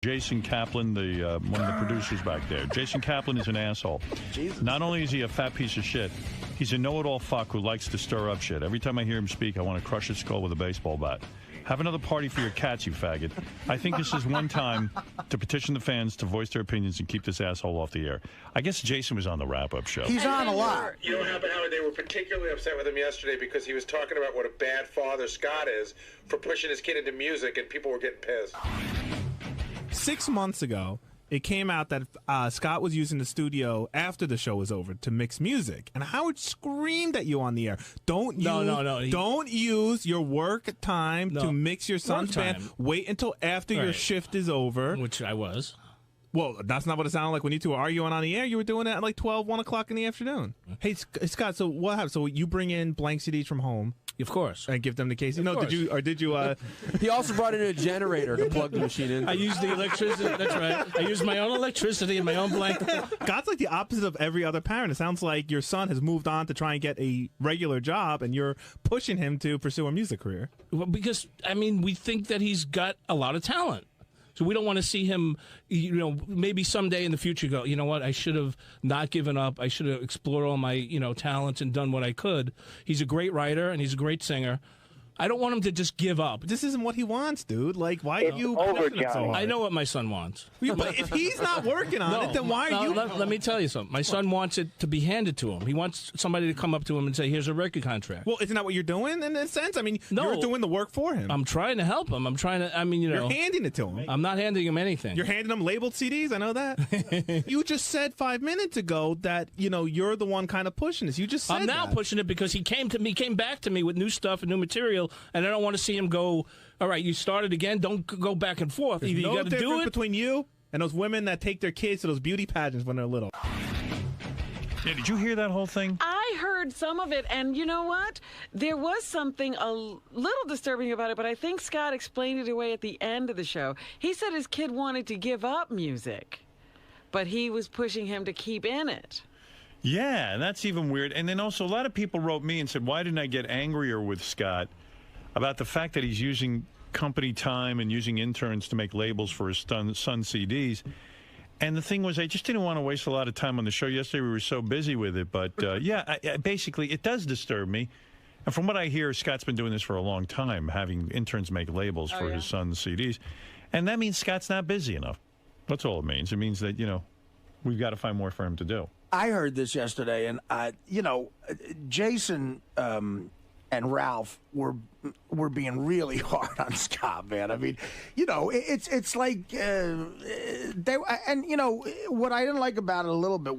Jason Kaplan, the one of the producers back there. Jason Kaplan is an asshole. Jesus. Not only is he a fat piece of shit, he's a know-it-all fuck who likes to stir up shit. Every time I hear him speak, I want to crush his skull with a baseball bat. Have another party for your cats, you faggot. I think this is one time to petition the fans to voice their opinions and keep this asshole off the air. I guess Jason was on the wrap-up show. He's on a lot. You know what happened, Howard? They were particularly upset with him yesterday because he was talking about what a bad father Scott is for pushing his kid into music, and people were getting pissed. 6 months ago, it came out that Scott was using the studio after the show was over to mix music, and Howard screamed at you on the air. Don't use your work time to mix your son's band. Wait until after your shift is over. Which I was. Well, that's not what it sounded like when you two were arguing on the air. You were doing it at like 12, 1 o'clock in the afternoon. Hey, Scott, so what happened? So you bring in blank CDs from home. Of course. And give them to Casey? No, did you? He also brought in a generator to plug the machine in. I used the electricity. That's right. I used my own electricity and my own blanket. Scott's like the opposite of every other parent. It sounds like your son has moved on to try and get a regular job, and you're pushing him to pursue a music career. Well, because, I mean, we think that he's got a lot of talent. So we don't want to see him, maybe someday in the future go, you know what, I should have not given up. I should have explored all my, talents and done what I could. He's a great writer and he's a great singer. I don't want him to just give up. This isn't what he wants, dude. Like, why are you pushing it so hard? I know what my son wants. But if he's not working on it, then why are you? Let me tell you something. My son wants it to be handed to him. He wants somebody to come up to him and say, here's a record contract. Well, isn't that what you're doing in a sense? I mean, you're doing the work for him. I'm trying to help him. I'm trying to, You're handing it to him. I'm not handing him anything. You're handing him labeled CDs? I know that. You just said 5 minutes ago that, you're the one kind of pushing this. You just said I'm now pushing it because he came back to me with new stuff and new material, and I don't want to see him go, all right, you started again, don't go back and forth. There's Either no you got to do it between you and those women that take their kids to those beauty pageants when they're little. Yeah, did you hear that whole thing? I heard some of it, and you know what? There was something a little disturbing about it, but I think Scott explained it away at the end of the show. He said his kid wanted to give up music, but he was pushing him to keep in it. Yeah, and that's even weird. And then also a lot of people wrote me and said, why didn't I get angrier with Scott about the fact that he's using company time and using interns to make labels for his son's CDs. And the thing was, I just didn't want to waste a lot of time on the show yesterday. We were so busy with it. But, basically, it does disturb me. And from what I hear, Scott's been doing this for a long time, having interns make labels for his son's CDs. And that means Scott's not busy enough. That's all it means. It means that, we've got to find more for him to do. I heard this yesterday, and, Jason and Ralph were being really hard on Scott, man. I mean, it's like they what I didn't like about it a little bit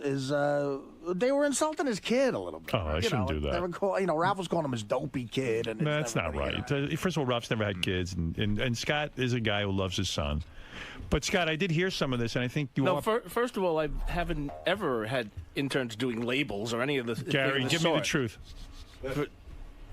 is they were insulting his kid a little bit. Oh, I shouldn't do that. They were Ralph was calling him his dopey kid, and that's not right. First of all, Ralph's never had kids, and Scott is a guy who loves his son. But Scott, I did hear some of this, and I think first of all, I haven't ever had interns doing labels or any of this. Gary, give me the truth.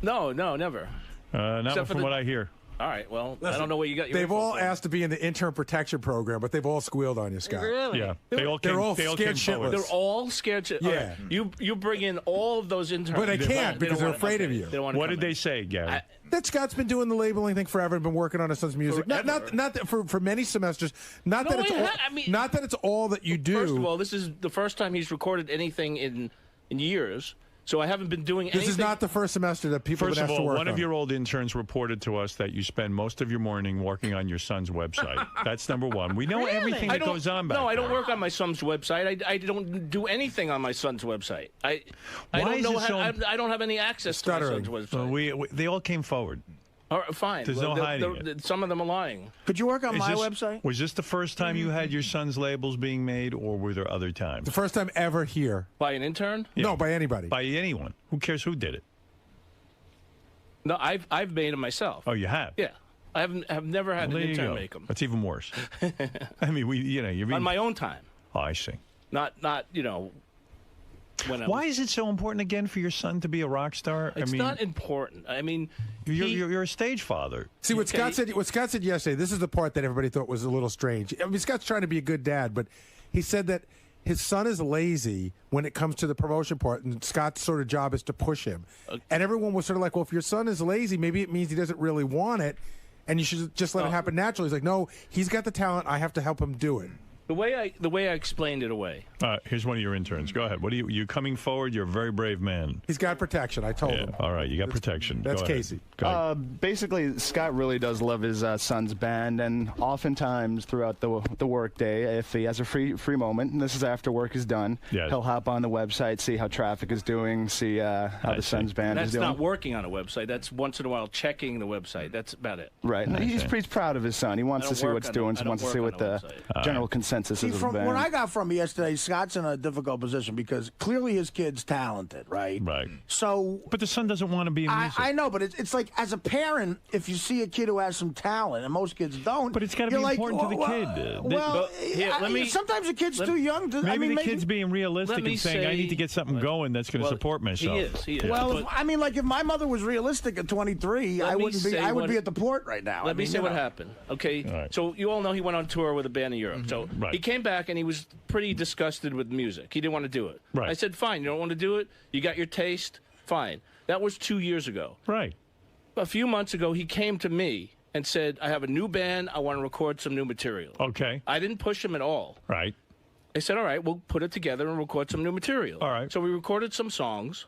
No, never. Not from what I hear. All right, well, I don't know what you got. They've all asked to be in the intern protection program, but they've all squealed on you, Scott. Really? Yeah. They're all scared shitless. They're all scared shitless. Yeah. Right. You bring in all of those interns. But they can't because they're afraid of you. What did they say, Gary? That Scott's been doing the labeling thing forever and been working on his son's music. Not that for many semesters. Not that it's all that you do. First of all, this is the first time he's recorded anything in years. So I haven't been doing anything. This is not the first semester that people have been asked to work on. First of all, one of your old interns reported to us that you spend most of your morning working on your son's website. That's number one. We know everything that goes on back there. No, I don't work on my son's website. I don't do anything on my son's website. I don't have any access to my son's website. They all came forward. All right, fine. There's no hiding it. Some of them are lying. Could you work on my website? Was this the first time you had your son's labels being made, or were there other times? The first time ever here. By an intern? Yeah. No, by anybody. By anyone. Who cares who did it? No, I've made them myself. Oh, you have? Yeah. I've never had an intern make them. That's even worse. I mean, you're on my own time. Oh, I see. Not Why is it so important again for your son to be a rock star? It's not important. I mean, you're a stage father. See what Scott said. What Scott said yesterday. This is the part that everybody thought was a little strange. I mean, Scott's trying to be a good dad, but he said that his son is lazy when it comes to the promotion part, and Scott's sort of job is to push him. And everyone was sort of like, well, if your son is lazy, maybe it means he doesn't really want it. and you should just let it happen naturally. He's like, no, he's got the talent. I have to help him do it. The way I explained it away. Here's one of your interns. Go ahead. What are you coming forward? You're a very brave man. He's got protection. I told Yeah. him. All right, you got protection. That's Go ahead. Casey. Go ahead. Basically, Scott really does love his son's band, and oftentimes throughout the work day, if he has a free moment, and this is after work is done, Yes. he'll hop on the website, see how traffic is doing, see how the son's band That's is doing. not working on a website. That's once in a while checking the website. That's about it. Right. He's pretty proud of his son. He wants I to don't see work what's on doing, the- I wants to don't see work what on the the website. general consensus See, is of from the band. what I got from yesterday, Scott's in a difficult position because clearly his kid's talented, right? Right. So, But the son doesn't want to be in music. I know, but it's like as a parent, if you see a kid who has some talent, and most kids don't, But it's gotta you're be like, important to the well, kid. Well, here, let me- sometimes a kid's too young to. Maybe I mean, the kid's being realistic let me and saying, I say- need to get something going that's going to support myself. He is. Well, But I mean, like if my mother was realistic at 23, I me wouldn't be. say I would what- be at the port right now. Let me say what happened, okay? All right. So you all know he went on tour with a band in Europe. So Right. he came back and he was pretty disgusted with music. He didn't want to do it. Right. I said, fine, you don't want to do it? You got your taste? Fine. That was 2 years ago. Right. A few months ago, he came to me and said, I have a new band. I want to record some new material. Okay. I didn't push him at all. Right. I said, all right, we'll put it together and record some new material. All right. So we recorded some songs.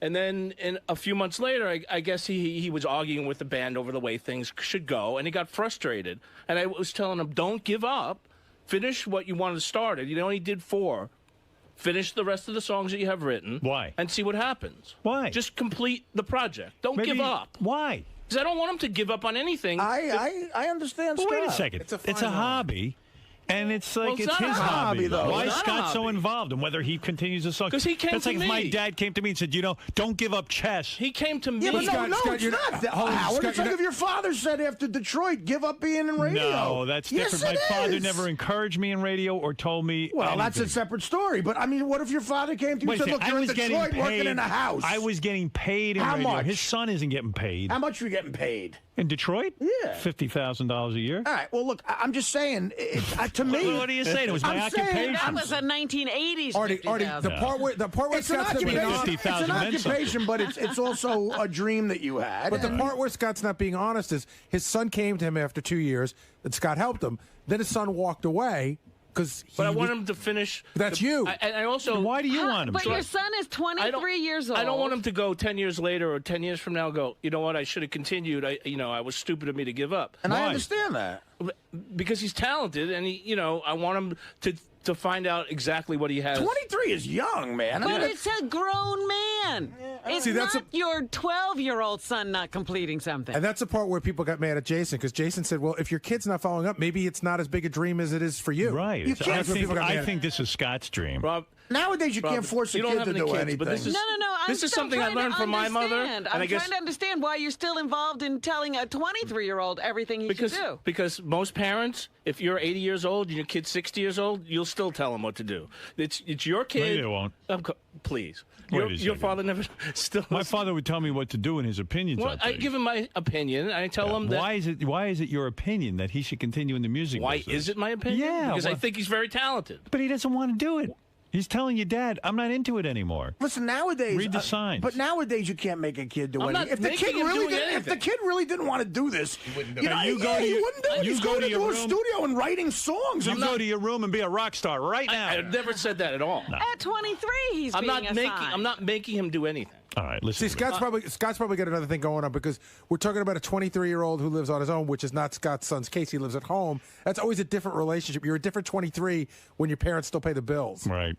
And then a few months later, I guess he was arguing with the band over the way things should go. And he got frustrated. And I was telling him, don't give up. Finish what you wanted started. You only did 4. Finish the rest of the songs that you have written. Why? And see what happens. Why? Just complete the project. Don't give up. Why? Because I don't want him to give up on anything. I understand. Well, wait a Scott. second. It's a It's fine a hobby. And it's like, Well, it's it's not his a hobby, though. Why is It's not a Scott so hobby. involved in whether he continues the song? 'Cause he came That's to like if my me. dad came to me and said, don't give up chess. He came to me. Yeah, but Scott, no, Scott, it's you're not. not- That, hold on, Howard, Scott, it's you're like not- if your father said after Detroit, give up being in radio. No, that's Yes, different. it My father is. never encouraged me in radio or told me Well, that's a anything. separate story. But I mean, what if your father came to you Wait and a said, second, "Look, you're in Detroit working in a house"? I was getting paid in How radio. much? His son isn't getting paid. How much are you getting paid? In Detroit? Yeah. $50,000 a year. All right. Well, look, I'm just saying. To me, What are you saying? It was my I'm saying- occupation. That was a 1980s Artie, 50,000. the part where it's an Scott's not being occupation. honest. 50,000 It's an meant something. occupation, but it's also a dream that you had. But the part where Scott's not being honest is his son came to him after 2 years, and Scott helped him. Then his son walked away because But I want him to finish. That's you. I also. Why do you want him But to? your son is 23 years old. I don't want him to go 10 years later or 10 years from now. Go. You know what? I should have continued. I was stupid of me to give up. and I Why? understand that. Because he's talented, and I want him to find out exactly what he has. 23 is young, man. I But mean, it's a grown man. It's See, that's not your 12-year-old son not completing something. And that's the part where people got mad at Jason because Jason said, "Well, if your kid's not following up, maybe it's not as big a dream as it is for you." Right. You It's- can't- I That's what people think, got I mad think this is Scott's dream. Rob, nowadays you can't force a you don't kid have to any do kids, anything. but this is No. This is I'm something I trying to learned from my mother, understand. and I'm I guess trying to understand why you're still involved in telling a 23-year-old everything he should do. because most parents, if you're 80 years old and your kid's 60 years old, you'll still tell them what to do. It's your kid. Maybe they won't. Please, Wait a your second. father never still. My father would tell me what to do in his opinions. Well, on I things. give him my opinion. And I tell him that. Why is it your opinion that he should continue in the music Why business? is it my opinion? Yeah, because I well- think he's very talented. But he doesn't want to do it. He's telling you, Dad, I'm not into it anymore. Listen, nowadays, Read the signs. But nowadays, you can't make a kid do I'm anything. not If the making kid him really do didn't, if the anything. kid really didn't want to do this, he wouldn't do it. Now, you go to he your- wouldn't do it. you He's go going to into your a room. studio and writing songs. You go to your room and be a rock star right now. I never said that at all. At 23, he's I'm being not making. assigned. I'm not making him do anything. All right, listen. See, to me. Scott's probably got another thing going on because we're talking about a 23-year-old who lives on his own, which is not Scott's son's case. He lives at home. That's always a different relationship. You're a different 23 when your parents still pay the bills. Right.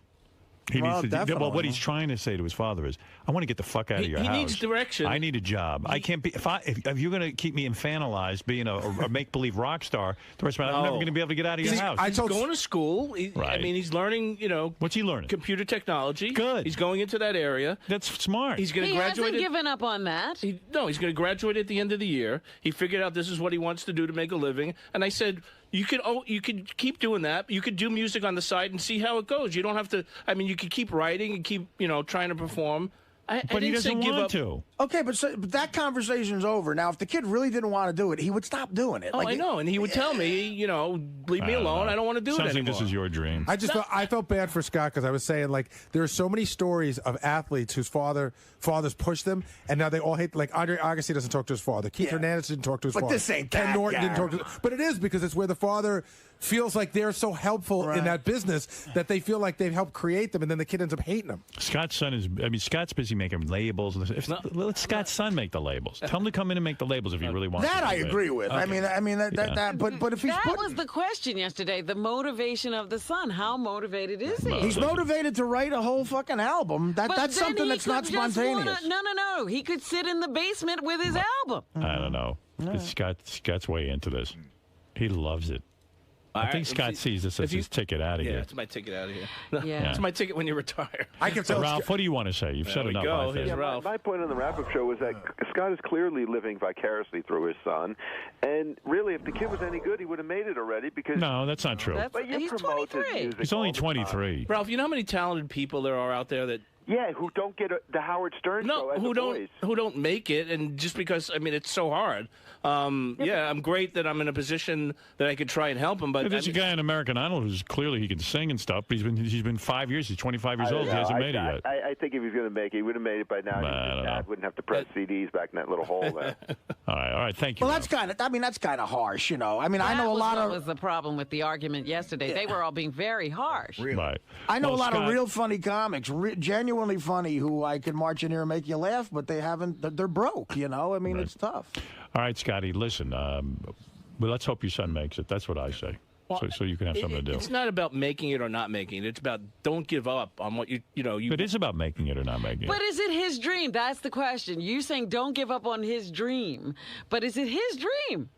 He Well, needs to, definitely. well, what he's trying to say to his father is, I want to get the fuck out of your He house. needs direction. I need a job. I can't be if you're going to keep me infantilized being a make believe rock star the rest of my life, I'm never No. going to be able to get out of your See, house. I He's told going to school. I Right. mean, he's learning. What's he learning? Computer technology. Good. He's going into that area. That's smart. He's going He to graduate. hasn't given up on that. He's going to graduate at the end of the year. He figured out this is what he wants to do to make a living. And I said, you could keep doing that. You could do music on the side and see how it goes. You don't have to. I mean, you could keep writing and keep trying to perform. But he doesn't want to. Okay, but that conversation's over. Now, if the kid really didn't want to do it, he would stop doing it. Oh, I know, and he would tell me, leave me alone. I don't want to do it Sounds anymore. like this is your dream. I felt bad for Scott because I was saying, like, there are so many stories of athletes whose fathers pushed them, and now they all hate. Like Andre Agassi doesn't talk to his father. Keith Hernandez didn't talk to his father. But this ain't Ken that Norton guy. didn't talk to. But it is because it's where the father feels like they're so helpful in that business that they feel like they've helped create them, and then the kid ends up hating them. Scott's son is. I mean, Scott's busy making labels. Let Scott's son make the labels. Tell him to come in and make the labels if he really wants. That to I agree with. Okay. I mean that. But if he's that was the question yesterday. The motivation of the son. How motivated is he? He's motivated to write a whole fucking album. That's something that's not spontaneous. No. He could sit in the basement with his album. I don't know. Scott's way into this. He loves it. I think Scott sees this as his ticket out of here. Yeah, it's my ticket out of here. Yeah. It's my ticket when you retire. I can tell. Ralph, what do you want to say? You've said enough. I think. Ralph. My point on the wrap-up show was that Scott is clearly living vicariously through his son, and really, if the kid was any good, he would have made it already. Because no, that's not true. He's 23. He's only 23. Ralph, you know how many talented people there are out there that who don't get the Howard Stern show as who don't make it, and just because it's so hard. I'm great that I'm in a position that I could try and help him. But there's a guy on American Idol who's clearly he can sing and stuff. But he's been 5 years. He's 25 years old. He hasn't made it yet. I think if he was going to make it, he would have made it by now. His dad wouldn't have to press CDs back in that little hole there. All right. Thank you. Well, that's kind of harsh, I mean, I know a lot of. That was the problem with the argument yesterday. They were all being very harsh. Really? Right. I know a lot of real funny comics, genuinely funny, who I could march in here and make you laugh, but they haven't. They're broke, I mean, it's tough. All right, Scotty, listen. Well, let's hope your son makes it. That's what I say. So you can have something to do. It's not about making it or not making it. It's about don't give up on what you. It is about making it or not making it. But is it his dream? That's the question. You saying don't give up on his dream, but is it his dream?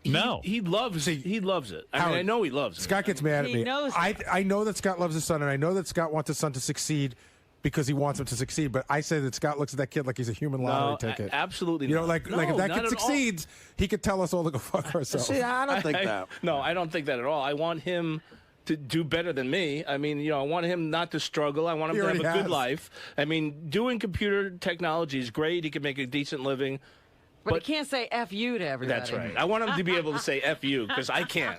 No, he loves it. I know he loves it. Scott gets mad at me. Knows I know that Scott loves his son, and I know that Scott wants his son to succeed because he wants him to succeed. But I say that Scott looks at that kid like he's a human lottery ticket. Absolutely not. Like if that kid succeeds, he could tell us all to go fuck ourselves. See, I don't think that. No, I don't think that at all. I want him to do better than me. I mean, I want him not to struggle. I want him to have a good life. I mean, doing computer technology is great. He can make a decent living. But he can't say F you to everybody. That's right. I want him to be able to say F you because I can't.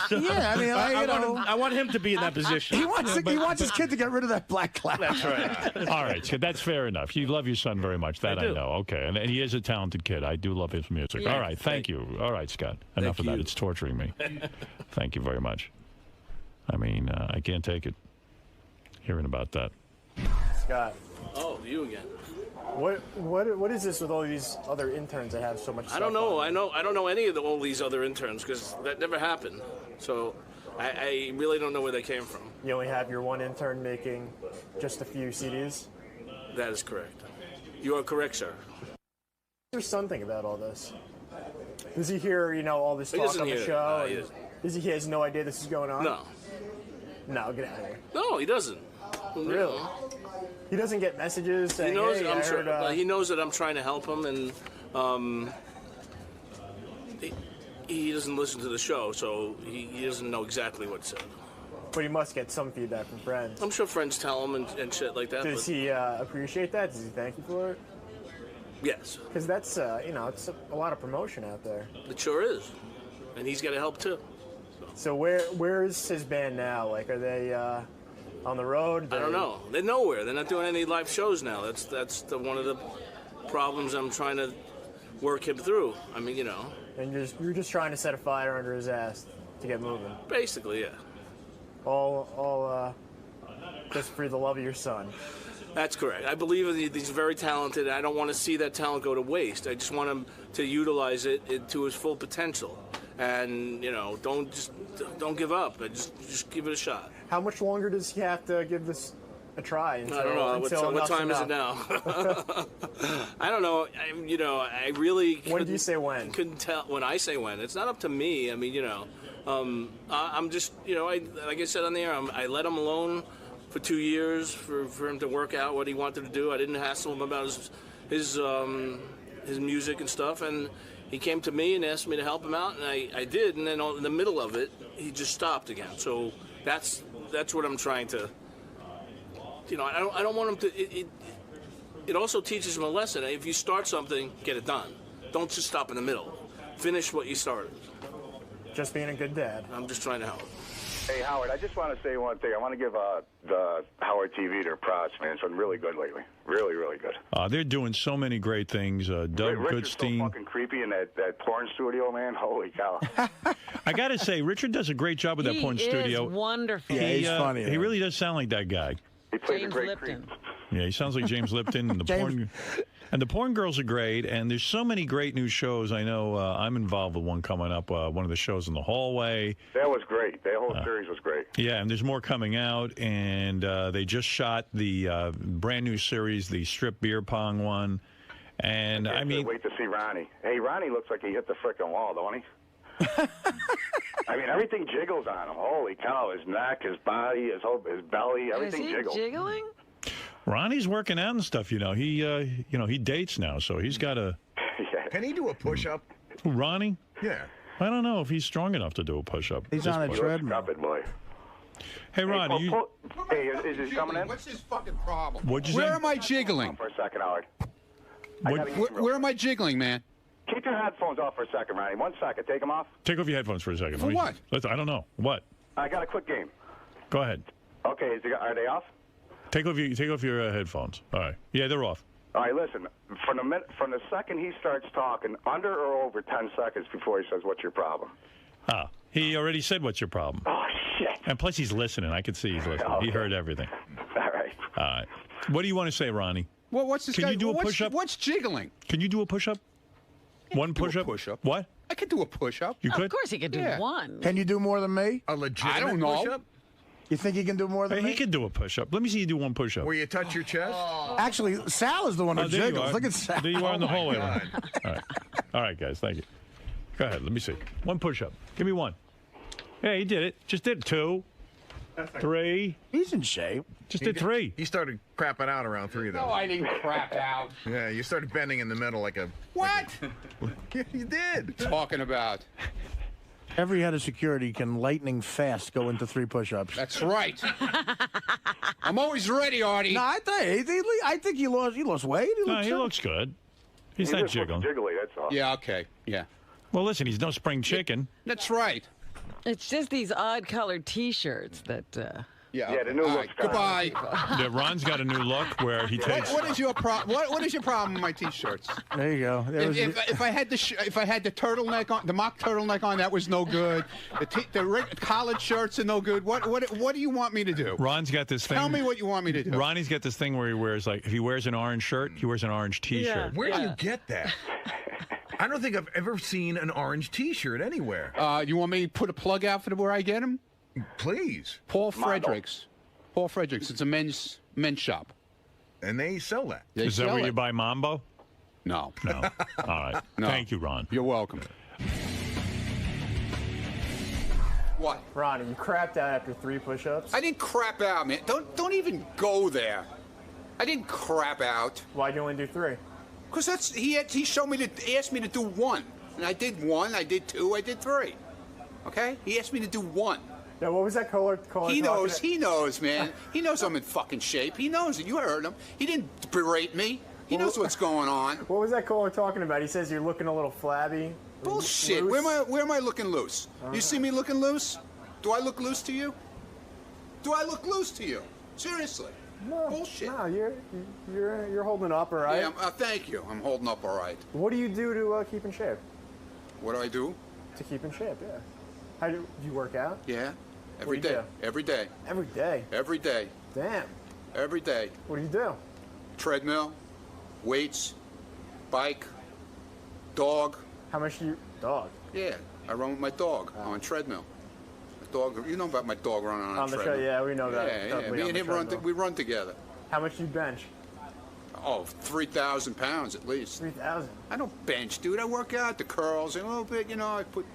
Yeah, I mean, I want him to be in that position. He wants his kid to get rid of that black cloud. That's right. All right, so that's fair enough. You love your son very much. That I know. Okay, and he is a talented kid. I do love his music. Yeah. All right, thank you. All right, Scott. Enough of that. It's torturing me. Thank you very much. I mean, I can't take it. Hearing about that. Scott. Oh, you again. What is this with all these other interns that have so much stuff? I don't know. I don't know any of all these other interns because that never happened. So I really don't know where they came from. You only have your one intern making just a few CDs? That is correct. You are correct, sir. What's your son think about all this? Does he hear, all this talk on the show? He has no idea this is going on? No. No, get out of here. No, he doesn't. Really? He doesn't get messages saying, he knows hey, I'm sure, he knows that I'm trying to help him, and he doesn't listen to the show, so he doesn't know exactly what's said. But he must get some feedback from friends. I'm sure friends tell him and shit like that. Does he appreciate that? Does he thank you for it? Yes. Because that's, it's a lot of promotion out there. It sure is. And he's got to help, too. So where is his band now? Like, are they on the road? I don't know. They're nowhere. They're not doing any live shows now. That's one of the problems I'm trying to work him through. I mean, And you're just trying to set a fire under his ass to get moving. Basically, yeah. All just for the love of your son. That's correct. I believe he's very talented. I don't want to see that talent go to waste. I just want him to utilize it to his full potential. And don't give up. Just give it a shot. How much longer does he have to give this a try? Until, I don't know. What time is it now? I don't know. I really. When do you say when? Couldn't tell. When I say when, it's not up to me. I mean, I'm just, like I said on the air, I let him alone for 2 years for him to work out what he wanted to do. I didn't hassle him about his music and stuff, and he came to me and asked me to help him out, and I did, and then in the middle of it, he just stopped again. So that's what I'm trying to, I don't want him to, it also teaches him a lesson. If you start something, get it done. Don't just stop in the middle. Finish what you started. Just being a good dad. I'm just trying to help. Hey, Howard, I just want to say one thing. I want to give the Howard TV their props, man. It's been really good lately. Really, really good. They're doing so many great things. Doug Richard's Goodstein. so fucking creepy in that porn studio, man. Holy cow. I got to say, Richard does a great job with that porn studio. He is wonderful. Yeah, he's funny. He really does sound like that guy. He plays James a great Lipton. creep. Yeah, he sounds like James Lipton. And the porn girls are great. And there's so many great new shows. I know I'm involved with one coming up, one of the shows in the hallway. That was great. That whole series was great. Yeah, and there's more coming out. And they just shot the brand new series, the strip beer pong one. And I mean, wait to see Ronnie. Hey, Ronnie looks like he hit the frickin' wall, don't he? I mean, everything jiggles on him. Holy cow! His neck, his body, his belly, everything jiggles. Is he jiggling? Ronnie's working out and stuff. He dates now, so he's got to. Can he do a push-up? Who, Ronnie? Yeah. I don't know if he's strong enough to do a push-up. He's on a treadmill. Stop it, boy. Hey, Ronnie. Hey, is he coming in? What's his fucking problem? What'd you say? Where am I jiggling? For a second, Howard. Where am I jiggling, man? Keep your headphones off for a second, Ronnie. 1 second. Take them off. Take off your headphones for a second. For what? I don't know. What? I got a quick game. Go ahead. Okay, are they off? Take off your headphones. All right. Yeah, they're off. All right, listen. From the second he starts talking, under or over 10 seconds before he says, "What's your problem?" He already said, "What's your problem?" Oh shit! And plus, he's listening. I can see he's listening. Okay. He heard everything. All right. All right. What do you want to say, Ronnie? Well, what's this Can guy? you do a push-up? What's jiggling? Can you do a push-up? One push-up? Push-up. What? I could do a push-up. You could? Of course he could do one. Can you do more than me? A legitimate I don't know. push-up? You think he can do more than Hey, me? he can do a push-up. Let me see you do one push-up. Where you touch your chest? Actually, Sal is the one who there you jiggles. are. Look at Sal. There you are in the my hallway. God. Ronnie. All right, guys. Thank you. Go ahead. Let me see. One push-up. Give me one. Yeah, he did it. Just did 2, 3. He's in shape. Just did 3. He started crapping out around 3, though. No, I didn't crap out. Yeah, you started bending in the middle like a... What? Yeah, you did. Talking about. Every head of security can lightning fast go into 3 push-ups. That's right. I'm always ready, Artie. No, I think he lost weight. He looks good. He's not just jiggling. Jiggly, that's all. Yeah, okay. Yeah. Well, listen, he's no spring chicken. That's right. It's just these odd colored T-shirts that. Yeah, the new All look's right, goodbye. Yeah, Ron's got a new look where he takes. What is your problem? What is your problem with my T-shirts? There you go. If I had the turtleneck on, the mock turtleneck on, that was no good. The collared shirts are no good. What do you want me to do? Ron's got this thing. Tell me what you want me to do. Ronnie's got this thing where he wears, like, if he wears an orange shirt, he wears an orange T-shirt. Where do you get that? I don't think I've ever seen an orange T-shirt anywhere. You want me to put a plug out for where I get them? Please. Paul Fredericks. Paul Fredericks. It's a men's shop. And they sell that. Is that where you buy Mambo? No. No. All right. No. Thank you, Ron. You're welcome. What? Ronnie, you crapped out after 3 push-ups. I didn't crap out, man. Don't even go there. I didn't crap out. Why'd you only do 3? Because he showed me asked me to do 1. And I did 1, I did 2, I did 3. Okay? He asked me to do 1. Yeah, what was that caller He knows, man. He knows I'm in fucking shape. He knows it. You heard him. He didn't berate me. He knows what's going on. What was that caller talking about? He says you're looking a little flabby. Bullshit. Loose. Where am I looking loose? You see me looking loose? Do I look loose to you? Do I look loose to you? Seriously. No, bullshit. No, you're holding up all right. Yeah, thank you. I'm holding up all right. What do you do to keep in shape? What do I do? To keep in shape, yeah. How do you work out? Yeah. Every day. Every day. Every day. Every day. Damn. Every day. What do you do? Treadmill, weights, bike, dog. How much do you dog? Yeah, I run with my dog on treadmill. My dog, you know about my dog running on a treadmill. Yeah, we know about Yeah, me and him we run together. How much do you bench? Oh, 3,000 pounds at least. 3,000? I don't bench, dude. I work out the curls and a little bit, I put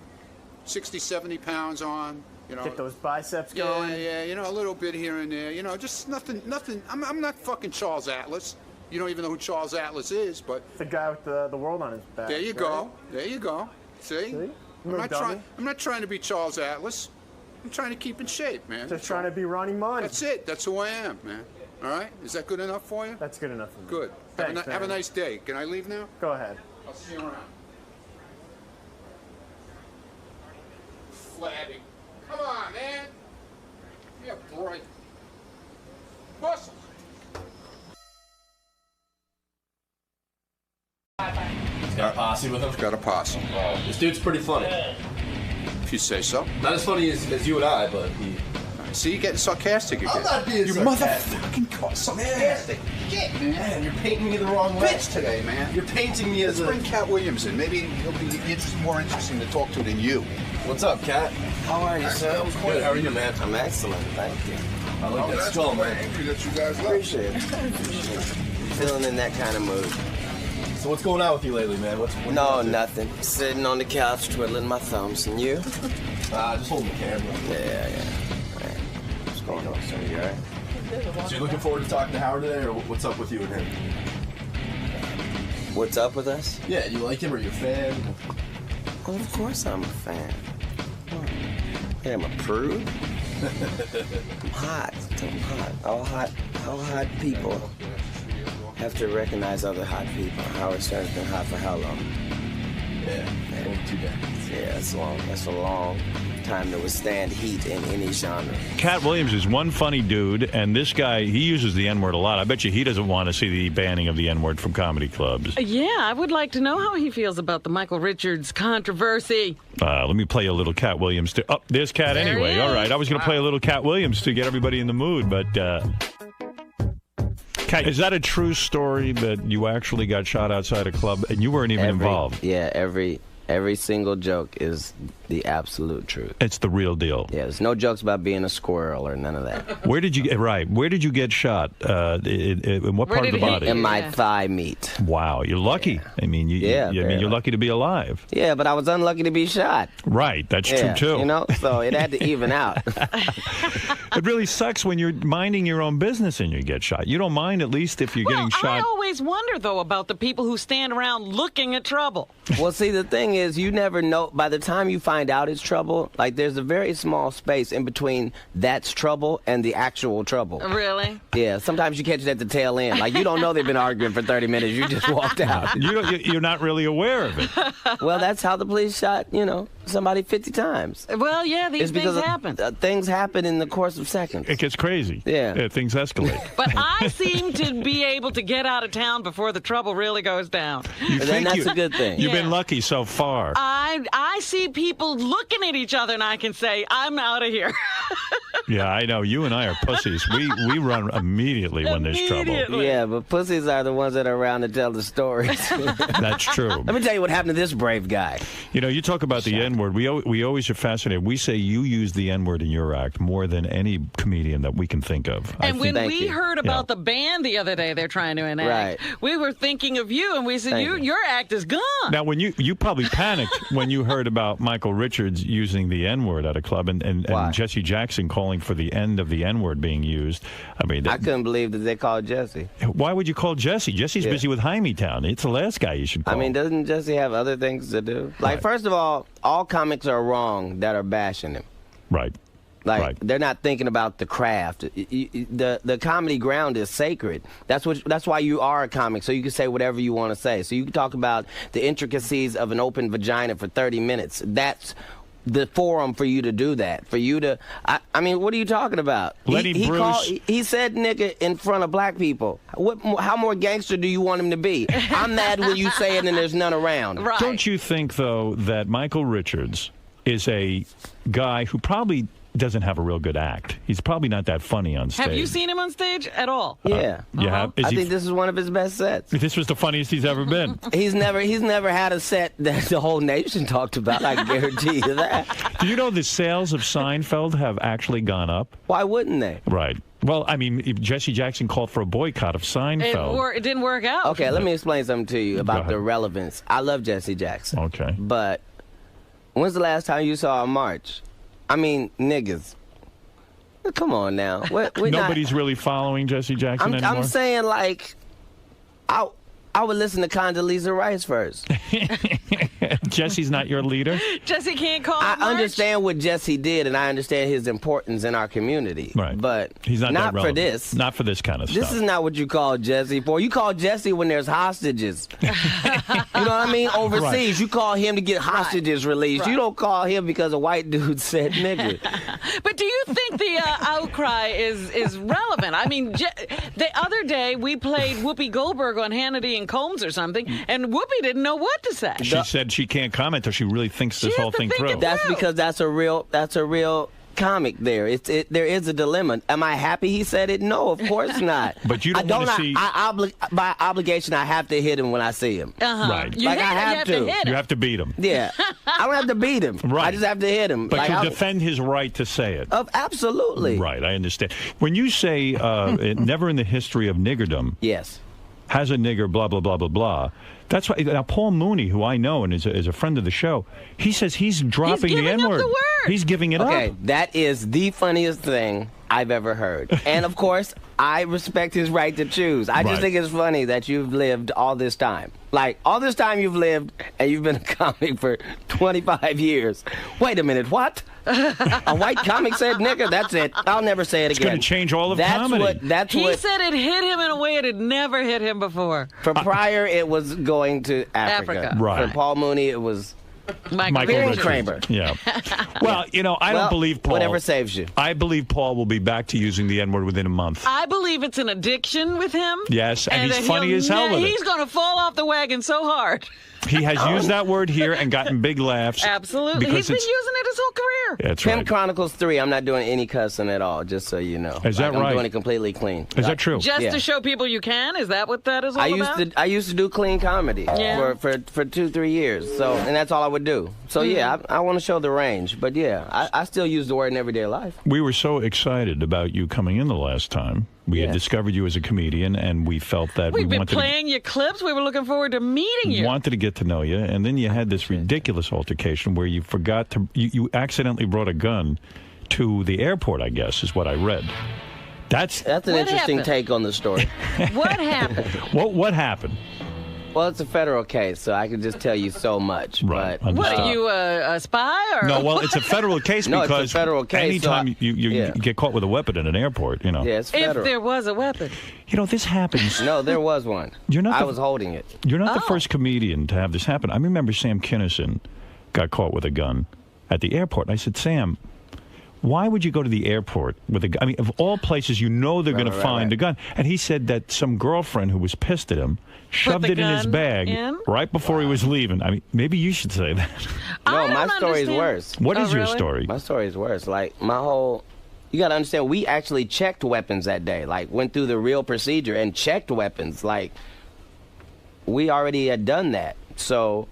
60, 70 pounds on. Get those biceps going. Yeah, a little bit here and there. Just nothing. I'm not fucking Charles Atlas. You don't even know who Charles Atlas is, but the guy with the world on his back. There you right? go. There you go. See? I'm not trying to be Charles Atlas. I'm trying to keep in shape, man. Just trying to be Ronnie Money. That's it. That's who I am, man. All right? Is that good enough for you? That's good enough for me. Good. Thanks, have a man. nice day. Can I leave now? Go ahead. I'll see you around. Flabby. Come on, man. You're bright. Bustle. He's got a posse with him? Got a posse. This dude's pretty funny. If you say so. Not as funny as you and I, but he... See, you're getting sarcastic again. I'm not being you sarcastic. motherfucking sarcastic. Shit, man. Man, you're painting me the wrong way. Bitch today, man. You're painting me as Let's bring Cat Williams in. Maybe he'll be more interesting to talk to than you. What's up, Cat? How are you, sir? Good, how are you, man? I'm excellent, thank you. I like that skull, man. Angry that you guys left. Appreciate it. Feeling in that kind of mood. So what's going on with you lately, man? What No, nothing. Sitting on the couch twiddling my thumbs. And you? Just holding the camera. Yeah. Right. What's going on, sir? You all right? So you're looking forward to talking to Howard today, or what's up with you and him? What's up with us? Yeah, you like him, or you a fan? Well, of course I'm a fan. Hey, I'm a prude. I'm hot. I'm hot. All hot people have to recognize other hot people. Howard Stern's been hot for how long? Yeah, 2 decades. Yeah, that's a long time to withstand heat in any genre. Cat Williams is one funny dude, and this guy, he uses the N-word a lot. I bet you he doesn't want to see the banning of the N-word from comedy clubs. Yeah, I would like to know how he feels about the Michael Richards controversy. Let me play a little Cat Williams. There's Cat There anyway. he is. All right, I was going to play a little Cat Williams to get everybody in the mood, but... Cat, is that a true story that you actually got shot outside a club and you weren't even involved? Yeah, every single joke is the absolute truth. It's the real deal. Yeah, there's no jokes about being a squirrel or none of that. Where did you get shot? In what part of the body? In my thigh meat. Wow, you're lucky. Yeah. I mean, you're lucky to be alive. Yeah, but I was unlucky to be shot. Right, that's true too. You know, so it had to even out. It really sucks when you're minding your own business and you get shot. You don't mind, at least, if you're getting shot. I always wonder, though, about the people who stand around looking at trouble. Well, see, the thing is, you never know. By the time you find out it's trouble, like there's a very small space in between that's trouble and the actual trouble. Really? Yeah, sometimes you catch it at the tail end. Like, you don't know they've been arguing for 30 minutes. You just walked out. You're not really aware of it. Well, that's how the police shot, somebody 50 times. Well, yeah, these things happen. Things happen in the course of seconds. It gets crazy. Yeah. Things escalate. But I seem to be able to get out of town before the trouble really goes down. That's a good thing. You've been lucky so far. I see people looking at each other and I can say, I'm out of here. Yeah, I know. You and I are pussies. We run immediately when there's trouble. Yeah, but pussies are the ones that are around to tell the stories. That's true. Let me tell you what happened to this brave guy. You talk about the N-word. We always are fascinated. We say you use the N-word in your act more than any comedian that we can think of. And when we heard about the band the other day they're trying to enact, we were thinking of you, and we said, your act is gone. Now, when you probably panicked when you heard about Michael Richards using the N-word at a club and Jesse Jackson calling for the end of the N-word being used. I mean, I couldn't believe that they called Jesse. Why would you call Jesse? Jesse's busy with Hymietown. It's the last guy you should call. I mean, doesn't Jesse have other things to do? Like, first of all comics are wrong that are bashing him. Right. Like, they're not thinking about the craft. The comedy ground is sacred. That's why you are a comic, so you can say whatever you want to say. So you can talk about the intricacies of an open vagina for 30 minutes. That's the forum for you to do that. For you to, I mean, what are you talking about? He said nigga in front of black people. How more gangster do you want him to be? I'm mad when you say it and there's none around. Right. Don't you think, though, that Michael Richards is a guy who probably doesn't have a real good act? He's probably not that funny on stage. Have you seen him on stage at all? Yeah. You have? I think this is one of his best sets. This was the funniest he's ever been. He's never had a set that the whole nation talked about. I guarantee you that. Do you know the sales of Seinfeld have actually gone up? Why wouldn't they? Right. Well, I mean, if Jesse Jackson called for a boycott of Seinfeld. It didn't work out. Okay, let me explain something to you about the relevance. I love Jesse Jackson. Okay. But when's the last time you saw a march? I mean, niggas. Come on now. Nobody's really following Jesse Jackson anymore? I'm saying, like, I would listen to Condoleezza Rice first. Jesse's not your leader? Jesse can't call I a march? understand what Jesse did, and I understand his importance in our community. Right. But He's not that for relevant. this. Not for this kind of This stuff. is not what you call Jesse for. You call Jesse when there's hostages. You know what I mean? Overseas, Right. you call him to get hostages released. Right. You don't call him because a white dude said nigga. But do you think the outcry is relevant? I mean, the other day we played Whoopi Goldberg on Hannity and Combs or something, and Whoopi didn't know what to say. She said she can't comment till she really thinks this whole thing through. That's because that's a real comic there. There is a dilemma. Am I happy he said it? No, of course not. But you don't want to see... by obligation, I have to hit him when I see him. Right. You like, hit I him, have you to. have to hit him. You have to beat him. Yeah. I don't have to beat him. Right. I just have to hit him. But like, you'll defend his right to say it. Absolutely. Right, I understand. When you say never in the history of niggerdom... Yes. Has a nigger, blah, blah, blah, blah, blah. That's why now Paul Mooney, who I know and is a friend of the show, he says he's dropping the N-word. He's giving it up. Okay, that is the funniest thing I've ever heard. And of course, I respect his right to choose. I just think it's funny that you've lived all this time. Like, all this time you've lived and you've been a comic for 25 years. Wait a minute, what? A white comic said nigger, that's it. I'll never say it again. It's going to change all of comedy. He said it hit him in a way it had never hit him before. For Pryor, it was going to Africa. Right. For Paul Mooney, it was Michael Richards. Kramer. Yeah. Well, you know, I don't believe Paul. Whatever saves you. I believe Paul will be back to using the N-word within a month. I believe it's an addiction with him. Yes, and he's that funny as hell with it. He's going to fall off the wagon so hard. He has used that word here and gotten big laughs. Absolutely. Because He's been using it his whole career. That's Pimp right. Chronicles 3, I'm not doing any cussing at all, just so you know. Is that I'm right? doing it completely clean. Is that true? Just Yeah. to show people you can? Is that what that is all about? I used to do clean comedy for 2-3 years. So, and that's all I would do. So yeah, I want to show the range. But yeah, I still use the word in everyday life. We were so excited about you coming in the last time. We had discovered you as a comedian, and we felt that We've been wanted playing your clips. We were looking forward to meeting you. wanted to get to know you, and then you had this ridiculous altercation where you forgot to you accidentally brought a gun to the airport, I guess is what I read. That's an interesting take on the story. What happened? What happened? Well, it's a federal case, so I can just tell you so much. Right. But, What, are you a spy? Or No, well, it's a federal case No, it's a because federal case, so anytime you get caught with a weapon in an airport, you know. Yeah, it's If federal. there was a weapon. You know, this happens. No, there was one. I was holding it. You're not the first comedian to have this happen. I remember Sam Kinison got caught with a gun at the airport. And I said, Sam, why would you go to the airport with a gun? I mean, of all places, you know they're going to find a gun. And he said that some girlfriend who was pissed at him shoved the it in his gun bag in? right before he was leaving. I mean, maybe you should say that. No, my story is understand. worse. What is your story? My story is worse. Like, you got to understand, we actually checked weapons that day. Like, went through the real procedure and checked weapons. Like, we already had done that. So,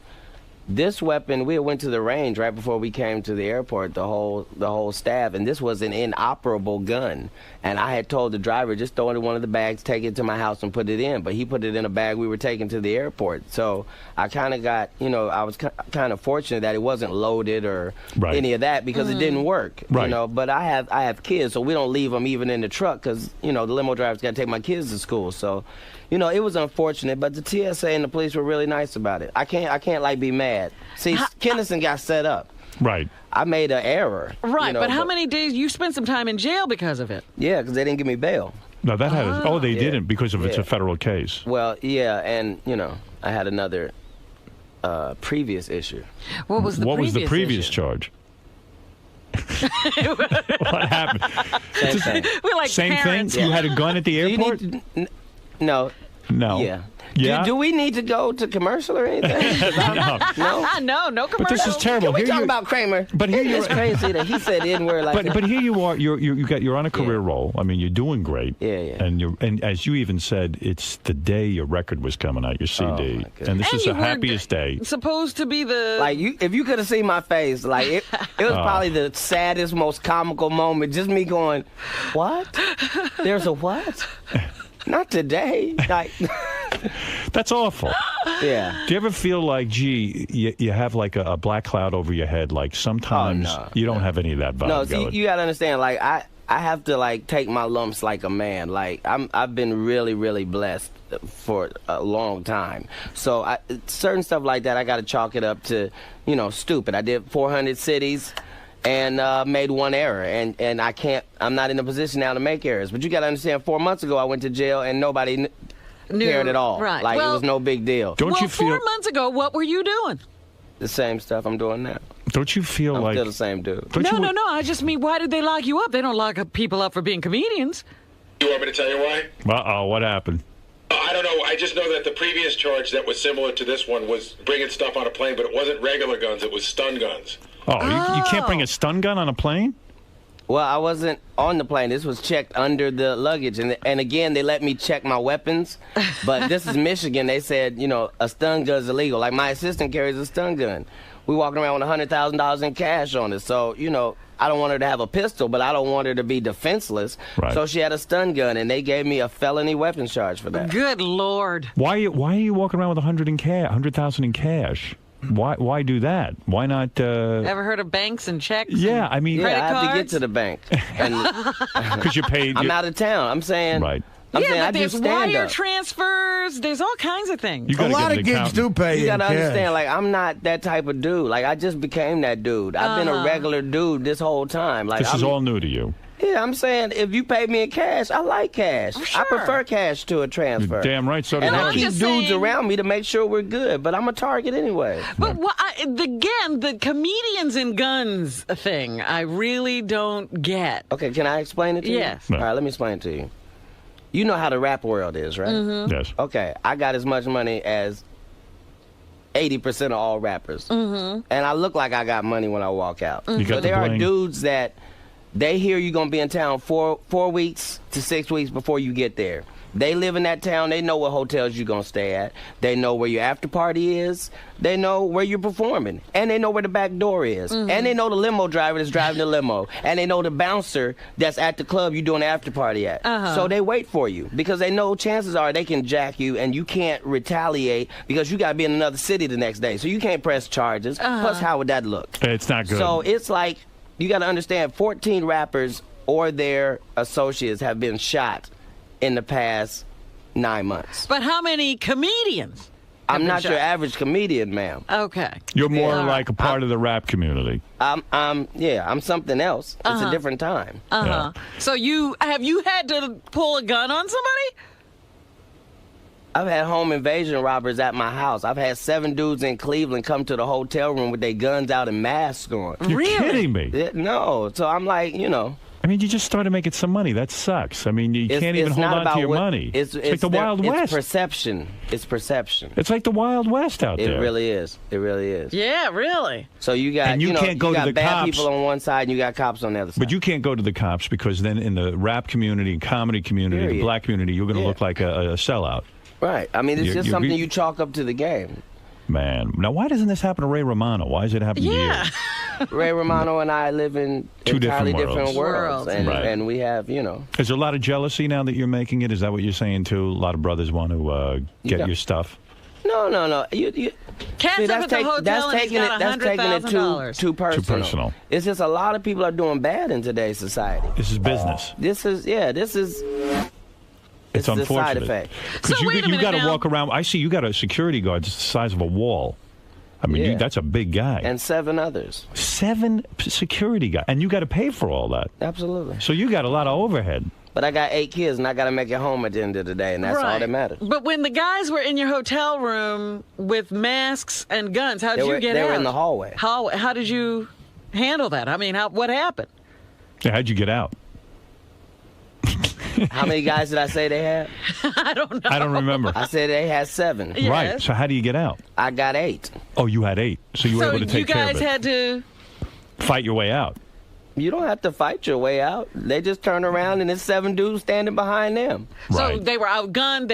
this weapon, we went to the range right before we came to the airport, the whole staff, and this was an inoperable gun. And I had told the driver, just throw it in one of the bags, take it to my house and put it in. But he put it in a bag we were taking to the airport. So I kind of got, I was kind of fortunate that it wasn't loaded or any of that because it didn't work. Right. You know, but I have kids, so we don't leave them even in the truck because, the limo driver's got to take my kids to school. So, it was unfortunate, but the TSA and the police were really nice about it. I can't like be mad. See, Kennison got set up. Right. I made an error. Right, but how many days? You spent some time in jail because of it. Yeah, because they didn't give me bail. No, that had. Oh, they Yeah. didn't because of it's Yeah. a federal case. Well, yeah, and I had another previous issue. What was the What was the previous issue? charge? What happened? Same thing. We're like Same parents. thing. You had a gun at the Do you airport? need to- no. No. Yeah. Yeah. Do we need to go to commercial or anything? 'Cause No commercial. But this is terrible. Can we Here talk you- about Kramer? But here it's you're- crazy that he said N-word like that. But here you are. You're on a career roll. I mean, you're doing great. Yeah. And as you even said, it's the day your record was coming out, your CD, and this And is you the were happiest day. Supposed to be the Like if you could have seen my face, like it was Oh. probably the saddest, most comical moment. Just me going, "What? There's a what? Not today." Like, That's awful. yeah. Do you ever feel like, gee, you have like a black cloud over your head? Like sometimes no, you don't have any of that vibe No, see, going. you gotta understand. Like I have to like take my lumps like a man. Like I've been really, really blessed for a long time. So certain stuff like that, I got to chalk it up to, you know, stupid. I did 400 cities and made one error, and I'm not in a position now to make errors. But you got to understand, 4 months ago I went to jail and nobody cared at all. Right. Like, well, it was no big deal. Don't you feel 4 months ago, what were you doing? The same stuff I'm doing now. Don't you feel I'm like still the same dude? No. I just mean, why did they lock you up? They don't lock up people up for being comedians. You want me to tell you why? Uh-oh, what happened? I don't know. I just know that the previous charge that was similar to this one was bringing stuff on a plane, but it wasn't regular guns. It was stun guns. You can't bring a stun gun on a plane? Well, I wasn't on the plane. This was checked under the luggage. And again, they let me check my weapons. But this is Michigan. They said, you know, a stun gun is illegal. Like, my assistant carries a stun gun. We walking around with $100,000 in cash on it. So, you know, I don't want her to have a pistol, but I don't want her to be defenseless. Right. So she had a stun gun, and they gave me a felony weapons charge for that. Good Lord. Why are you walking around with $100,000 in cash? Why do that? Why not? Ever heard of banks and checks? Yeah, I mean, I have to get to the bank. Because you paid. I'm out of town. I'm saying. Right. I'm saying but I do there's stand wire up. transfers. There's all kinds of things. A lot of gigs do pay. You gotta in cash. understand, like, I'm not that type of dude. Like, I just became that dude. I've been a regular dude this whole time. Like, This is all new to you. Yeah, I'm saying if you pay me in cash, I like cash. Sure. I prefer cash to a transfer. You're damn right, so do And I. I keep dudes around me to make sure we're good, but I'm a target anyway. But again, the comedians and guns thing, I really don't get. Okay, can I explain it to Yes. you? All right, let me explain it to you. You know how the rap world is, right? Mhm. Yes. Okay, I got as much money as 80% of all rappers. Mm-hmm. And I look like I got money when I walk out. You got So the there are bling. dudes that they hear you're going to be in town 4 weeks to 6 weeks before you get there. They live in that town. They know what hotels you're going to stay at. They know where your after party is. They know where you're performing. And they know where the back door is. Mm-hmm. And they know the limo driver that's driving the limo. And they know the bouncer that's at the club you're doing the after party at. So they wait for you because they know chances are they can jack you and you can't retaliate because you got to be in another city the next day. So you can't press charges. Plus, how would that look? It's not good. So it's like, you got to understand, 14 rappers or their associates have been shot in the past 9 months. But how many comedians? I'm not your average comedian, ma'am. Okay. You're more like a part of the rap community. I'm something else. It's a different time. So have you had to pull a gun on somebody? I've had home invasion robbers at my house. I've had 7 dudes in Cleveland come to the hotel room with their guns out and masks on. You're kidding me. No. So I'm like, you know. I mean, you just started making some money. That sucks. I mean, you can't even hold on to your money. It's like the Wild West. It's perception. It's perception. It's like the Wild West out there. It really is. It really is. Yeah, really. So you got, and you can't go you to got the bad cops. people on one side and you got cops on the other side. But you can't go to the cops because then in the rap community and comedy community, the Period. black community, you're going to look like a sellout. Right. I mean, it's just something you chalk up to the game. Man. Now, why doesn't this happen to Ray Romano? Why does it happen to you? Ray Romano and I live in Two entirely different worlds. And, Right. and we have, you know. Is there a lot of jealousy now that you're making it? Is that what you're saying, too? A lot of brothers want to get your stuff? No. Cat's up at the hotel and he's got $100,000. Too personal. Too personal. It's just a lot of people are doing bad in today's society. This is business. This is. It's a unfortunate. side effect. Because you got to walk around. I see you got a security guard that's the size of a wall. I mean, that's a big guy. And 7 others. 7 security guys. And you got to pay for all that. Absolutely. So you got a lot of overhead. But I got 8 kids, and I got to make it home at the end of the day, and that's all that matters. But when the guys were in your hotel room with masks and guns, how did you get out? They were in the hallway. How did you handle that? I mean, what happened? Yeah, how'd you get out? How many guys did I say they had? I don't know. I don't remember. I said they had 7. Yes. Right. So how do you get out? I got 8. Oh, you had 8. So you were able to take care of it. So you guys had to fight your way out. You don't have to fight your way out. They just turn around and there's 7 dudes standing behind them. So they were outgunned.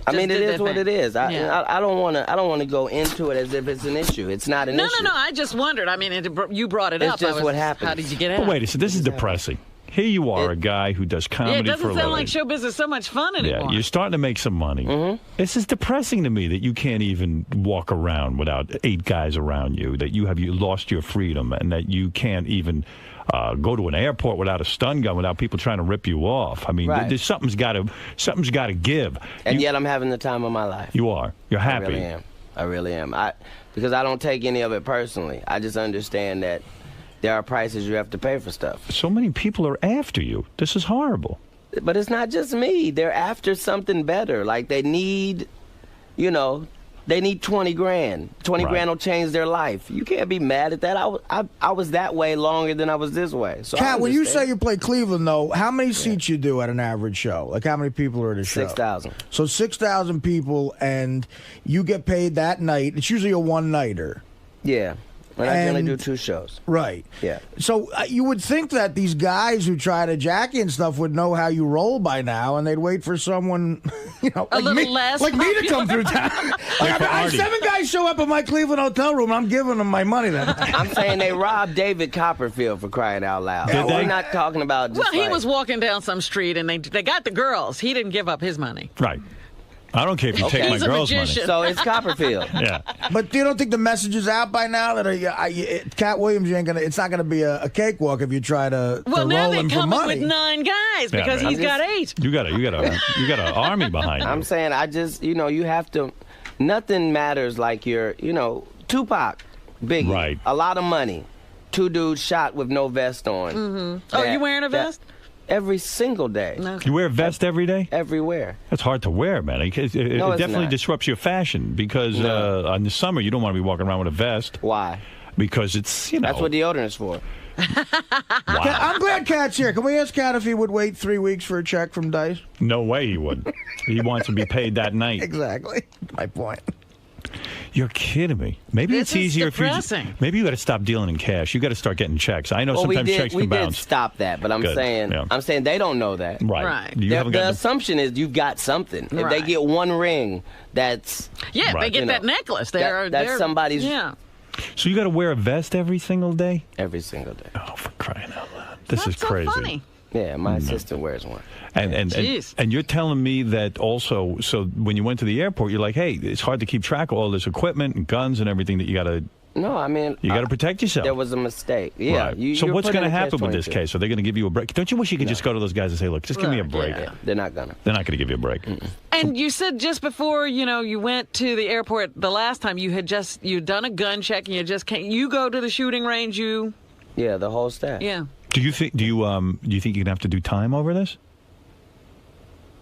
I mean, it is what it is. I don't want to go into it as if it's an issue. It's not an issue. No. I just wondered. I mean, you brought it up. It's just what happened. How did you get out? But wait a second. This is depressing. Here you are, a guy who does comedy it doesn't for a living. sound like show business so much fun anymore. Yeah, you're starting to make some money. This is depressing to me that you can't even walk around without 8 guys around you, that you lost your freedom, and that you can't even go to an airport without a stun gun, without people trying to rip you off. I mean, Right. there's something's got to give. And yet I'm having the time of my life. You are. You're happy. I really am. Because I don't take any of it personally. I just understand that there are prices you have to pay for stuff. So many people are after you. This is horrible. But it's not just me. They're after something better. Like they need, they need 20 grand. 20 Right. grand will change their life. You can't be mad at that. I was that way longer than I was this way. So Kat, when you say you play Cleveland, though, how many seats you do at an average show? Like, how many people are at a show? 6,000. So 6,000 people, and you get paid that night. It's usually a one-nighter. Yeah. And I can only do 2 shows. Right. Yeah. So you would think that these guys who try to jack you and stuff would know how you roll by now, and they'd wait for someone, like me to come through town. Like, I had 7 guys show up at my Cleveland hotel room, and I'm giving them my money then. I'm saying they robbed David Copperfield, for crying out loud. Did they? We're not talking about just Well, he was walking down some street, and they got the girls. He didn't give up his money. Right. I don't care if you take my He's a girl's money. magician. So it's Copperfield. Yeah. But you don't think the message is out by now that Cat Williams it's not going to be a cakewalk if you try to Well, now roll they're him for coming money. with 9 guys Yeah, because man. he's got 8. You got an army behind you. I'm saying I just, you have to, nothing matters like Tupac, Biggie, Right. a lot of money, 2 dudes shot with no vest on. Mm-hmm. Oh, you wearing a vest? Every single day. You wear a vest every day? Everywhere. That's hard to wear, man. It No, it's definitely not. disrupts your fashion because in the summer you don't want to be walking around with a vest. Why? Because it's, That's what deodorant is for. I'm glad Cat's here. Can we ask Cat if he would wait 3 weeks for a check from Dice? No way he would. He wants to be paid that night. Exactly. My point. You're kidding me. Maybe This it's is easier depressing. if you. Maybe you got to stop dealing in cash. You got to start getting checks. I know Well, sometimes checks we can did bounce. stop that, but I'm Good. saying Yeah. I'm saying they don't know that. Right. You The, haven't the gotten assumption is you've got something. If they Right. get 1 ring, that's Yeah, they get that necklace. That's that's somebody's. Yeah. So you got to wear a vest every single day? Every single day. Oh, for crying out loud! This That's is so crazy. funny. Yeah, my assistant wears one. And Jeez. you're telling me that also. So when you went to the airport, you're like, hey, it's hard to keep track of all this equipment and guns and everything that you got to. No, I mean You got to protect yourself. There was a mistake. Yeah. Right. So you're what's put going to in a happen with this catch-22. case? Are they going to give you a break? Don't you wish you could just go to those guys and say, look, just give me a break? Yeah, they're not gonna. They're not going to give you a break. And you said just before, you went to the airport the last time, you'd done a gun check and you just can't. You go to the shooting range, Yeah, the whole staff. yeah. Do you think you think you're gonna have to do time over this?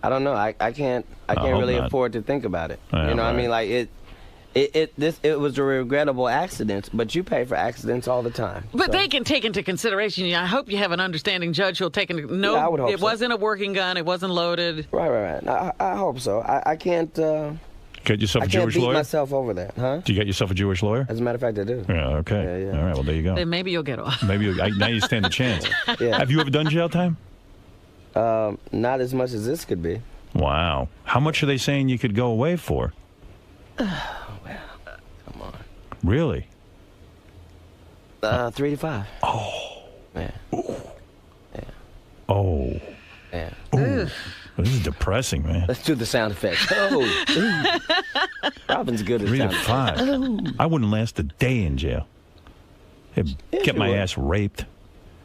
I don't know. I can't hope really not. afford to think about it. Yeah, You know what I right. mean? Like it was a regrettable accident, but you pay for accidents all the time. But So- they can take into consideration. I hope you have an understanding judge who'll take into. No, Yeah, I would hope it so. wasn't a working gun. It wasn't loaded. Right. I hope so. I can't. Get yourself I a can't Jewish beat lawyer. myself over that, huh? Do you get yourself a Jewish lawyer? As a matter of fact, I do. Yeah. Okay. Yeah. All right. Well, there you go. Then maybe you'll get off. Maybe now you stand a chance. Yeah. Have you ever done jail time? Not as much as this could be. Wow. How much are they saying you could go away for? Come on. Really? 3 to 5. Oh. Yeah. Oh. Yeah. Ooh. This is depressing, man. Let's do the sound effects. Oh. Robin's good at 3 to sound effects. 5. I wouldn't last a day in jail. I'd get you my would. ass raped.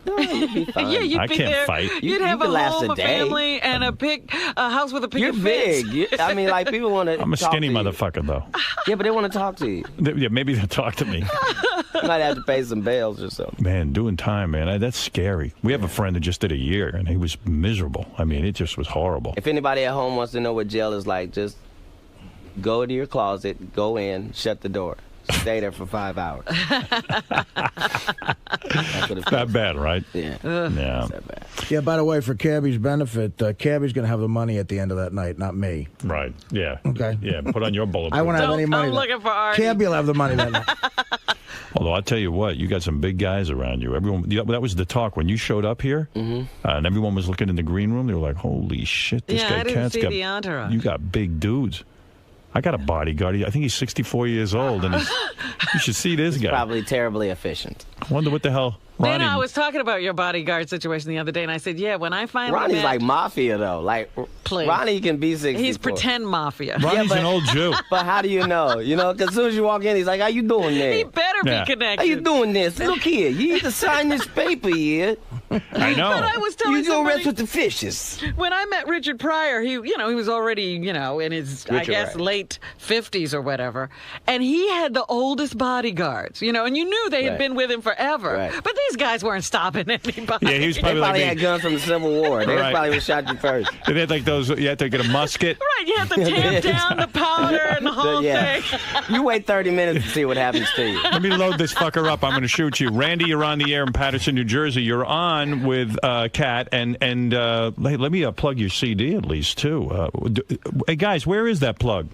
No, you'd be fine. Yeah, you'd I be can't there. fight. You'd You have a could last home, a a day. family, and a house with a picket You're fence. big. I mean, like, people want to I'm a skinny motherfucker, though. Yeah, but they want to talk to you. Yeah, maybe they'll talk to me. You might have to pay some bails or something. Man, doing time, man. That's scary. We have a friend that just did a year, and he was miserable. I mean, it just was horrible. If anybody at home wants to know what jail is like, just go to your closet, go in, shut the door. Stay there for 5 hours. That's what it's Not bad, right? Yeah. Yeah. Yeah, by the way, for Cabby's benefit, Cabby's going to have the money at the end of that night, not me. Right. Yeah. Okay. Yeah. Put on your bulletproof. I won't have any money. I'm looking for Artie. Cabby will have the money that night. Although I'll tell you what, you got some big guys around you. Everyone, that was the talk when you showed up here, and everyone was looking in the green room. They were like, "Holy shit, this Yeah, guy I didn't Cat's see got the entourage. you got big dudes." I got a bodyguard. I think he's 64 years old, and you should see this guy. Probably terribly efficient. I wonder what the hell. Ronnie, I was talking about your bodyguard situation the other day, and I said, yeah, when I finally Ronnie's met... like mafia, though. Like, Please. Ronnie can be 64. He's pretend mafia. Ronnie's an old Jew. But how do you know? You know, because as soon as you walk in, he's like, how you doing there? He better be connected. How you doing this? Look here. You need to sign this paper here. I know. But I was telling you go rest with the fishes. When I met Richard Pryor, he was already, in his, late 50s or whatever. And he had the oldest bodyguards, and you knew they had been with him forever. Right. But these guys weren't stopping anybody. Yeah, he was probably they probably had guns from the Civil War. They probably shot you first. They had like those, you had to get a musket. Right, you had to tamp down the powder and the whole thing. You wait 30 minutes to see what happens to you. Let me load this fucker up. I'm going to shoot you. Randy, you're on the air in Paterson, New Jersey. You're on with Kat, and let me plug your CD at least, too. Hey, guys, where is that plug?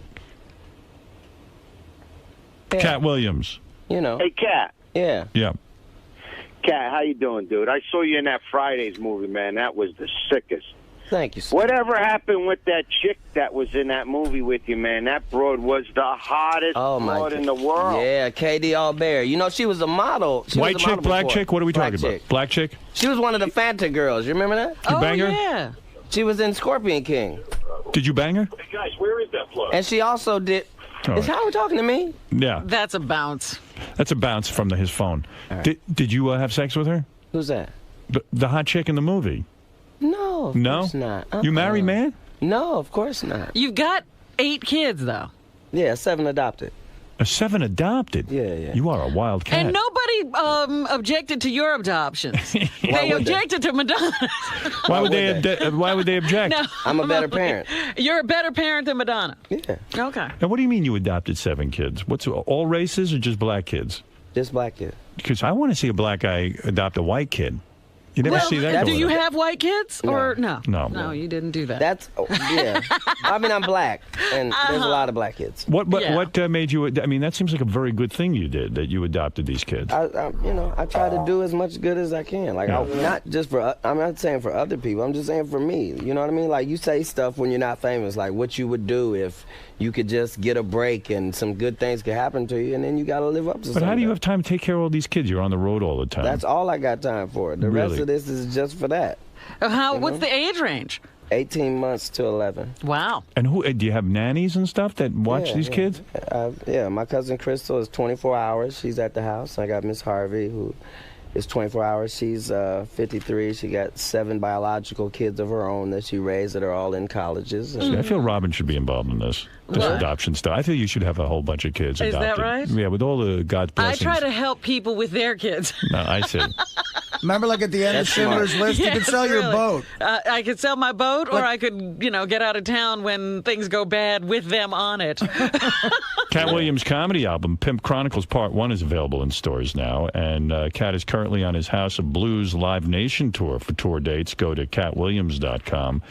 Yeah. Kat Williams. You know. Hey, Kat. Yeah. Yeah. Kat, how you doing, dude? I saw you in that Fridays movie, man. That was the sickest. Thank you, sir. Whatever happened with that chick that was in that movie with you, man? That broad was the hottest broad in the world. Yeah, Katie Albert. You know, she was a model. White chick, black chick? What are we talking about? Black chick? She was one of the Fanta girls. You remember that? You bang her? Yeah. She was in Scorpion King. Did you bang her? Hey, guys, where is that plug? And she also did... Is Howard talking to me? Yeah. That's a bounce. That's a bounce from his phone. Right. Did you have sex with her? Who's that? The hot chick in the movie. No, of course not. You married man? No, of course not. You've got 8 kids, though. Yeah, 7 adopted. 7 adopted? Yeah. You are a wild cat. And nobody objected to your adoptions. They objected to Madonna. Why would they object? No. I'm a better parent. You're a better parent than Madonna. Yeah. Okay. Now, what do you mean you adopted 7 kids? What's all races or just black kids? Just black kids. Because I want to see a black guy adopt a white kid. You never see that. Do you have white kids or no? No. No, you didn't do that. That's yeah. I mean, I'm black, and there's a lot of black kids. What made you? I mean, that seems like a very good thing you did, that you adopted these kids. I try to do as much good as I can. Like, not just for. I'm not saying for other people. I'm just saying for me. You know what I mean? Like, you say stuff when you're not famous, like what you would do if you could just get a break and some good things could happen to you, and then you got to live up to. But how do you have time to take care of all these kids? You're on the road all the time. That's all I got time for. The rest of this is just for that. What's the age range? 18 months to 11. Wow. And do you have nannies and stuff that watch these kids? Yeah, my cousin Crystal is 24 hours. She's at the house. I got Miss Harvey, who is 24 hours. She's 53. She got 7 biological kids of her own that she raised that are all in colleges. See, I feel Robin should be involved in this adoption stuff. I feel you should have a whole bunch of kids adopted. Is that right? Yeah, with all the God's blessings. I try to help people with their kids. No, I see. Remember, like at the end of Schindler's List, you could sell your boat. I could sell my boat, or I could, get out of town when things go bad with them on it. Kat Williams' comedy album, Pimp Chronicles Part 1, is available in stores now, and Kat is currently on his House of Blues Live Nation tour. For tour dates, go to katwilliams.com.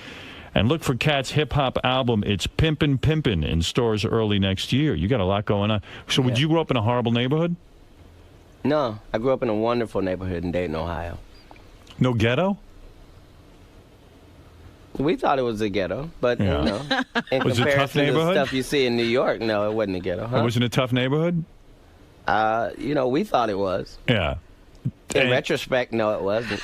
And look for Kat's hip-hop album, It's Pimpin' Pimpin', in stores early next year. You got a lot going on. So would you grow up in a horrible neighborhood? No, I grew up in a wonderful neighborhood in Dayton, Ohio. No ghetto? We thought it was a ghetto, but, in Was it a comparison tough to the neighborhood? stuff you see in New York, no, it wasn't a ghetto. Huh? Was it a tough neighborhood? We thought it was. Yeah. In retrospect, no, it wasn't.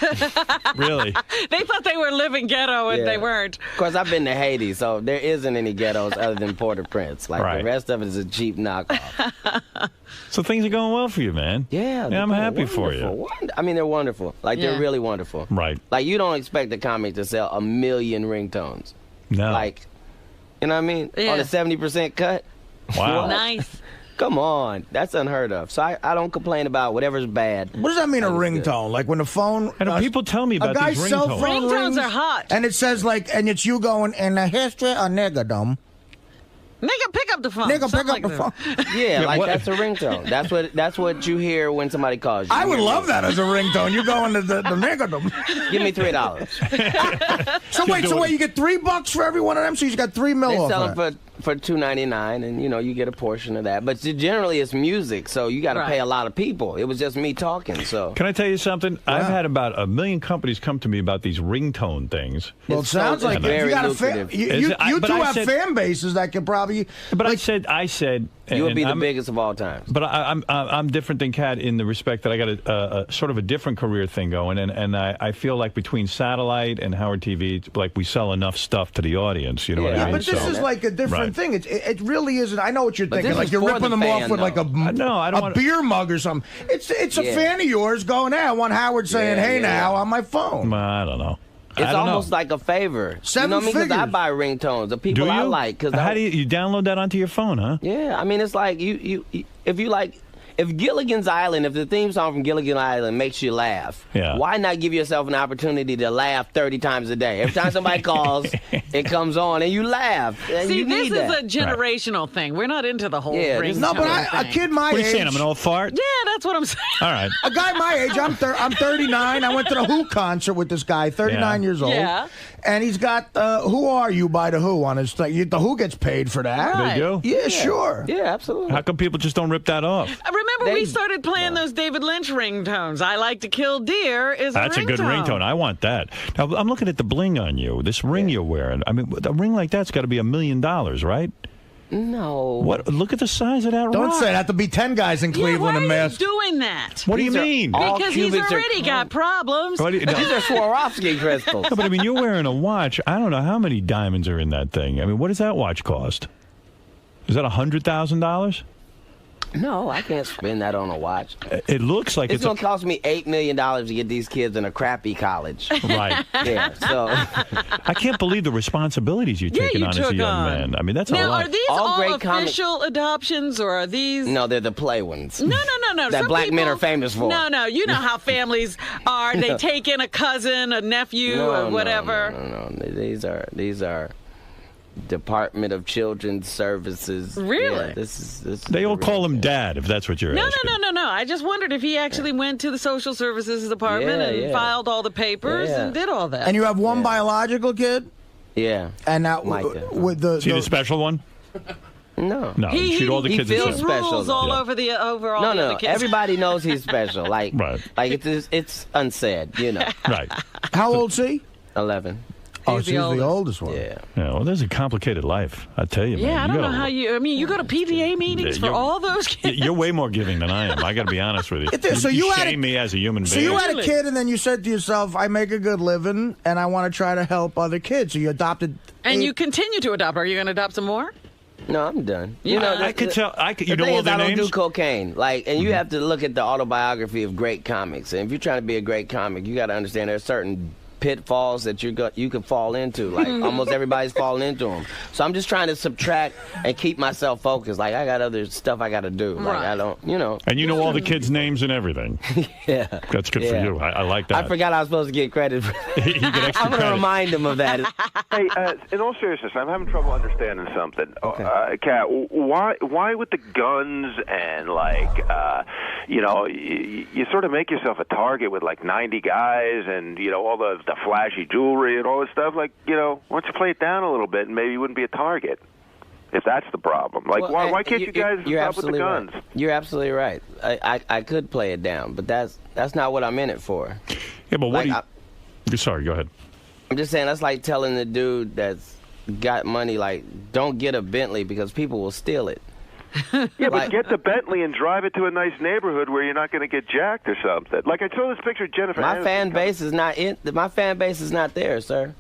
Really? They thought they were living ghetto, and they weren't. Of course, I've been to Haiti, so there isn't any ghettos other than Port-au-Prince. Like, Right. the rest of it is a cheap knockoff. So things are going well for you, man. Yeah, I'm happy for you. I mean, they're wonderful. Like, they're really wonderful. Right. Like, you don't expect the comic to sell 1 million ringtones. No. Like, you know what I mean? Yeah. On a 70% cut. Wow. What? Nice. Come on. That's unheard of. So I don't complain about whatever's bad. What does that mean, a ringtone? Like when the phone... I know people tell me about a guy's these cell ringtones. phone Ringtones rings, are hot. and it says and it's you going, in the history of niggerdom. Nigga, pick up the phone. Nigga, pick Something up the phone. Yeah, like what- that's a ringtone. That's what you hear when somebody calls you. I would You hear love that as a ringtone. You going to the niggerdom. Give me $3. So wait, you get $3 for every one of them? So you got $3 mil They off sell of them for $2.99, and you get a portion of that. But generally, it's music, so you got to pay a lot of people. It was just me talking. So can I tell you something? Yeah. I've had about 1 million companies come to me about these ringtone things. Well, it sounds like very you got lucrative. you two have fan bases that could probably. But I said. You would be the biggest of all time. But I'm different than Kat in the respect that I got a sort of a different career thing going, and I feel like between satellite and Howard TV, it's like we sell enough stuff to the audience. You know what I mean? But this is like a different thing. It really isn't. I know what you're thinking. Like you're ripping them off with like a beer mug or something. It's a fan of yours going, I want Howard saying, hey now on my phone. I don't know. It's almost like a favor. Seven you know what I mean? figures. Because I buy ringtones. The people I like. How do you download that onto your phone, huh? Yeah, I mean, it's like if Gilligan's Island, if the theme song from Gilligan's Island makes you laugh, why not give yourself an opportunity to laugh 30 times a day? Every time somebody calls, it comes on, and you laugh. And See, you this need is that. a generational thing. We're not into the whole ringtone No, but a kid my age. What are you saying? I'm an old fart? Yeah, that's what I'm saying. All right. A guy my age, I'm 39. I went to the Who concert with this guy, 39 years old. Yeah. And he's got Who Are You by the Who on his thing. The Who gets paid for that. They do? Yeah, sure. Yeah, absolutely. How come people just don't rip that off? Remember, we started playing those David Lynch ringtones. I Like to Kill Deer is That's a good ringtone. I want that. Now, I'm looking at the bling on you, this ring you're wearing. I mean, a ring like that's got to be $1 million, right? No. What? Look at the size of that Don't rock. say it. Have to be 10 guys in Cleveland why and are mask. you doing that? What do you mean? Because he's already got problems. What do you- no. These are Swarovski crystals. No, but I mean, you're wearing a watch. I don't know how many diamonds are in that thing. I mean, what does that watch cost? Is that $100,000? No, I can't spend that on a watch. It looks like it's going to cost me $8 million to get these kids in a crappy college. Right. Yeah, so. I can't believe the responsibilities you're taking on as a young man. I mean, that's a now, lot. are these all official adoptions, or are these... No, they're the play ones. No. That Some black men people- are famous for. No, you know how families are. They take in a cousin, a nephew, or whatever. No. These are Department of Children's Services. Really? Yeah, this is They all call him Dad, if that's what you're asking. No. I just wondered if he actually went to the social services department and filed all the papers and did all that. And you have one biological kid? Yeah. And now with the... See the special one? No. No, shoot all the kids he the feels same. special. rules all over the over all No, the other kids. everybody knows he's special. Like it's unsaid, you know. Right. How old's he? 11. Oh, she's the oldest one. Yeah. Well, there's a complicated life, I tell you, man. Yeah, I don't You know gotta- how you... I mean, you go to PTA meetings for you're- all those kids? You're way more giving than I am. I got to be honest with you. So you had shame me as a human So being. you had a kid, and then you said to yourself, I make a good living, and I want to try to help other kids. So you adopted... And you continue to adopt. Are you going to adopt some more? No, I'm done. You know, I could tell. You the know thing all is, their I don't names? do cocaine. And you have to look at the autobiography of great comics. And if you're trying to be a great comic, you got to understand there are certain pitfalls that you could fall into. Like almost everybody's falling into them. So I'm just trying to subtract and keep myself focused. Like I got other stuff I got to do. Like I don't, And you know all the kids' names and everything. Yeah. That's good for you. I like that. I forgot I was supposed to get credit for that. You get extra I'm going to credit. remind him of that. Hey, in all seriousness, I'm having trouble understanding something. Kat, why with the guns and you sort of make yourself a target with like 90 guys and all the flashy jewelry and all this stuff. Like why don't you play it down a little bit and maybe you wouldn't be a target if that's the problem. Like why can't you guys stop with the guns? Right. You're absolutely right. I could play it down, but that's not what I'm in it for. Yeah, but what sorry, go ahead. I'm just saying that's like telling the dude that's got money, like, don't get a Bentley because people will steal it. Yeah, but get the Bentley and drive it to a nice neighborhood where you're not going to get jacked or something. Like I saw this picture of Jennifer. My Aniston fan base is not in. My fan base is not there, sir.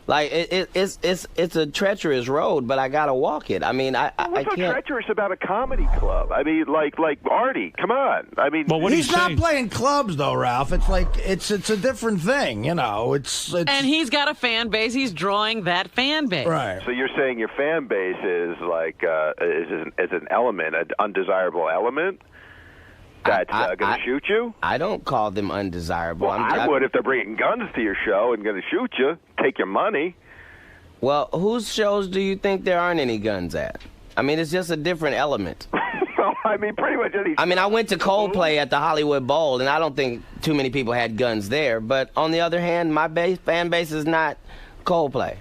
Like it's a treacherous road, but I gotta walk it. I mean, I What's so can't. treacherous about a comedy club? I mean, like Artie. Come on. I mean, he's not playing clubs though, Ralph. It's like it's a different thing, It's and he's got a fan base. He's drawing that fan base. Right. So you're saying your fan base is like is an element, an undesirable element that's going to shoot you? I don't call them undesirable. Well, I would if they're bringing guns to your show and going to shoot you, take your money. Well, whose shows do you think there aren't any guns at? I mean, it's just a different element. I mean, pretty much any. I mean, I went to Coldplay at the Hollywood Bowl, and I don't think too many people had guns there. But on the other hand, my fan base is not Coldplay.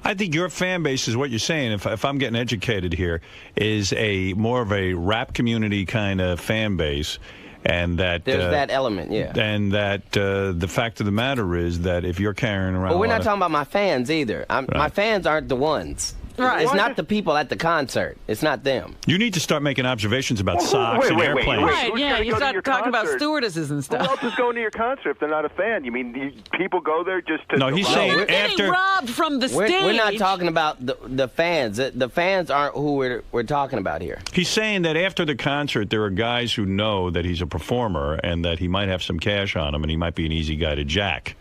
I think your fan base is what you're saying. If I'm getting educated here, is a more of a rap community kind of fan base. And that there's that element, yeah. And that the fact of the matter is that if you're carrying around, well, we're not talking about my fans either. Right. My fans aren't the ones. Right. It's not the people at the concert. It's not them. You need to start making observations about socks and airplanes. Right, yeah, you start talking about stewardesses and stuff. Who else is going to your concert if they're not a fan? You mean people go there just to... No, he's saying getting robbed from the stage. We're not talking about the fans. The fans aren't who we're talking about here. He's saying that after the concert, there are guys who know that he's a performer and that he might have some cash on him and he might be an easy guy to jack,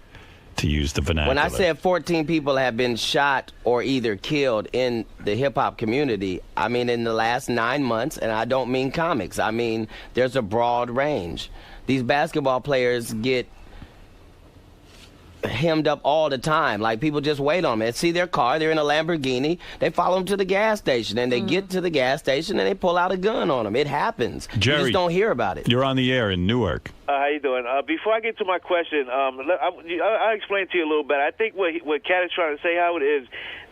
to use the vernacular. When I said 14 people have been shot or either killed in the hip-hop community, I mean in the last 9 months, and I don't mean comics. I mean there's a broad range. These basketball players get hemmed up all the time. Like, people just wait on them. They see their car, they're in a Lamborghini, they follow them to the gas station, and they get to the gas station and they pull out a gun on them. It happens. Jerry, you just don't hear about it. You're on the air in Newark. How you doing? Before I get to my question, I'll explain to you a little bit. I think what Kat is trying to say, Howard, is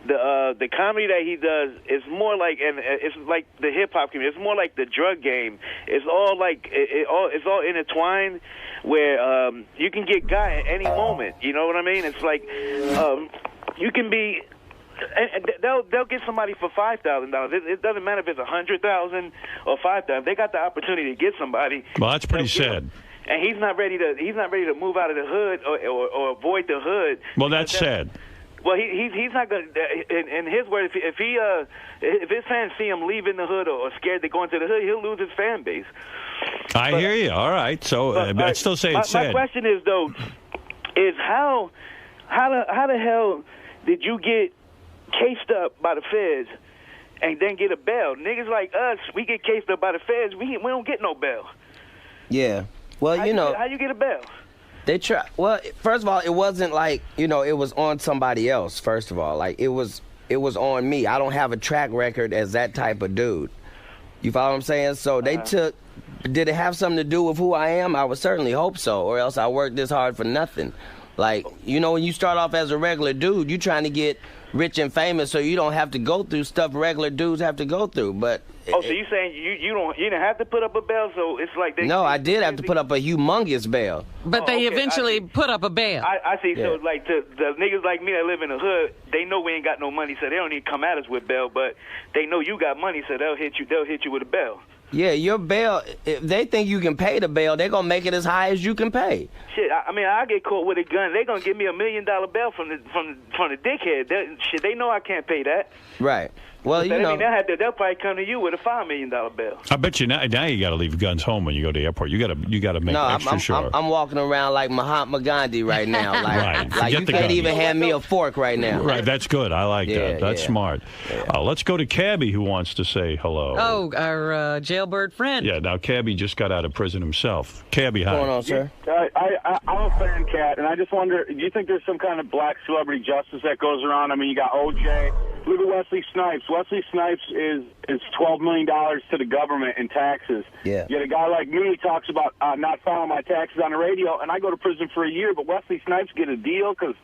the comedy that he does is more like, and it's like the hip hop community. It's more like the drug game. It's all like it's all intertwined, where you can get got at any moment. You know what I mean? It's like you can be. And they'll get somebody for $5,000. It doesn't matter if it's $100,000 or $5,000. They got the opportunity to get somebody. Well, that's pretty sad. And he's not ready to move out of the hood or avoid the hood. Well, that's sad. Well, he's not going to. In his words, if his fans see him leaving the hood or scared to go into the hood, he'll lose his fan base. I hear you. All right. So I'd still say it's sad. My question is though, is how the hell did you get cased up by the feds and then get a bail? Niggas like us, we get cased up by the feds, we don't get no bail. Yeah. Well, you know. How you get a bail? They try. Well, first of all, it wasn't like, it was on somebody else. First of all, like it was on me. I don't have a track record as that type of dude. You follow what I'm saying? So they took. Did it have something to do with who I am? I would certainly hope so, or else I worked this hard for nothing. Like, when you start off as a regular dude, you're trying to get rich and famous, so you don't have to go through stuff regular dudes have to go through. But so you saying you didn't have to put up a bail? So it's like no, I did have to put up a humongous bail. But they eventually put up a bail. I see. Yeah. So like the niggas like me that live in the hood, they know we ain't got no money, so they don't even come at us with bail. But they know you got money, so they'll hit you with a bail. Yeah, your bail, if they think you can pay the bail, they're going to make it as high as you can pay. Shit, I mean, I get caught with a gun. They're going to give me $1 million bail from the dickhead. They know I can't pay that. Right. Well, they'll probably come to you with a $5 million bill. I bet you now you got to leave guns home when you go to the airport. You got to make extra sure. I'm walking around like Mahatma Gandhi right now. Like, right. like you can't even hand me a fork right now. Right, that's good. I like that. That's smart. Yeah. Let's go to Cabby, who wants to say hello. Oh, our jailbird friend. Yeah, now Cabby just got out of prison himself. Cabby, hi. What's going on, sir? I'm a fan, Cat, and I just wonder, do you think there's some kind of black celebrity justice that goes around? I mean, you got OJ. Look at Wesley Snipes. Wesley Snipes is $12 million to the government in taxes. Yeah. Yet a guy like me talks about not filing my taxes on the radio, and I go to prison for a year, but Wesley Snipes get a deal because,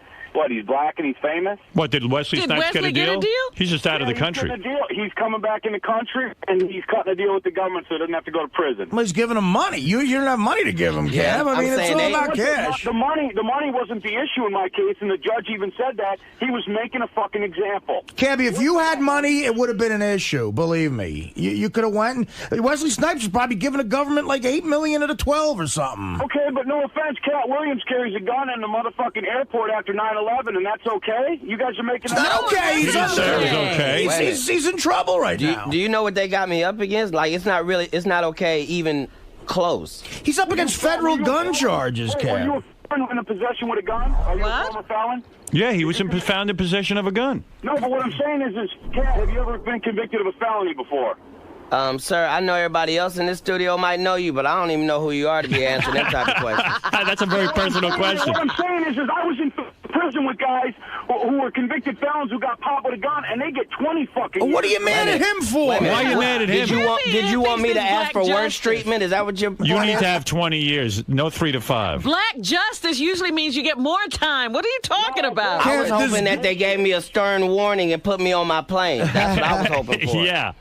he's black and he's famous? What, did Wesley Snipes get a deal? He's just out of the country. He's coming back in the country, and he's cutting a deal with the government so he doesn't have to go to prison. Well, he's giving him money. You don't have money to give him, Cab. I mean, it's all about cash. The money wasn't the issue in my case, and the judge even said that. He was making a fucking example. Cabby, if you had money, it would have been an issue. Believe me, you could have went. Wesley Snipes is probably giving the government like $8 million at a 12 or something. Okay, but no offense, Cat Williams carries a gun in the motherfucking airport after 9/11, and that's okay. You guys are making. It's not okay. He's okay. He's in trouble right now. Do you know what they got me up against? Like, it's not okay even close. He's up against federal gun charges, Cab. Were you in a possession with a gun? Are you a former felon? Yeah, he was found in possession of a gun. No, but what I'm saying is, Cat, have you ever been convicted of a felony before? Sir, I know everybody else in this studio might know you, but I don't even know who you are to be answering that type of question. That's a very personal question. What I'm saying is I was in prison working with guys who were convicted felons who got popped with a gun, and they get 20 fucking years. What are you mad at him for? Why are you mad at him? Did you want me to ask for worse treatment? Is that what you're? You need to have 20 years, no 3 to 5. Black justice usually means you get more time. What are you talking about? I was hoping that they gave me a stern warning and put me on my plane. That's what I was hoping for. Yeah.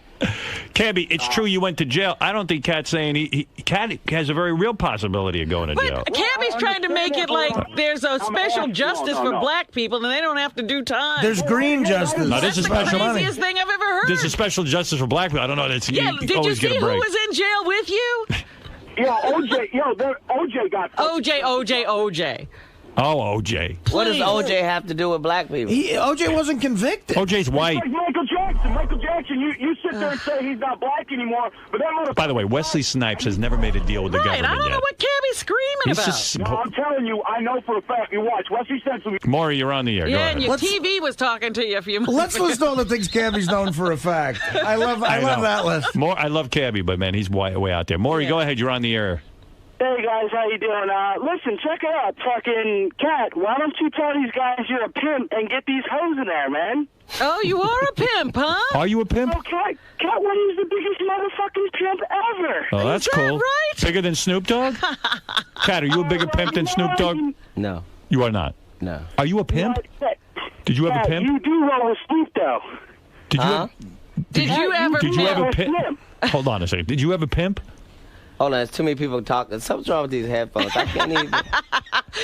Cabby, it's true you went to jail. I don't think Cat's saying Cat has a very real possibility of going to jail. But Cabby's trying to make it like there's a special justice for black people and they don't have to do time. There's green justice. No, this is That's the special craziest thing I've ever heard. This is special justice for black people. I don't know. That's, Yeah, you did you always see get a who break. was in jail with you? OJ got OJ. Oh, OJ. What does OJ have to do with black people? OJ wasn't convicted. OJ's white. It's like Michael Jackson, you sit there and say he's not black anymore, but that motherfucker... By the way, Wesley Snipes has never made a deal with the government I don't yet. know what Cabby's screaming He's about. just- No, I'm telling you, I know for a fact. You watch. Wesley Snipes will be... Maury, you're on the air. Go Yeah, ahead. and your TV was talking to you a few months Let's ago. list all the things Cabby's known for a fact. I love know. that list. I love Cabby, but man, he's way out there. Maury, go ahead. You're on the air. Hey guys, how you doing? Listen, check it out, fucking Cat. Why don't you tell these guys you're a pimp and get these hoes in there, man? Oh, you are a pimp, huh? Are you a pimp? Oh, Cat Williams the biggest motherfucking pimp ever. Oh, that's cool. Right? Bigger than Snoop Dogg? Cat, are you a bigger pimp than Snoop Dogg? No. You are not. No. Are you a pimp? Did you have a pimp? You do roll with Snoop, though. Did you? Did you ever? Did you have a pimp? Hold on a second. Did you have a pimp? Hold on, there's too many people talking. Something's wrong with these headphones. I can't even.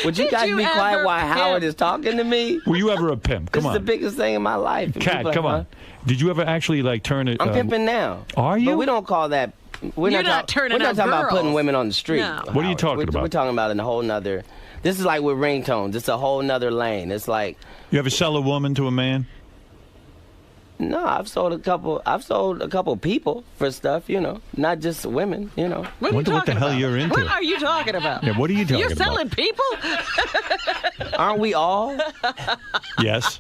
Would you Did guys you be quiet ever while Howard is talking to me? Were you ever a pimp? Come This on. is the biggest thing in my life. And Cat, people are come like, on. Did you ever actually like turn it? I'm pimping now. Are you? But we don't call that. We're You're not not turning We're not out talking about girls. putting women on the street. No. What are you talking We're about? talking about in a whole nother. This is like with ringtones. It's a whole nother lane. It's like. You ever sell a woman to a man? No, I've sold a couple people for stuff, not just women, What are you Wonder what the talking hell about? you're into. What are you talking about? Yeah, what are you talking You're about? selling people? Aren't we all? Yes.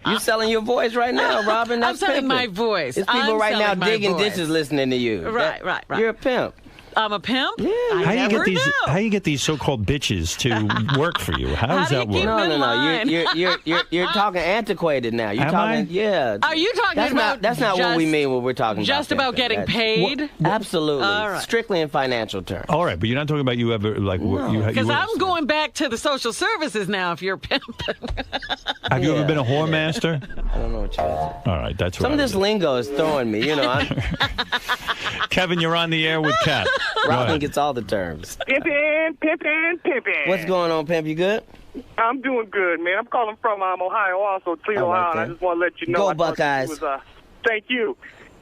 You selling your voice right now, Robin? I'm That's selling pimping. my voice. It's people I'm right now selling my digging voice. dishes listening to you. Right. You're a pimp. I'm a pimp? Yeah. How I you never get these? know. How you get these so-called bitches to work for you? How does that work? No. You're talking antiquated now. You're Am talking, I? yeah. Are you talking about That's not what we mean when we're talking just about about getting pimping. paid? Absolutely. All right. Strictly in financial terms. All right, but you're not talking about you ever like Because I'm going back to the social services now if you're pimping. Have you ever been a whore master? I don't know what you're asking. All right, that's Some right. of this lingo is throwing me. Kevin, you're on the air with Kat. Go Robin ahead. gets all the terms. Pimpin'. What's going on, Pimp? You good? I'm doing good, man. I'm calling from Ohio, also Toledo, All right, Ohio. And I then. just want to let you know. Go I thought Buckeyes. you was, thank you.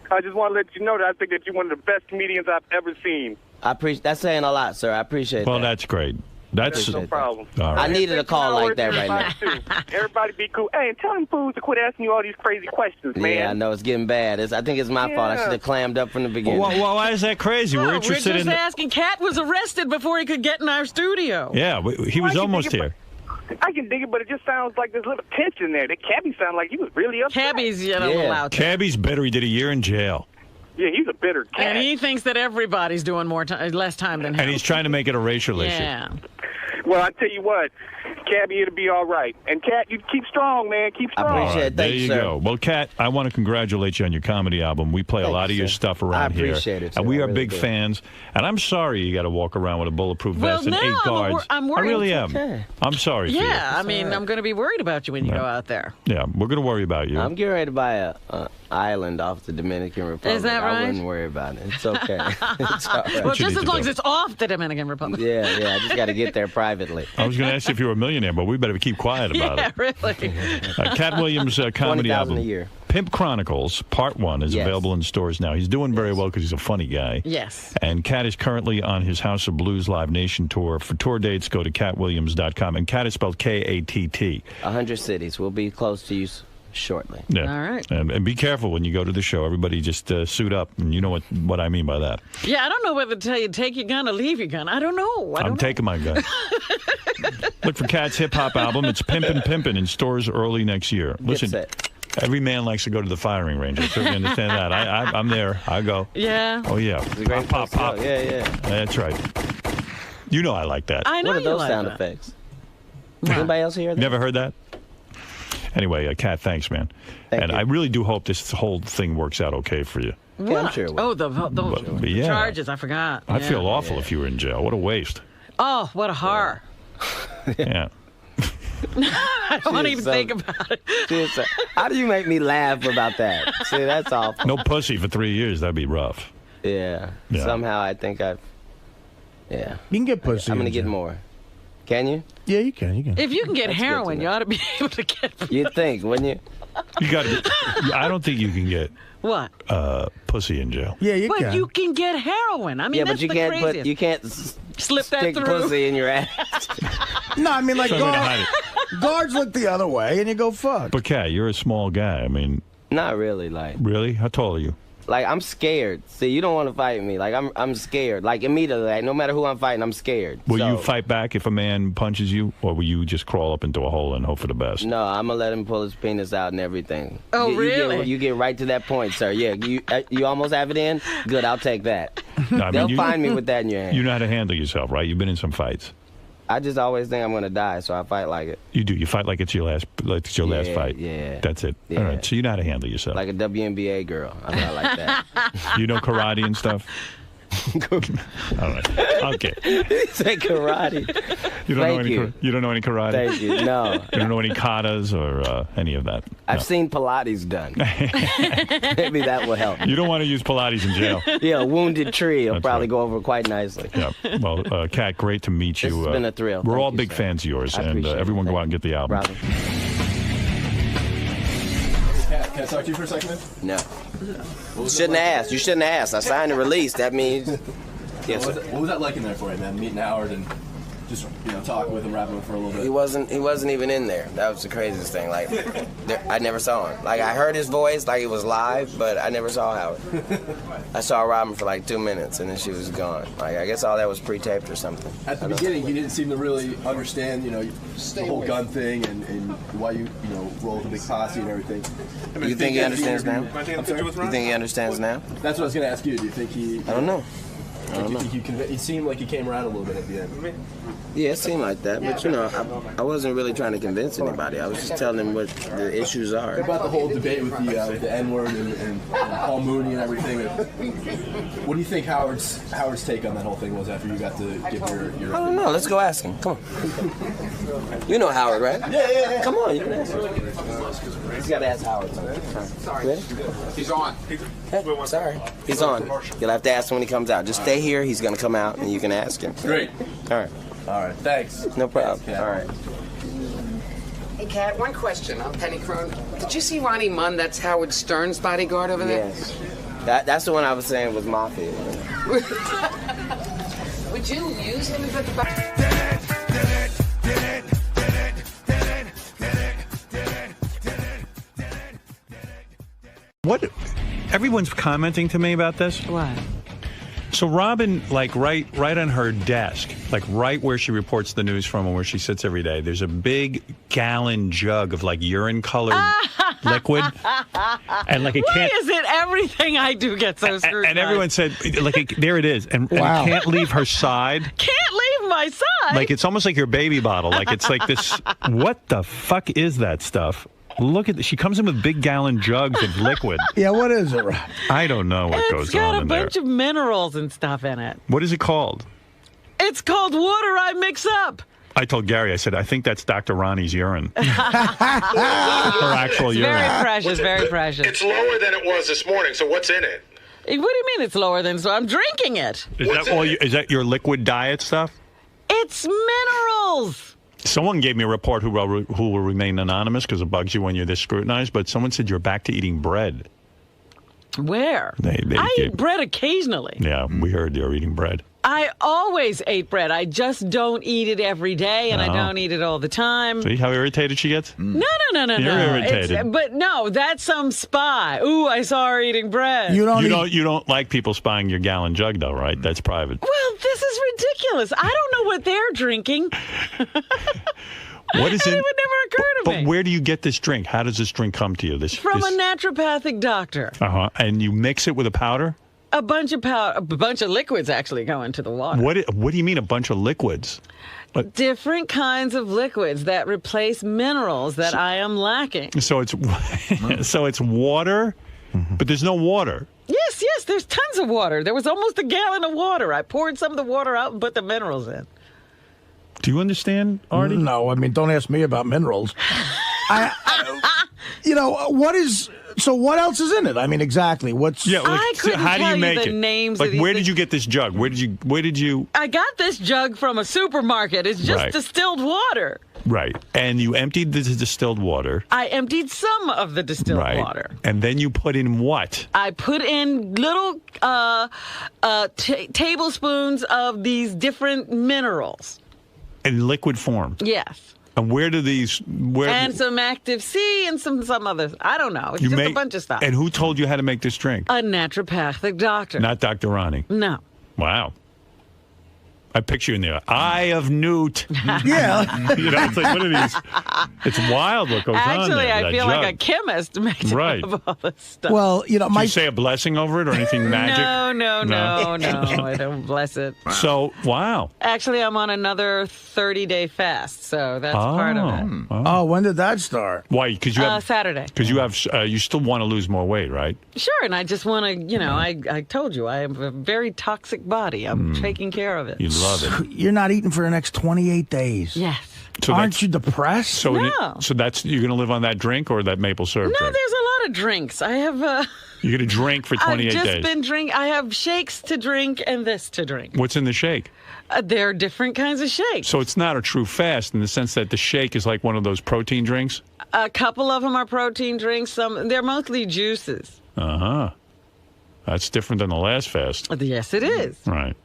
I just want to let you know that I think that you're one of the best comedians I've ever seen. I appreciate. That's saying a lot, sir. I appreciate Well, that. that's great. That's no problem. All I right. needed a call like that right now. Everybody be cool. Hey, and tell them fools to quit asking you all these crazy questions, man. Yeah, I know it's getting bad. I think it's my fault. I should have clammed up from the beginning. Well, why is that crazy? We're We're interested just in. asking. Cat was arrested before he could get in our studio. Yeah, he was almost here. I can dig it, but it just sounds like there's a little tension there. The cabbie sounded like he was really upset. Cabby's, a little out there. Cabby's bitter. He did a year in jail, Yeah, he's a bitter cat. And he thinks that everybody's doing less time than him. and he's trying to make it a racial issue. Yeah. Well, I tell you what, Cabby, it'll be all right. And Cat, you keep strong, man. Keep strong. All right, there you go. Well, Kat, I want to congratulate you on your comedy album. We play a lot of your stuff around here. appreciate it, sir. And we I are really big do. fans. And I'm sorry you got to walk around with a bulletproof vest and 8 guards. I'm I worried. really am. Okay. I'm sorry for you. Yeah, I mean, I'm going to be worried about you when you go out there. Yeah, we're going to worry about you. I'm getting ready to buy a island off the Dominican Republic. Is that I right? wouldn't worry about it. It's okay. It's all right. Well, just as long as it's off the Dominican Republic. Yeah. I just got to get there privately. I was going to ask you if you were a millionaire, but we better keep quiet about Yeah, it. really. Cat Williams' comedy $20,000 album, a year. Pimp Chronicles, Part 1, is available in stores now. He's doing very well because he's a funny guy. Yes. And Cat is currently on his House of Blues Live Nation tour. For tour dates, go to catwilliams.com. And Cat is spelled K-A-T-T. 100 cities. We'll be close to you shortly. Yeah. All right. And be careful when you go to the show. Everybody just suit up. And you know what I mean by that. Yeah, I don't know whether to tell you take your gun or leave your gun. I don't know. I'm taking my gun. Look for Cat's hip-hop album. It's Pimpin' Pimpin' in stores early next year. Listen, every man likes to go to the firing range. I certainly understand that. I'm there. I go. Yeah. Oh, yeah. It's a great Pop, pop, pop. Yeah. That's right. You know I like that. I know What are you those like sound that. effects? Anybody else hear that? Never heard that? Anyway, Kat, thanks, man. And I really do hope this whole thing works out okay for you. What? I'm sure it will. Oh, the yeah. charges. I forgot. I Yeah. feel awful if you were in jail. What a waste. Oh, what a horror. Yeah. I don't want to even think about it. How do you make me laugh about that? See, that's awful. No pussy for 3 years. That'd be rough. Yeah. Somehow I think I've. Yeah. You can get pussy. I'm gonna get more. Can you? Yeah, you can. You can. If you can get That's good to heroin, know. you ought to be able to get. You'd think, wouldn't you? You got. I don't think you can get What? pussy in jail. Yeah, you But can. you can get heroin. I mean, Yeah, that's but you the can't. craziest. But you can't slip that stick through. pussy in your ass. No, I mean like Some way to hide it. guards look the other way, and you go fuck. But Kat, you're a small guy. I mean, Not really. Like really? How tall are you? Like I'm scared. See, you don't want to fight me. Like I'm scared. Like immediately, like, no matter who I'm fighting, I'm scared. Will So, you fight back if a man punches you, or will you just crawl up into a hole and hope for the best? No, I'm gonna let him pull his penis out and everything. Oh, You really? you get right to that point, sir. Yeah, you almost have it in. Good, I'll take that. No, I mean, They'll find me with that in your hand. You know how to handle yourself, right? You've been in some fights. I just always think I'm gonna die, so I fight like it. You do. You fight like it's your last fight. Yeah. That's it. All right. So you know how to handle yourself. Like a WNBA girl. I fight like that. You know karate and stuff. All right. Okay. He said karate. You don't know Thank any. you. You don't know any karate. Thank you. No. You don't know any katas or any of that. I've seen Pilates done. Maybe that will help. You don't want to use Pilates in jail. Yeah, a wounded tree will That's probably go over quite nicely. Yeah. Well, Kat, great to meet you. This has been a thrill. We're Thank all you, big sir. fans of yours, I and appreciate it. everyone go out and get the album. Brother. Can I talk to you for a second, man? No. You shouldn't have asked. You shouldn't have asked. I signed a release. That means. Yes, What sir. what was that like in there for you, man? Meeting Howard and just talking with him, rapping with him for a little bit. He wasn't even in there. That was the craziest thing. Like, I never saw him. Like, I heard his voice, like it was live, but I never saw Howard. I saw Robin for like 2 minutes, and then she was gone. Like, I guess all that was pre-taped or something. At the beginning, he didn't seem to really understand, the whole gun thing and why you roll with a big posse and everything. You think he understands now? I'm sorry? You think he understands now? That's what I was going to ask you. Do you think he? I don't know. I don't know. He seemed like he came around a little bit at the end. Yeah, it seemed like that, but I wasn't really trying to convince anybody. I was just telling them what the issues are. About the whole debate with the N-word and Paul Mooney and everything. What do you think Howard's take on that whole thing was after you got to give your I don't know. Let's go ask him. Come on. You know Howard, right? Yeah. Come on, you can ask him. He's got to ask Howard. Sorry. Ready? He's on. Sorry. He's on. You'll have to ask him when he comes out. Just stay here. He's going to come out, and you can ask him. Great. All right. All right. Thanks. No problem. All right. Hey, Kat, one question. I'm Penny Crone. Did you see Ronnie Munn? That's Howard Stern's bodyguard over there? Yes. That's the one I was saying was Mafia. Would you use him as the back? What? Everyone's commenting to me about this. What? So Robin, like right on her desk, like right where she reports the news from and where she sits every day, there's a big gallon jug of like urine-colored liquid, and like it Why can't. is it everything I do gets so screwed? And everyone said, like, there it is, and it can't leave her side. Can't leave my side. Like it's almost like your baby bottle. Like it's like this. What the fuck is that stuff? Look at this. She comes in with big gallon jugs of liquid. Yeah, what is it, Rob? I don't know what It's goes got on a in there. bunch of minerals and stuff in it. What is it called? It's called water I mix up. I told Gary, I said, I think that's Dr. Ronnie's urine. Her actual It's urine. very precious, very precious. It's lower than it was this morning, so what's in it? What do you mean it's lower than? So I'm drinking it. Is that your liquid diet stuff? It's minerals. Someone gave me a report who will remain anonymous because it bugs you when you're this scrutinized, but someone said you're back to eating bread. Where? I eat bread occasionally. Yeah, we heard you're eating bread. I always ate bread. I just don't eat it every day, and I Oh. don't eat it all the time. See how irritated she gets? No. You're irritated. But no, that's some spy. Ooh, I saw her eating bread. You don't like people spying your gallon jug, though, right? That's private. Well, this is ridiculous. I don't know what they're drinking. What is and it? it would never occur to But me. where do you get this drink? How does this drink come to you? From a naturopathic doctor. And you mix it with a powder? A bunch of liquids actually go into the water. What do you mean a bunch of liquids? different kinds of liquids that replace minerals that I am lacking. So it's water, but there's no water. Yes, there's tons of water. There was almost a gallon of water. I poured some of the water out and put the minerals in. Do you understand, Artie? No, I mean, don't ask me about minerals. What is... So what else is in it? I mean, exactly. What's... Yeah, I couldn't how do tell you you make the it? names Like, of these where did things. you get this jug? Where did you... I got this jug from a supermarket. It's just Right. distilled water. Right. And you emptied the distilled water. I emptied some of the distilled Right. water. And then you put in what? I put in little tablespoons of these different minerals. In liquid form. Yes. And where do these... And some Active C and some others. I don't know. It's just a bunch of stuff. And who told you how to make this drink? A naturopathic doctor. Not Dr. Ronnie. No. Wow. I picture you in the Eye of Newt. Yeah. It's like, what are these? It's wild what goes on Actually, there. I that feel jug. like a chemist making Right. up all this stuff. Well, Do you say a blessing over it or anything magic? No. I don't bless it. So, wow. Actually, I'm on another 30-day fast, so that's part of it. Oh, when did that start? Why? Because you have Saturday. Because you still want to lose more weight, right? Sure, and I just want to, I told you, I have a very toxic body. I'm taking care of it. You love it. You're not eating for the next 28 days. Yes. So Aren't you depressed? So No. So that's you're going to live on that drink or that maple syrup No, drink? there's a lot of drinks. I have You're going to drink for 28 I've just days. been drinking. I have shakes to drink and this to drink. What's in the shake? There are different kinds of shakes. So it's not a true fast in the sense that the shake is like one of those protein drinks? A couple of them are protein drinks. They're mostly juices. Uh-huh. That's different than the last fast. Yes, it is. Right.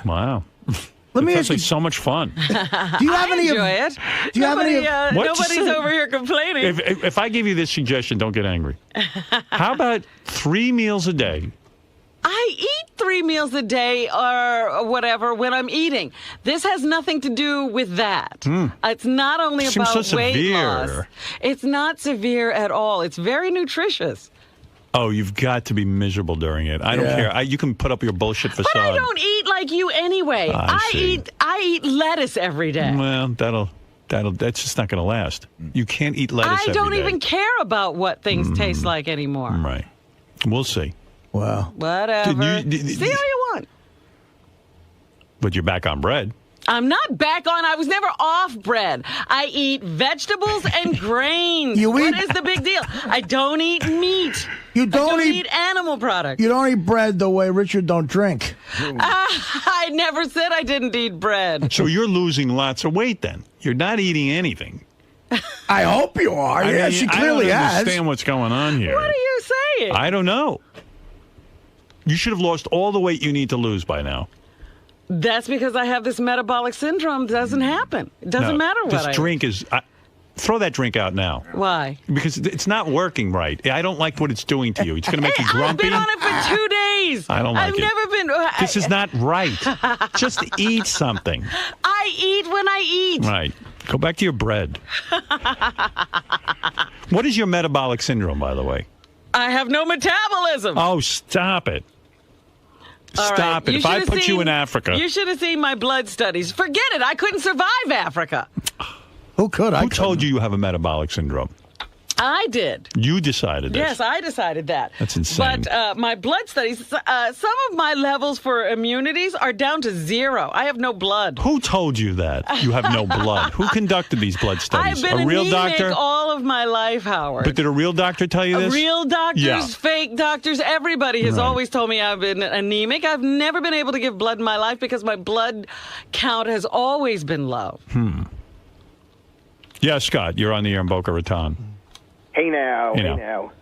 Wow. Let me It ask sounds like so much fun. Do you have I any? enjoy it. Do you have any? What? Nobody's over here complaining. If I give you this suggestion, don't get angry. How about 3 meals a day? I eat 3 meals a day or whatever when I'm eating. This has nothing to do with that. It's not only Seems about so weight loss. severe. It's not severe at all. It's very nutritious. Oh, you've got to be miserable during it. I don't Yeah. care. You can put up your bullshit facade. But I don't eat like you anyway. I see. I eat lettuce every day. Well, that's just not going to last. You can't eat lettuce I every don't day. even care about what things taste like anymore. Right. We'll see. Wow. Whatever. See how you want. But you're back on bread. I'm not back on. I was never off bread. I eat vegetables and grains. What is the big deal? I don't eat meat. You don't eat animal products. You don't eat bread the way Richard don't drink. I never said I didn't eat bread. So you're losing lots of weight then. You're not eating anything. I hope you are. I Yeah, mean, she clearly I don't has. understand what's going on here. What are you saying? I don't know. You should have lost all the weight you need to lose by now. That's because I have this metabolic syndrome. It doesn't happen. It doesn't matter what this I drink is. Throw that drink out now. Why? Because it's not working right. I don't like what it's doing to you. It's going to make you I've grumpy. been on it for 2 days. I don't like I've it. never been. This is not right. Just eat something. I eat when I eat. Right. Go back to your bread. What is your metabolic syndrome, by the way? I have no metabolism. Oh, stop it. All right. Stop it. You If I should have put you seen- in Africa. You should have seen my blood studies. Forget it. I couldn't survive Africa. Who could? Who told you have a metabolic syndrome? I did. You decided this. Yes, I decided that. That's insane. But my blood studies, some of my levels for immunities are down to 0. I have no blood. Who told you that? You have no blood. Who conducted these blood studies? I've been a real anemic doctor? all of my life, Howard. But did a real doctor tell you this? Real doctors, Yeah. fake doctors, everybody has Right. always told me I've been anemic. I've never been able to give blood in my life because my blood count has always been low. Yeah, Scott, you're on the air in Boca Raton. Hey now, Hey hey now. now.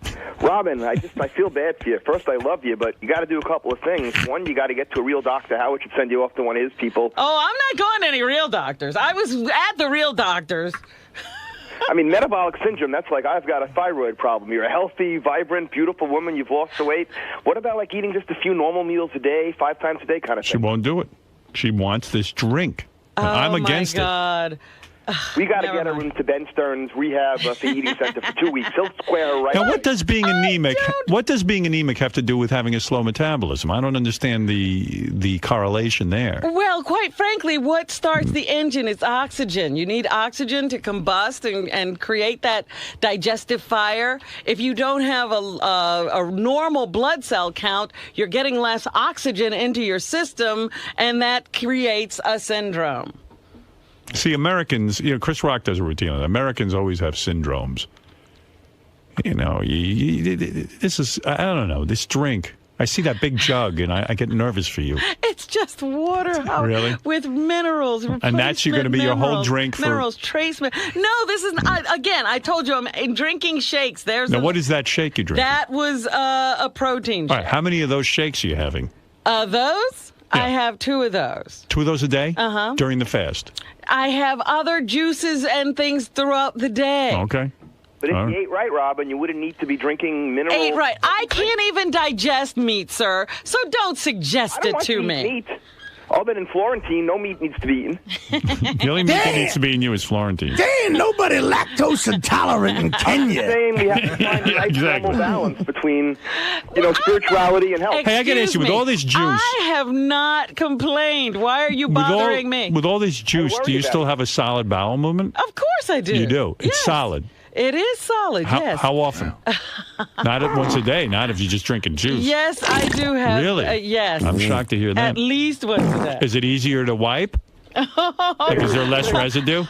Robin, I feel bad for you. First, I love you, but you got to do a couple of things. One, you got to get to a real doctor. Howard should send you off to one of his people. Oh, I'm not going to any real doctors. I was at the real doctors. I mean, metabolic syndrome, that's like I've got a thyroid problem. You're a healthy, vibrant, beautiful woman. You've lost the weight. What about like eating just a few normal meals a day, 5 times a day kind of She thing? won't do it. She wants this drink. And Oh, I'm against my God. We got to get her into Ben Stern's rehab for eating center for 2 weeks. He'll square her right. Now, what does being anemic? What does being anemic have to do with having a slow metabolism? I don't understand the correlation there. Well, quite frankly, what starts the engine is oxygen. You need oxygen to combust and create that digestive fire. If you don't have a normal blood cell count, you're getting less oxygen into your system, and that creates a syndrome. See, Americans, Chris Rock does a routine on it. Americans always have syndromes. This is, I don't know, this drink. I see that big jug, and I get nervous for you. It's just water. Really? With minerals. And that's going to be your whole drink for... Minerals, trace... No, this is... again, I told you I'm drinking shakes. Now, what is that shake you drink? That was a protein shake. All right, how many of those shakes are you having? Those? Yeah. I have 2 of those. 2 of those a day? Uh-huh. During the fast? I have other juices and things throughout the day. Okay. But if you ate right, Robin, you wouldn't need to be drinking minerals. Ate right. I can't even digest meat, sir, so don't suggest it to me. Meat. Other than Florentine, no meat needs to be eaten. The only meat that needs to be in you is Florentine. There ain't nobody lactose intolerant in Kenya. I'm saying we have to find the right normal balance between, spirituality and health. Hey, I got to ask you, with all this juice... I have not complained. Why are you bothering me? With all this juice, do you still have a solid bowel movement? Of course I do. You do? It's Yes. solid. It is solid, yes. How often? Not once a day, not if you're just drinking juice. Yes, I do have. Really? Yes. I'm shocked to hear that. At least once a day. Is it easier to wipe? Like, is there less residue?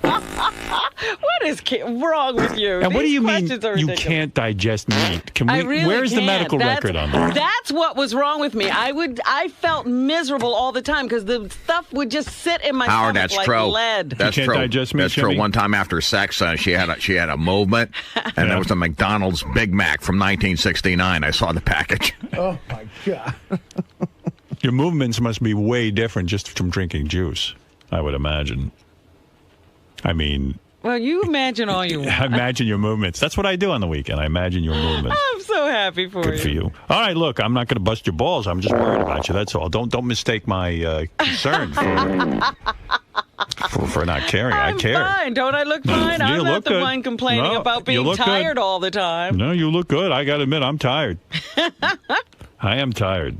What is wrong with you? And what do These you mean questions are you ridiculous. can't digest meat? Can we? I really Where's the can't. medical record on that? That's what was wrong with me. I felt miserable all the time because the stuff would just sit in my Howard, stomach that's like true. lead. That's You can't true. digest meat, That's true. Jimmy? One time after sex, she had a movement, and there was a McDonald's Big Mac from 1969. I saw the package. Oh, my God. Your movements must be way different just from drinking juice, I would imagine. I mean... Well, you imagine all you want. I imagine your movements. That's what I do on the weekend. I imagine your movements. I'm so happy for Good for you. All right, look, I'm not going to bust your balls. I'm just worried about you. That's all. Don't mistake my concern for not caring. I care. Fine. Don't I look fine? You I'm look not the good. one complaining No, about you being look good. tired all the time. No, you look good. I got to admit, I'm tired. I am tired.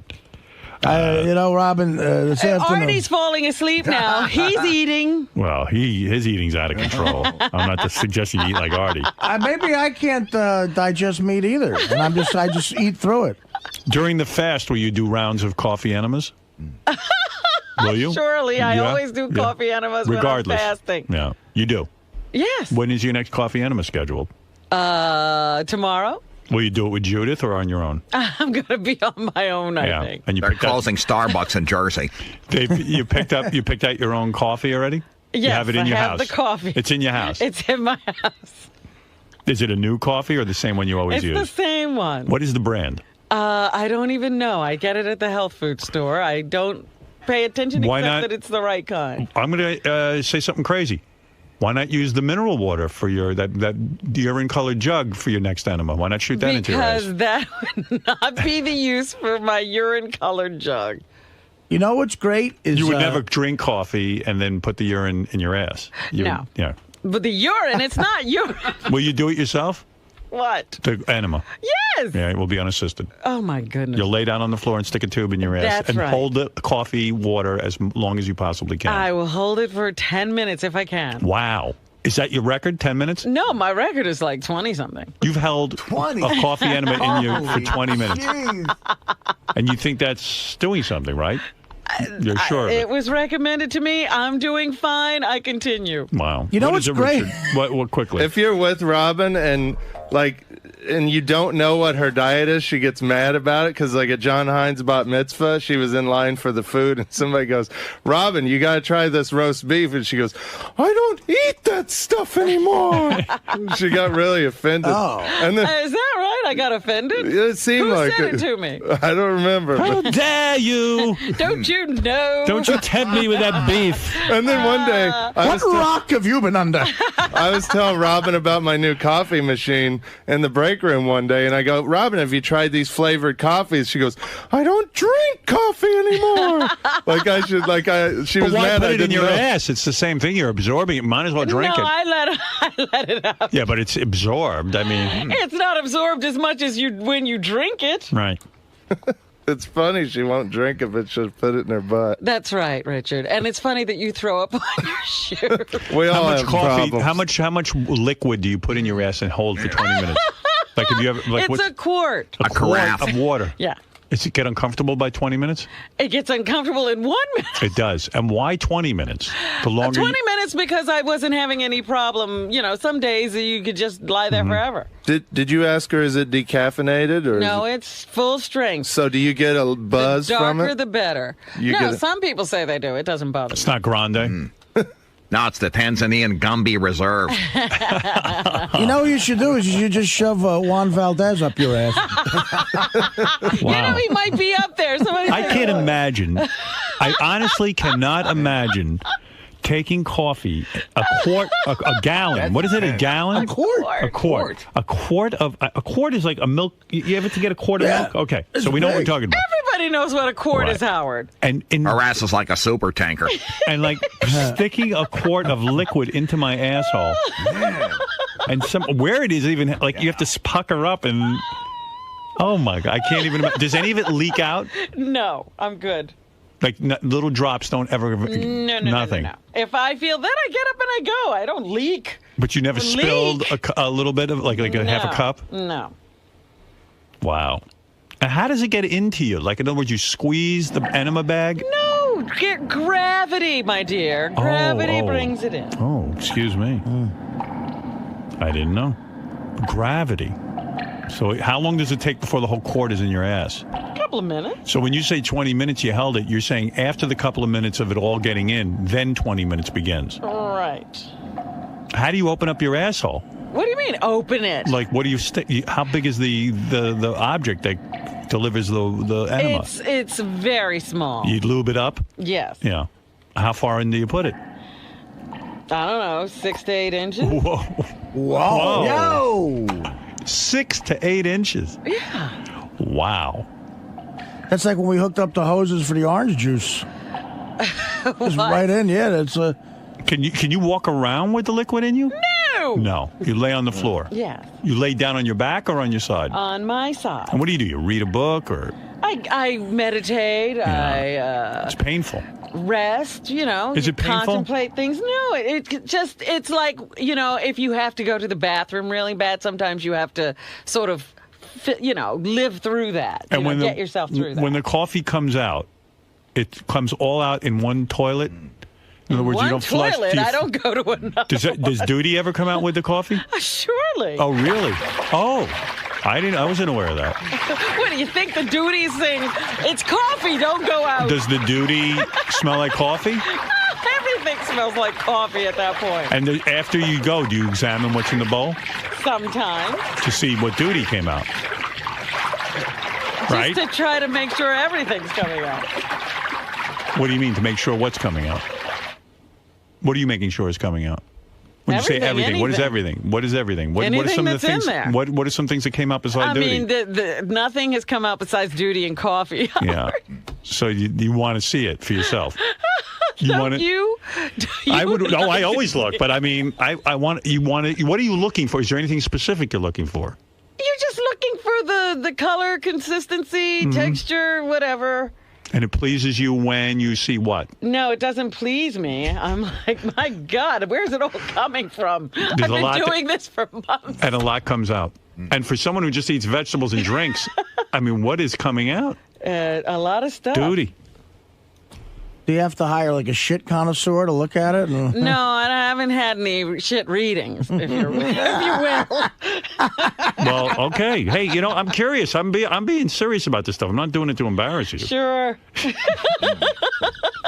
Robin, this afternoon. Artie's falling asleep now. He's eating. Well, his eating's out of control. I'm not suggesting you eat like Artie. Maybe I can't digest meat either, and I just eat through it. During the fast, will you do rounds of coffee enemas? Will you? Surely. I Yeah? always do Yeah. coffee enemas Regardless. when I'm fasting. Yeah, you do. Yes. When is your next coffee enema scheduled? Tomorrow. Will you do it with Judith or on your own? I'm going to be on my own, I think. And you They're picked up, closing Starbucks in Jersey. you picked out your own coffee already? You Yes, have it in your I have house. the coffee. It's in your house. It's in my house. Is it a new coffee or the same one you always It's use? the same one. What is the brand? I don't even know. I get it at the health food store. I don't pay attention Why except not? that it's the right kind. I'm going to say something crazy. Why not use the mineral water for that urine-colored jug for your next enema? Why not shoot that into your ass? Because that would not be the use for my urine-colored jug. You know what's great is You would never drink coffee and then put the urine in your ass. No. Yeah. But the urine, it's not urine. Will you do it yourself? What? The enema. Yes. Yeah, it will be unassisted. Oh, my goodness. You'll lay down on the floor and stick a tube in your ass That's and right. hold the coffee water as long as you possibly can. I will hold it for 10 minutes if I can. Wow. Is that your record, 10 minutes? No, my record is like 20-something. You've held a coffee enema in you for 20 minutes. And you think that's doing something, right? You're sure of it? It was recommended to me. I'm doing fine. I continue. Wow. You know What what's is it, great? Richard? What quickly? If you're with Robin and you don't know what her diet is, she gets mad about it because, like, at John Hines' bat mitzvah, she was in line for the food, and somebody goes, "Robin, you got to try this roast beef," and she goes, "I don't eat that stuff anymore." She got really offended. Oh. And then, Is that right? I I got offended? It seemed Who like said it to me? I don't remember. How but- dare you? Don't you know? Don't you tempt me with that beef. And then one day, What rock have you been under? I was telling Robin about my new coffee machine in the break room one day, and I go, Robin, have you tried these flavored coffees? She goes, I don't drink coffee anymore. She But was why mad put I it in didn't your know. ass? It's the same thing. You're absorbing it. Might as well drink no, it. I let it out. Yeah, but it's absorbed. I mean, It's not absorbed as much as when you drink it. right. It's funny she won't drink it, but she'll put it in her butt. That's right, Richard. And it's funny that you throw up on your shoe. We all How much have coffee? problems. How much liquid do you put in your ass and hold for 20 minutes? Like, have you ever? Like, It's what's a quart. a quart of water? Yeah. Does it get uncomfortable by 20 minutes? It gets uncomfortable in 1 minute. It does. And why 20 minutes? The longer. 20 minutes because I wasn't having any problem. You know, some days you could just lie there forever. Did you ask her, is it decaffeinated? Or No, is it... it's full strength. So do you get a buzz The from darker, it? the better. You No, get a- some people say they do. It doesn't bother It's me. not grande. No, it's the Tanzanian Gumby Reserve. You know what you should do is you should just shove Juan Valdez up your ass. You know, he might be up there. Somebody I say, can't "Oh." imagine. I honestly cannot imagine taking coffee, a gallon. What is it? A gallon? A quart. A quart. A quart is like a milk. You ever get a quart of milk? Okay, so we know what we're talking about. Everybody knows what a quart Right. is, Howard. And Her ass is like a super tanker. and like sticking a quart of liquid into my asshole, and where it is even like you have to pucker up and. Oh my God! I can't even. Does any of it leak out? No, I'm good. Like little drops don't ever. No, nothing. No. If I feel that, I get up and I go. I don't leak. But you never Leak. spilled a little bit of like a half a cup. No. Wow. And how does it get into you? Like in other words, you squeeze the enema bag. No, get gravity, my dear. Gravity brings it in. Oh, excuse me. I didn't know. Gravity. So how long does it take before the whole quart is in your ass? A couple of minutes. So when you say 20 minutes you held it, you're saying after the couple of minutes of it all getting in, then 20 minutes begins. Right. How do you open up your asshole? What do you mean, open it? Like, what do you how big is the object that delivers the enema? It's very small. You lube it up? Yes. Yeah. How far in do you put it? I don't know, 6 to 8 inches. Whoa. Whoa. Yo. 6 to 8 inches. Yeah. Wow. That's like when we hooked up the hoses for the orange juice. It's right in, yeah. That's Can you walk around with the liquid in you? No. No. You lay on the floor. Yes. You lay down on your back or on your side? On my side. And what do? You read a book or? I meditate. It's painful. Rest, you know. Is it painful? Contemplate things. No, it's like, you know, if you have to go to the bathroom really bad, sometimes you have to sort of, live through that. Get yourself through that. When the coffee comes out, it comes all out in one toilet. In other words, one you don't toilet, flush. I don't go to another. Does Duty ever come out with the coffee? Surely. Oh, really? Oh, I wasn't aware of that. What do you think the Duty sing? It's coffee, don't go out. Does the Duty smell like coffee? Everything smells like coffee at that point. And after you go, do you examine what's in the bowl Sometimes. to see what Duty came out? Right? Just to try to make sure everything's coming out. What do you mean to make sure what's coming out? What are you making sure is coming out? When you say everything, what is everything? What is everything? What are some of the things? In there. What are some things that came out besides Duty? I mean, nothing has come out besides Duty and coffee. Yeah. So you want to see it for yourself. Don't you? I would. No, I always look, but I mean, I want you want to. What are you looking for? Is there anything specific you're looking for? You're just looking for the color, consistency, texture, whatever. And it pleases you when you see what? No, it doesn't please me. I'm like, my God, where's it all coming from? There's I've been doing this for months. And a lot comes out. And for someone who just eats vegetables and drinks, I mean, what is coming out? A lot of stuff. Duty. Do you have to hire like a shit connoisseur to look at it? No, I haven't had any shit readings, if you will. Well, okay. Hey, I'm curious. I'm being serious about this stuff. I'm not doing it to embarrass you. Sure.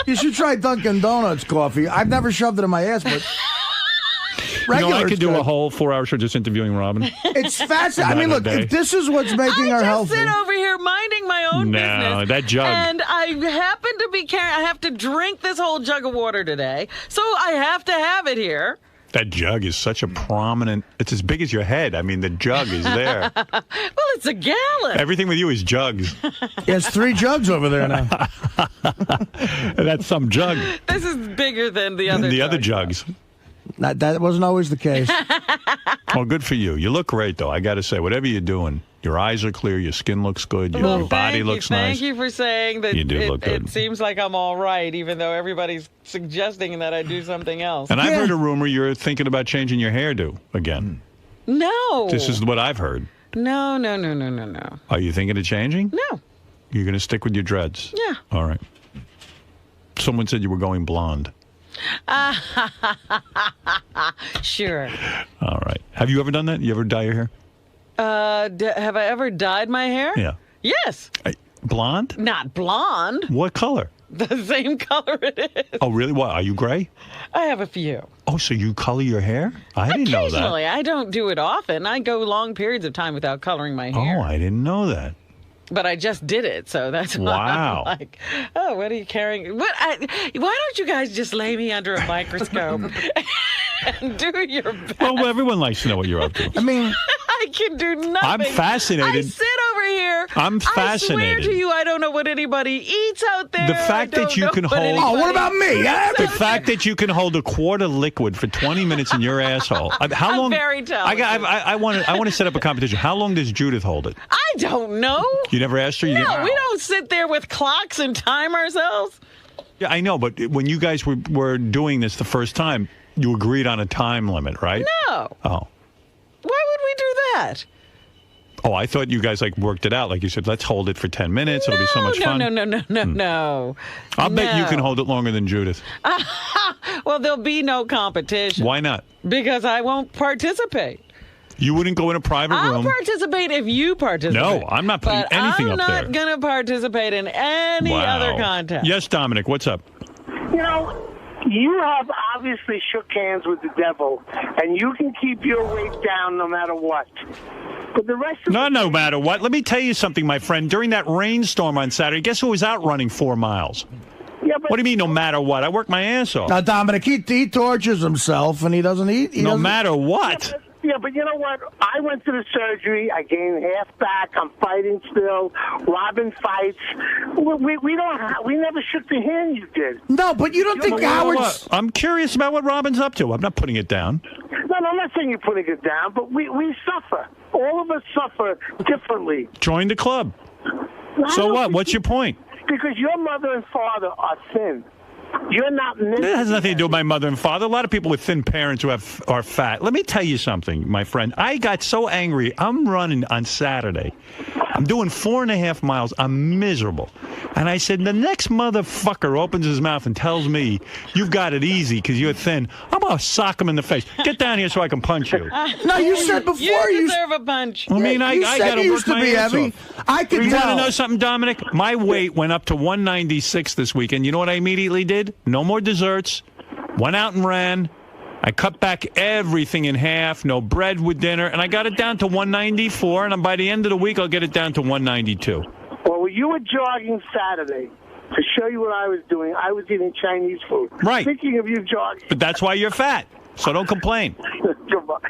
You should try Dunkin' Donuts coffee. I've never shoved it in my ass, but regular. I could do a whole 4-hour show just interviewing Robin. It's fascinating. I mean, look, if this is what's making her healthy. I just sit over here minding my own business. No, that jug. And I happen to be carrying, I have to drink this whole jug of water today. So I have to have it here. That jug is such a prominent, it's as big as your head. I mean, the jug is there. Well, it's a gallon. Everything with you is jugs. He has 3 jugs over there now. That's some jug. This is bigger than the other other jugs. That wasn't always the case. Well, good for you. You look great, though. I got to say, whatever you're doing, your eyes are clear, your skin looks good, your body looks nice. Thank you for saying that. You do look good. It seems like I'm all right, even though everybody's suggesting that I do something else. And I've heard a rumor you're thinking about changing your hairdo again. No. This is what I've heard. No. Are you thinking of changing? No. You're going to stick with your dreads? Yeah. All right. Someone said you were going blonde. Sure. All right. Have you ever done that? You ever dye your hair? Have I ever dyed my hair? Yeah. Yes. Blonde? Not blonde. What color? The same color it is. Oh, really? What? Are you gray? I have a few. Oh, so you color your hair? I didn't know that. Occasionally. I don't do it often. I go long periods of time without coloring my hair. Oh, I didn't know that. But I just did it, so that's why Wow. I'm like, oh, what are you carrying? Why don't you guys just lay me under a microscope and do your best? Well, everyone likes to know what you're up to. I mean, I can do nothing. I'm fascinated. I sit over here. I'm I swear fascinated. to you, I don't know what anybody eats out there. The fact that you can hold. Oh, what about me? The fact that you can hold a quart of liquid for 20 minutes in your asshole. How long? I'm very talented. I want to set up a competition. How long does Judith hold it? I don't know. You never asked her? No, we don't sit there with clocks and time ourselves. Yeah, I know, but when you guys were doing this the first time, you agreed on a time limit, right? No. Oh. Why would we do that? Oh, I thought you guys worked it out. Like you said, let's hold it for 10 minutes. It'll be so much fun. No. I'll bet you can hold it longer than Judith. Well, there'll be no competition. Why not? Because I won't participate. You wouldn't go in a private I'll room. participate if you participate. No, I'm not putting but anything I'm up there. not going to participate in any other contest. Yes, Dominic, what's up? You know, you have obviously shook hands with the devil, and you can keep your weight down no matter what. But the rest of No matter what. Let me tell you something, my friend. During that rainstorm on Saturday, guess who was out running 4 miles? Yeah, but what do you mean, no matter what? I work my ass off. Now, Dominic, he tortures himself, and he doesn't eat. No matter what. Yeah, but you know what? I went to the surgery. I gained half back. I'm fighting still. Robin fights. We never shook the hand you did. No, but you don't think Howard's... I'm curious about what Robin's up to. I'm not putting it down. No, I'm not saying you're putting it down, but we suffer. All of us suffer differently. Join the club. So what? What's your point? Because your mother and father are thin. You're not. It has nothing to do with my mother and father. A lot of people with thin parents who are fat. Let me tell you something, my friend. I got so angry. I'm running on Saturday. I'm doing 4.5 miles. I'm miserable. And I said, the next motherfucker opens his mouth and tells me you've got it easy because you're thin, I'm going to sock him in the face. Get down here so I can punch you. No, you said before you deserve a punch. I mean, I got to work my ass off. I could You tell. want to know something, Dominic? My weight went up to 196 this weekend. You know what I immediately did? No more desserts. Went out and ran. I cut back everything in half. No bread with dinner. And I got it down to 194. And by the end of the week, I'll get it down to 192. Well, you were jogging Saturday. To show you what I was doing, I was eating Chinese food. Right. Speaking of you jogging. But that's why you're fat. So don't complain.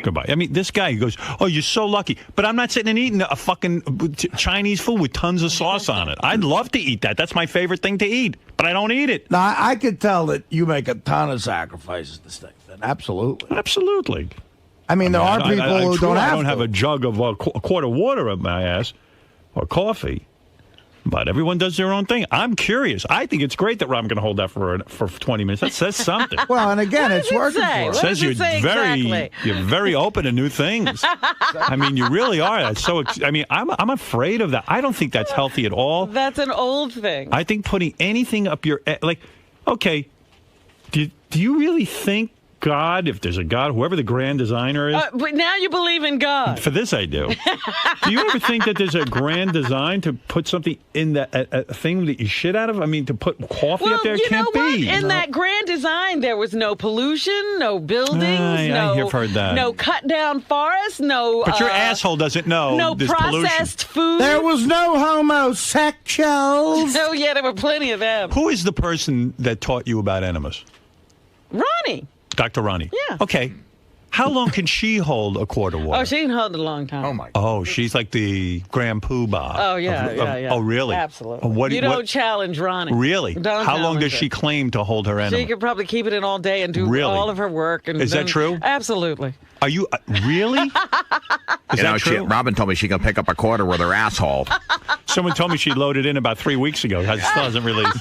Goodbye. I mean, this guy, he goes, oh, you're so lucky. But I'm not sitting and eating a fucking Chinese food with tons of sauce on it. I'd love to eat that. That's my favorite thing to eat. But I don't eat it. Now, I could tell that you make a ton of sacrifices to stay fit. Absolutely. Absolutely. I mean, there are people who don't have I don't have a jug of a quart of water up my ass or coffee. But everyone does their own thing. I'm curious. I think it's great that Robin can hold that for 20 minutes. That says something. Well, and again, it's working for It her. says you're very open to new things. I mean, you really are. That's so. I mean, I'm afraid of that. I don't think that's healthy at all. That's an old thing. I think putting anything up your okay. Do you really think God, if there's a God, whoever the grand designer is. But now you believe in God. For this, I do. Do you ever think that there's a grand design to put something in a thing that you shit out of? I mean, to put coffee up there? It can't be. In that grand design, there was no pollution, no buildings, I have heard that. no cut down forests, no. But your asshole doesn't know. No there's processed food. There was no homosexuals. Oh yeah, there were plenty of them. Who is the person that taught you about enemas? Ronnie. Dr. Ronnie. Yeah. Okay. How long can she hold a quart of water? Oh, she can hold it a long time. Oh, my. Oh, she's like the Grand Poobah. Oh, yeah. Oh, really? Absolutely. You don't challenge Ronnie. Really? Don't How long challenge does her. she claim to hold her enema? She could probably keep it in all day and do Really? all of her work. And Is that then- true? Absolutely. Are you really? Is that true? Robin told me she can pick up a quarter with her asshole. Someone told me she loaded in about 3 weeks ago. It still hasn't released.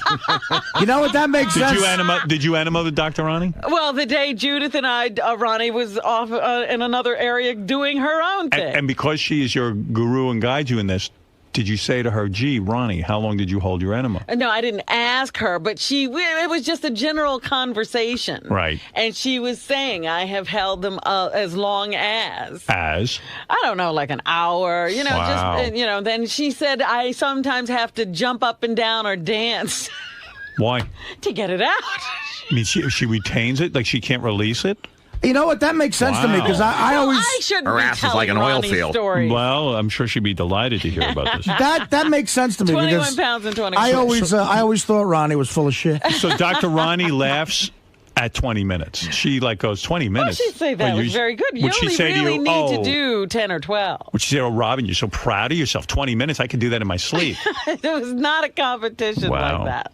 You know what? That makes sense. Did you enema with Dr. Ronnie? Well, the day Judith and I, Ronnie was off in another area doing her own thing. And because she is your guru and guides you in this, did you say to her, gee, Ronnie, how long did you hold your enema? No, I didn't ask her, but it was just a general conversation. Right. And she was saying, I have held them as long as. As? I don't know, like an hour, Wow. just, then she said, I sometimes have to jump up and down or dance Why? to get it out. I mean, she retains it? Like she can't release it? You know what? That makes sense to me because I always. Her ass is like an oil field. Well, I'm sure she'd be delighted to hear about this. That makes sense to me 21 because pounds and 20 I always thought Ronnie was full of shit. So Dr. Ronnie laughs at 20 minutes. She goes 20 minutes. She'd say that was very good. You would she only say to really you, need to do 10 or 12. Would she say, oh, Robin, you're so proud of yourself. 20 minutes, I can do that in my sleep. It was not a competition Wow. like that.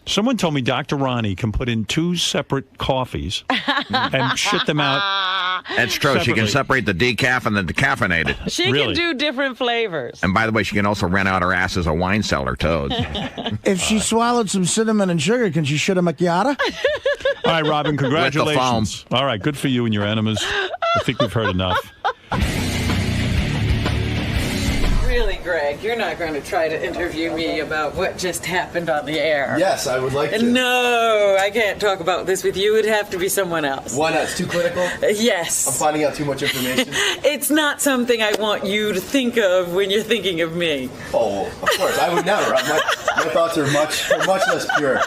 Someone told me Dr. Ronnie can put in 2 separate coffees and shit them out. That's true. She can separate the decaf and the decaffeinated. She can do different flavors. And by the way, she can also rent out her ass as a wine cellar, too. If she swallowed some cinnamon and sugar, can she shit a macchiato? All right, Robin, congratulations. foam. All right, good for you and your enemas. I think we've heard enough. Really, Greg, you're not going to try to interview me about what just happened on the air. Yes, I would like to. No, I can't talk about this with you. It'd have to be someone else. Why not? It's too clinical? Yes. I'm finding out too much information? It's not something I want you to think of when you're thinking of me. Oh, of course. I would never. My thoughts are much less pure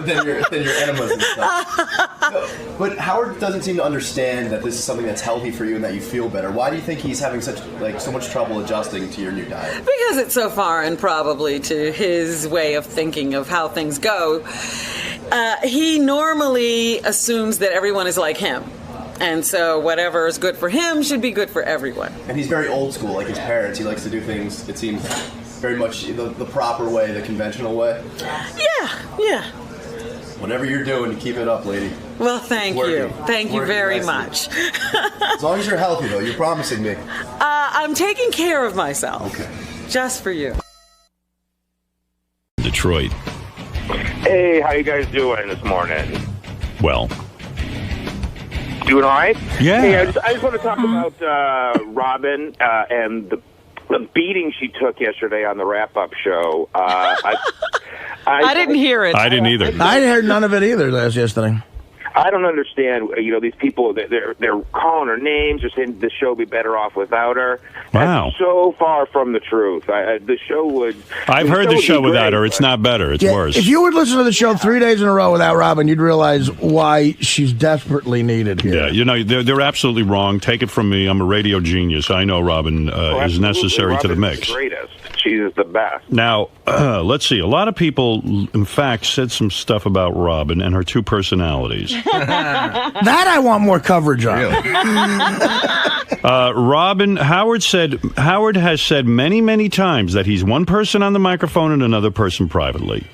than your enemas and stuff. No, but Howard doesn't seem to understand that this is something that's healthy for you and that you feel better. Why do you think he's having so much trouble adjusting to your new diet? Because it's so foreign, probably, to his way of thinking of how things go. He normally assumes that everyone is like him. And so whatever is good for him should be good for everyone. And he's very old school, like his parents. He likes to do things, it seems, very much the proper way, the conventional way. Yeah. Whatever you're doing, you keep it up, lady. Well, thank you. Thank you very much. As long as you're healthy, though, you're promising me. I'm taking care of myself. Okay. Just for you. Detroit. Hey, how you guys doing this morning? Well. Doing all right? Yeah. Hey, I just want to talk about Robin and the beating she took yesterday on the wrap-up show. I didn't hear it. I didn't either. I heard none of it either yesterday. I don't understand, these people, they're calling her names, they're saying the show would be better off without her. Wow. That's so far from the truth. The show would... I've heard the show without her. It's not better. It's worse. If you would listen to the show 3 days in a row without Robin, you'd realize why she's desperately needed here. Yeah, they're absolutely wrong. Take it from me. I'm a radio genius. I know Robin is necessary to the mix. Robin's the greatest. She's the best. Now, let's see. A lot of people, in fact, said some stuff about Robin and her 2 personalities. That I want more coverage on. Robin, Howard has said many, many times that he's one person on the microphone and another person privately.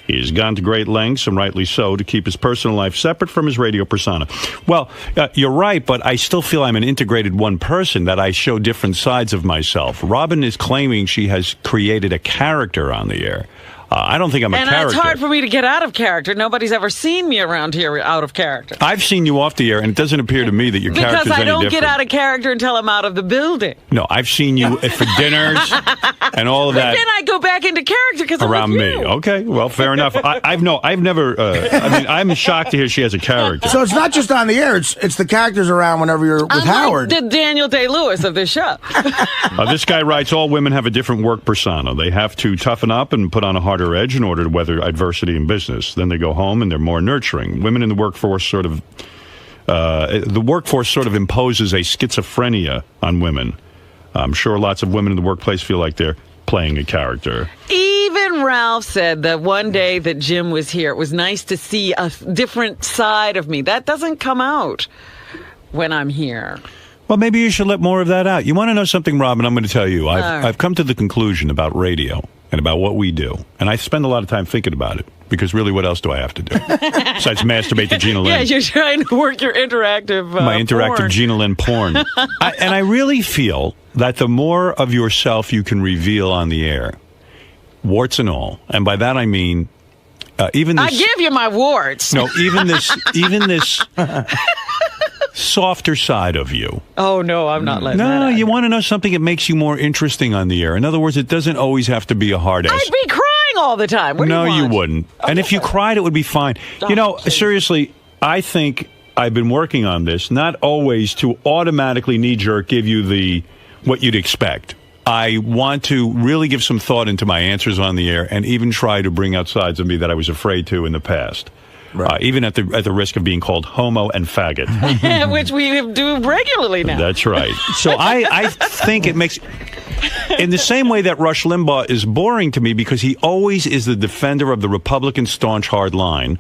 He's gone to great lengths, and rightly so, to keep his personal life separate from his radio persona. Well, you're right, but I still feel I'm an integrated one person, that I show different sides of myself. Robin is claiming she has created a character on the air. I don't think I'm a character. And it's hard for me to get out of character. Nobody's ever seen me around here out of character. I've seen you off the air, and it doesn't appear to me that your character's any different. Because I don't get out of character until I'm out of the building. No, I've seen you for dinners and all of that. But then I go back into character because I'm around with me. you. Okay, well, fair enough. I've never. I mean, I'm shocked to hear she has a character. So it's not just on the air; it's the characters around whenever you're with Howard. Like the Daniel Day-Lewis of this show. This guy writes, all women have a different work persona. They have to toughen up and put on a harder edge in order to weather adversity in business. Then they go home and they're more nurturing. Women in the workforce sort of imposes a schizophrenia on women. I'm sure lots of women in the workplace feel like they're playing a character. Even Ralph said that one day that Jim was here, it was nice to see a different side of me. That doesn't come out when I'm here. Well, maybe you should let more of that out. You want to know something, Robin? I'm going to tell you. I've come to the conclusion about radio and about what we do, and I spend a lot of time thinking about it, because really, what else do I have to do besides masturbate to Gina Lynn? Yeah, you're trying to work your interactive my interactive porn. Gina Lynn porn. And I really feel that the more of yourself you can reveal on the air, warts and all, and by that I mean even this... I give you my warts. No, even this softer side of you. Oh, no, I'm not letting that No, out. you want to know something that makes you more interesting on the air. In other words, it doesn't always have to be a hard ass. I'd be crying all the time. What do No, you want? wouldn't. And if you cried, it would be fine. You know, seriously, I think I've been working on this, not always to automatically knee-jerk give you what you'd expect. I want to really give some thought into my answers on the air and even try to bring out sides of me that I was afraid to in the past. Right. Even at the risk of being called homo and faggot. Which we do regularly now. That's right. So I think it makes... In the same way that Rush Limbaugh is boring to me because he always is the defender of the Republican staunch hard line,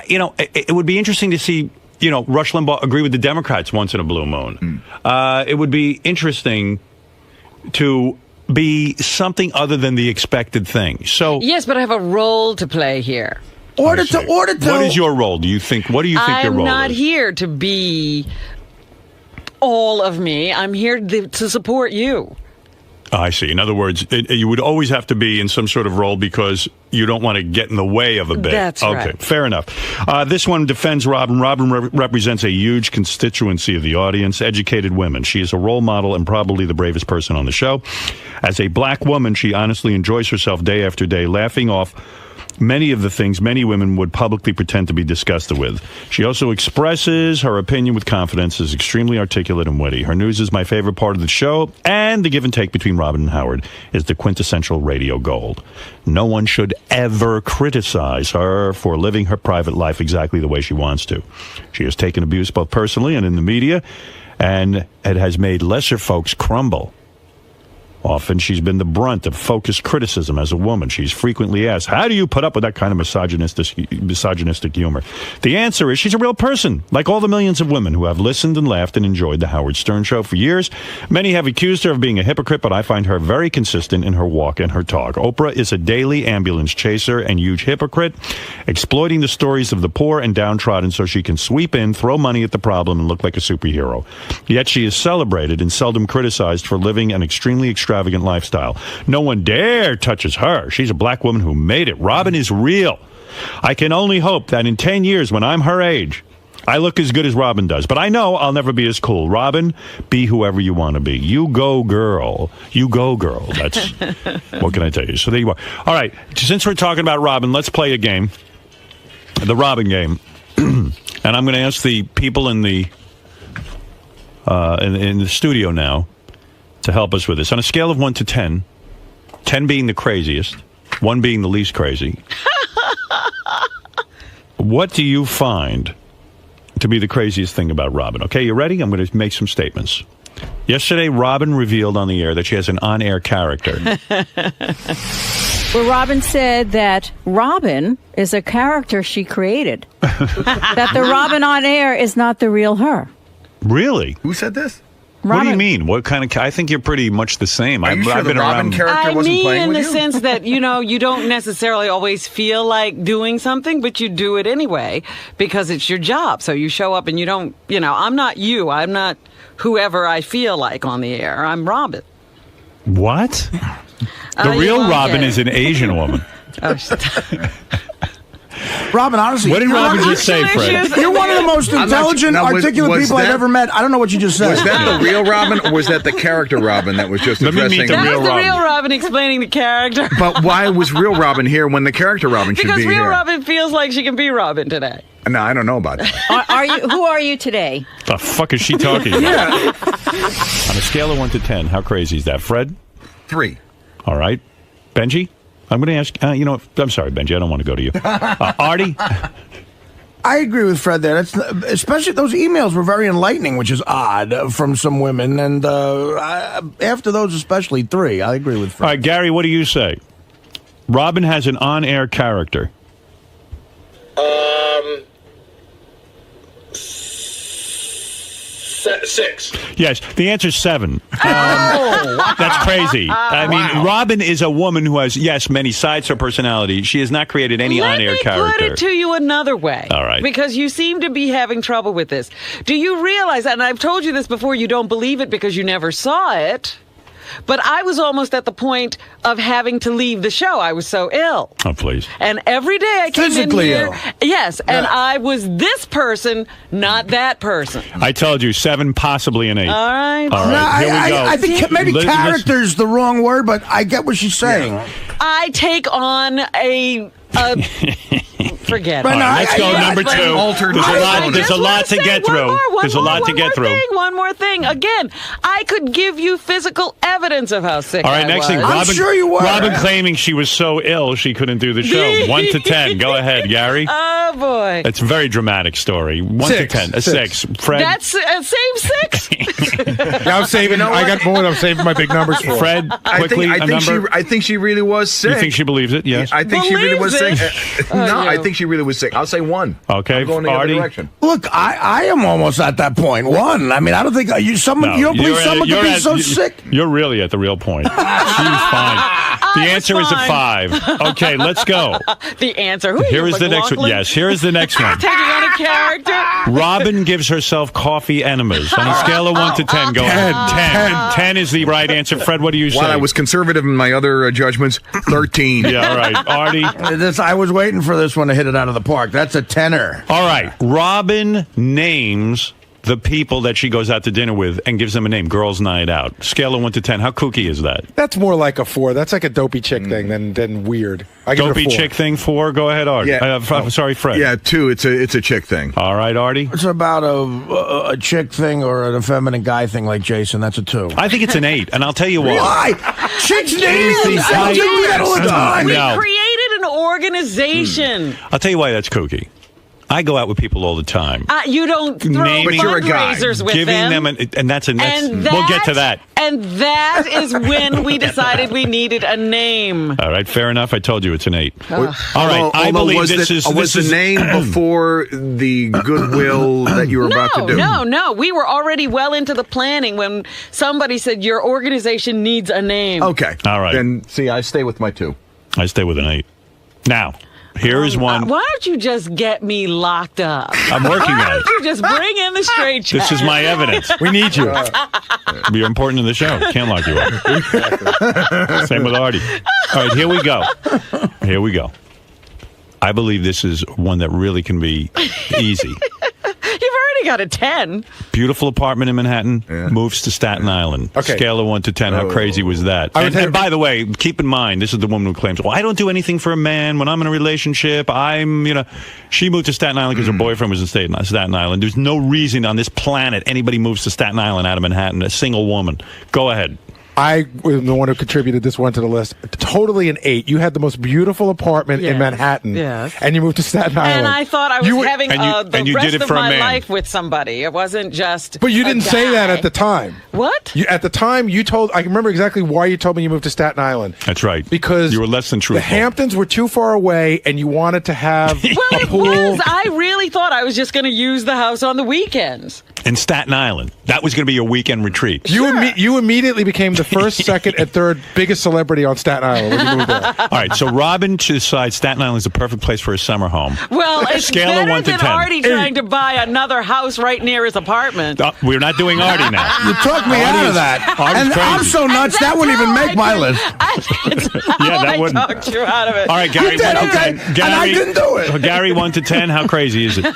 it would be interesting to see, Rush Limbaugh agree with the Democrats once in a blue moon. It would be interesting to be something other than the expected thing. So yes, but I have a role to play here. Order to. What is your role? What do you think your role I'm not is? here to be all of me. I'm here to support you. I see. In other words, you would always have to be in some sort of role because you don't want to get in the way of a bit. That's right. Okay, fair enough. This one defends Robin. Robin represents a huge constituency of the audience, educated women. She is a role model and probably the bravest person on the show. As a black woman, she honestly enjoys herself day after day, laughing off many of the things many women would publicly pretend to be disgusted with. She also expresses her opinion with confidence, is extremely articulate and witty. Her news is my favorite part of the show, and the give and take between Robin and Howard is the quintessential radio gold. No one should ever criticize her for living her private life exactly the way she wants to. She has taken abuse both personally and in the media, and it has made lesser folks crumble. Often she's been the brunt of focused criticism as a woman. She's frequently asked, how do you put up with that kind of misogynistic humor? The answer is she's a real person, like all the millions of women who have listened and laughed and enjoyed the Howard Stern Show for years. Many have accused her of being a hypocrite, but I find her very consistent in her walk and her talk. Oprah is a daily ambulance chaser and huge hypocrite, exploiting the stories of the poor and downtrodden so she can sweep in, throw money at the problem, and look like a superhero. Yet she is celebrated and seldom criticized for living an extremely extravagant lifestyle. No one dare touches her. She's a black woman who made it. Robin is real. I can only hope that in 10 years, when I'm her age, I look as good as Robin does. But I know I'll never be as cool. Robin, be whoever you want to be. You go, girl. You go, girl. That's what can I tell you? So there you are. All right. Since we're talking about Robin, let's play a game. The Robin game. And I'm going to ask the people in the studio now to help us with this. On a scale of 1 to 10, 10 being the craziest, 1 being the least crazy, what do you find to be the craziest thing about Robin? Okay, you ready? I'm going to make some statements. Yesterday, Robin revealed on the air that she has an on-air character. Well, Robin said that Robin is a character she created. That the Robin on air is not the real her. Really? Who said this? Robin. What do you mean? What kind of? I think you're pretty much the same. Are you sure I've the been Robin around. character wasn't playing in with the you? sense that, you don't necessarily always feel like doing something, but you do it anyway because it's your job. So you show up and you don't, I'm not you. I'm not whoever I feel like on the air. I'm Robin. What? The real Robin is an Asian woman. Robin, honestly, What did Robin just say, Fred? You're one of the most intelligent, articulate people I've ever met. I don't know what you just said. Was that the real Robin, or was that the character Robin that was just addressing? That was the real Robin explaining the character. But why was real Robin here when the character Robin should be Because real here? Robin feels like she can be Robin today. No, I don't know about that. Who are you today? The fuck is she talking about? On a scale of 1 to 10, how crazy is that? Fred? 3. All right. Benji? I'm going to ask, you know, I'm sorry, Benji, I don't want to go to you. Artie? I agree with Fred there. That's especially those emails were very enlightening, which is odd from some women. And after those, especially 3, I agree with Fred. All right, Gary, what do you say? Robin has an on-air character. 6. Yes, the answer's 7. That's crazy. I mean, Robin is a woman who has, yes, many sides to her personality. She has not created any on-air character. Let me put it to you another way. All right. Because you seem to be having trouble with this. Do you realize, and I've told you this before, you don't believe it because you never saw it, but I was almost at the point of having to leave the show. I was so ill. Oh, please. And every day I came Physically in here. ill. Yes, and I was this person, not that person. I told you, 7, possibly an 8. All right. All right, here we go. I think maybe character's the wrong word, but I get what she's saying. I take on a forget it. All right, let's go number 2. There's a lot to get through. There's a lot to get through. One more thing. Again, I could give you physical evidence of how sick All right, I next was. thing. Robin claiming she was so ill she couldn't do the show. 1 to 10. Go ahead, Gary. Oh, boy. It's a very dramatic story. 1 to 10. A 6. Fred? That's same 6? Yeah, I'm saving. I got more. I'm saving my big numbers for. Fred, quickly, a number. I think she really was sick. You think she believes it? Yes. I think she really was sick. No, I you. think she really was sick. I'll say 1. Okay, I'm going the other Artie? direction. Look, I am almost at that point. 1. I mean, I don't think you don't believe someone could be so sick. You're really at the real point. She was fine. The answer is a 5. Okay, let's go. The answer. Who Here are you, is the next one. McLaughlin? Yes, here is the next one. Taking on a character. Robin gives herself coffee enemas. On a scale of 1 to 10, go ahead. 10. 10 is the right answer. Fred, what do you say? While I was conservative in my other judgments, 13. Yeah, all right. Artie? I was waiting for this one to hit it out of the park. That's a 10er. All right. Robin names the people that she goes out to dinner with and gives them a name. Girls' night out. Scale of 1 to 10. How kooky is that? That's more like a 4. That's like a dopey chick thing than weird. I give it a Dopey 4. chick thing, 4. Go ahead, Artie. Yeah. Sorry, Fred. Yeah, 2. It's a chick thing. All right, Artie? It's about a chick thing or an effeminate guy thing like Jason. That's a 2. I think it's an 8, and I'll tell you why. Why? Chicks naming It is the themselves. You do that all the time. We No. created an organization. I'll tell you why that's kooky. I go out with people all the time. You don't throw Naming, fundraisers with giving them. and that's And we'll get to that. And that is when we decided we needed a name. All right, fair enough. I told you it's an 8. Ugh. All right, I believe was this was is the name before the goodwill that you were about to do. No. We were already well into the planning when somebody said your organization needs a name. Okay. All right. Then, see, I stay with my 2. I stay with an 8. Now, here is one. Why don't you just get me locked up? I'm working Why on it. don't you just bring in the straight check? This is my evidence. We need you. You're important in the show. Can't lock you up. Same with Artie. All right, here we go. Here we go. I believe this is one that really can be easy. You've already got a 10. Beautiful apartment in Manhattan, moves to Staten Island. Okay. Scale of 1 to 10. How crazy was that? And by the way, keep in mind, this is the woman who claims, well, I don't do anything for a man. When I'm in a relationship, she moved to Staten Island because her boyfriend was in Staten Island. There's no reason on this planet anybody moves to Staten Island out of Manhattan, a single woman. Go ahead. I was the one who contributed this one to the list. Totally an 8. You had the most beautiful apartment in Manhattan, and you moved to Staten Island. And I thought I was having the rest of my life with somebody. It wasn't just. But you didn't say that at the time. What? At the time, you told. I remember exactly why you told me you moved to Staten Island. That's right. Because you were less than truthful. The Hamptons were too far away, and you wanted to have Well, a pool. I really thought I was just going to use the house on the weekends. in Staten Island. That was going to be your weekend retreat. You immediately became the first, second, and third biggest celebrity on Staten Island when you moved there. All right, so Robin decides Staten Island is the perfect place for a summer home. Well, it's Scale of better 1 to than 10. Artie trying to buy another house right near his apartment. We're not doing Artie now. You took me out of that. And I'm so nuts, that wouldn't even make my list. Yeah, that wouldn't. I talked you out of it. All right, Gary, You did, 1 to okay. 10. Gary, And I didn't do it. Gary, 1 to 10. How crazy is it?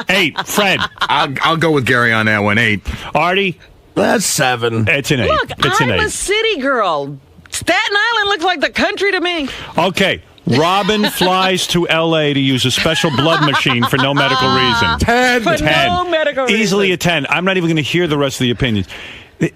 8. Fred. I'll go with Gary on that one. 8. Artie. That's 7. It's an 8. Look, It's an I'm 8. a city girl. Staten Island looks like the country to me. Okay. Robin flies to L.A. to use a special blood machine for no medical reason. 10. For no medical reason. Easily a 10. I'm not even going to hear the rest of the opinions. We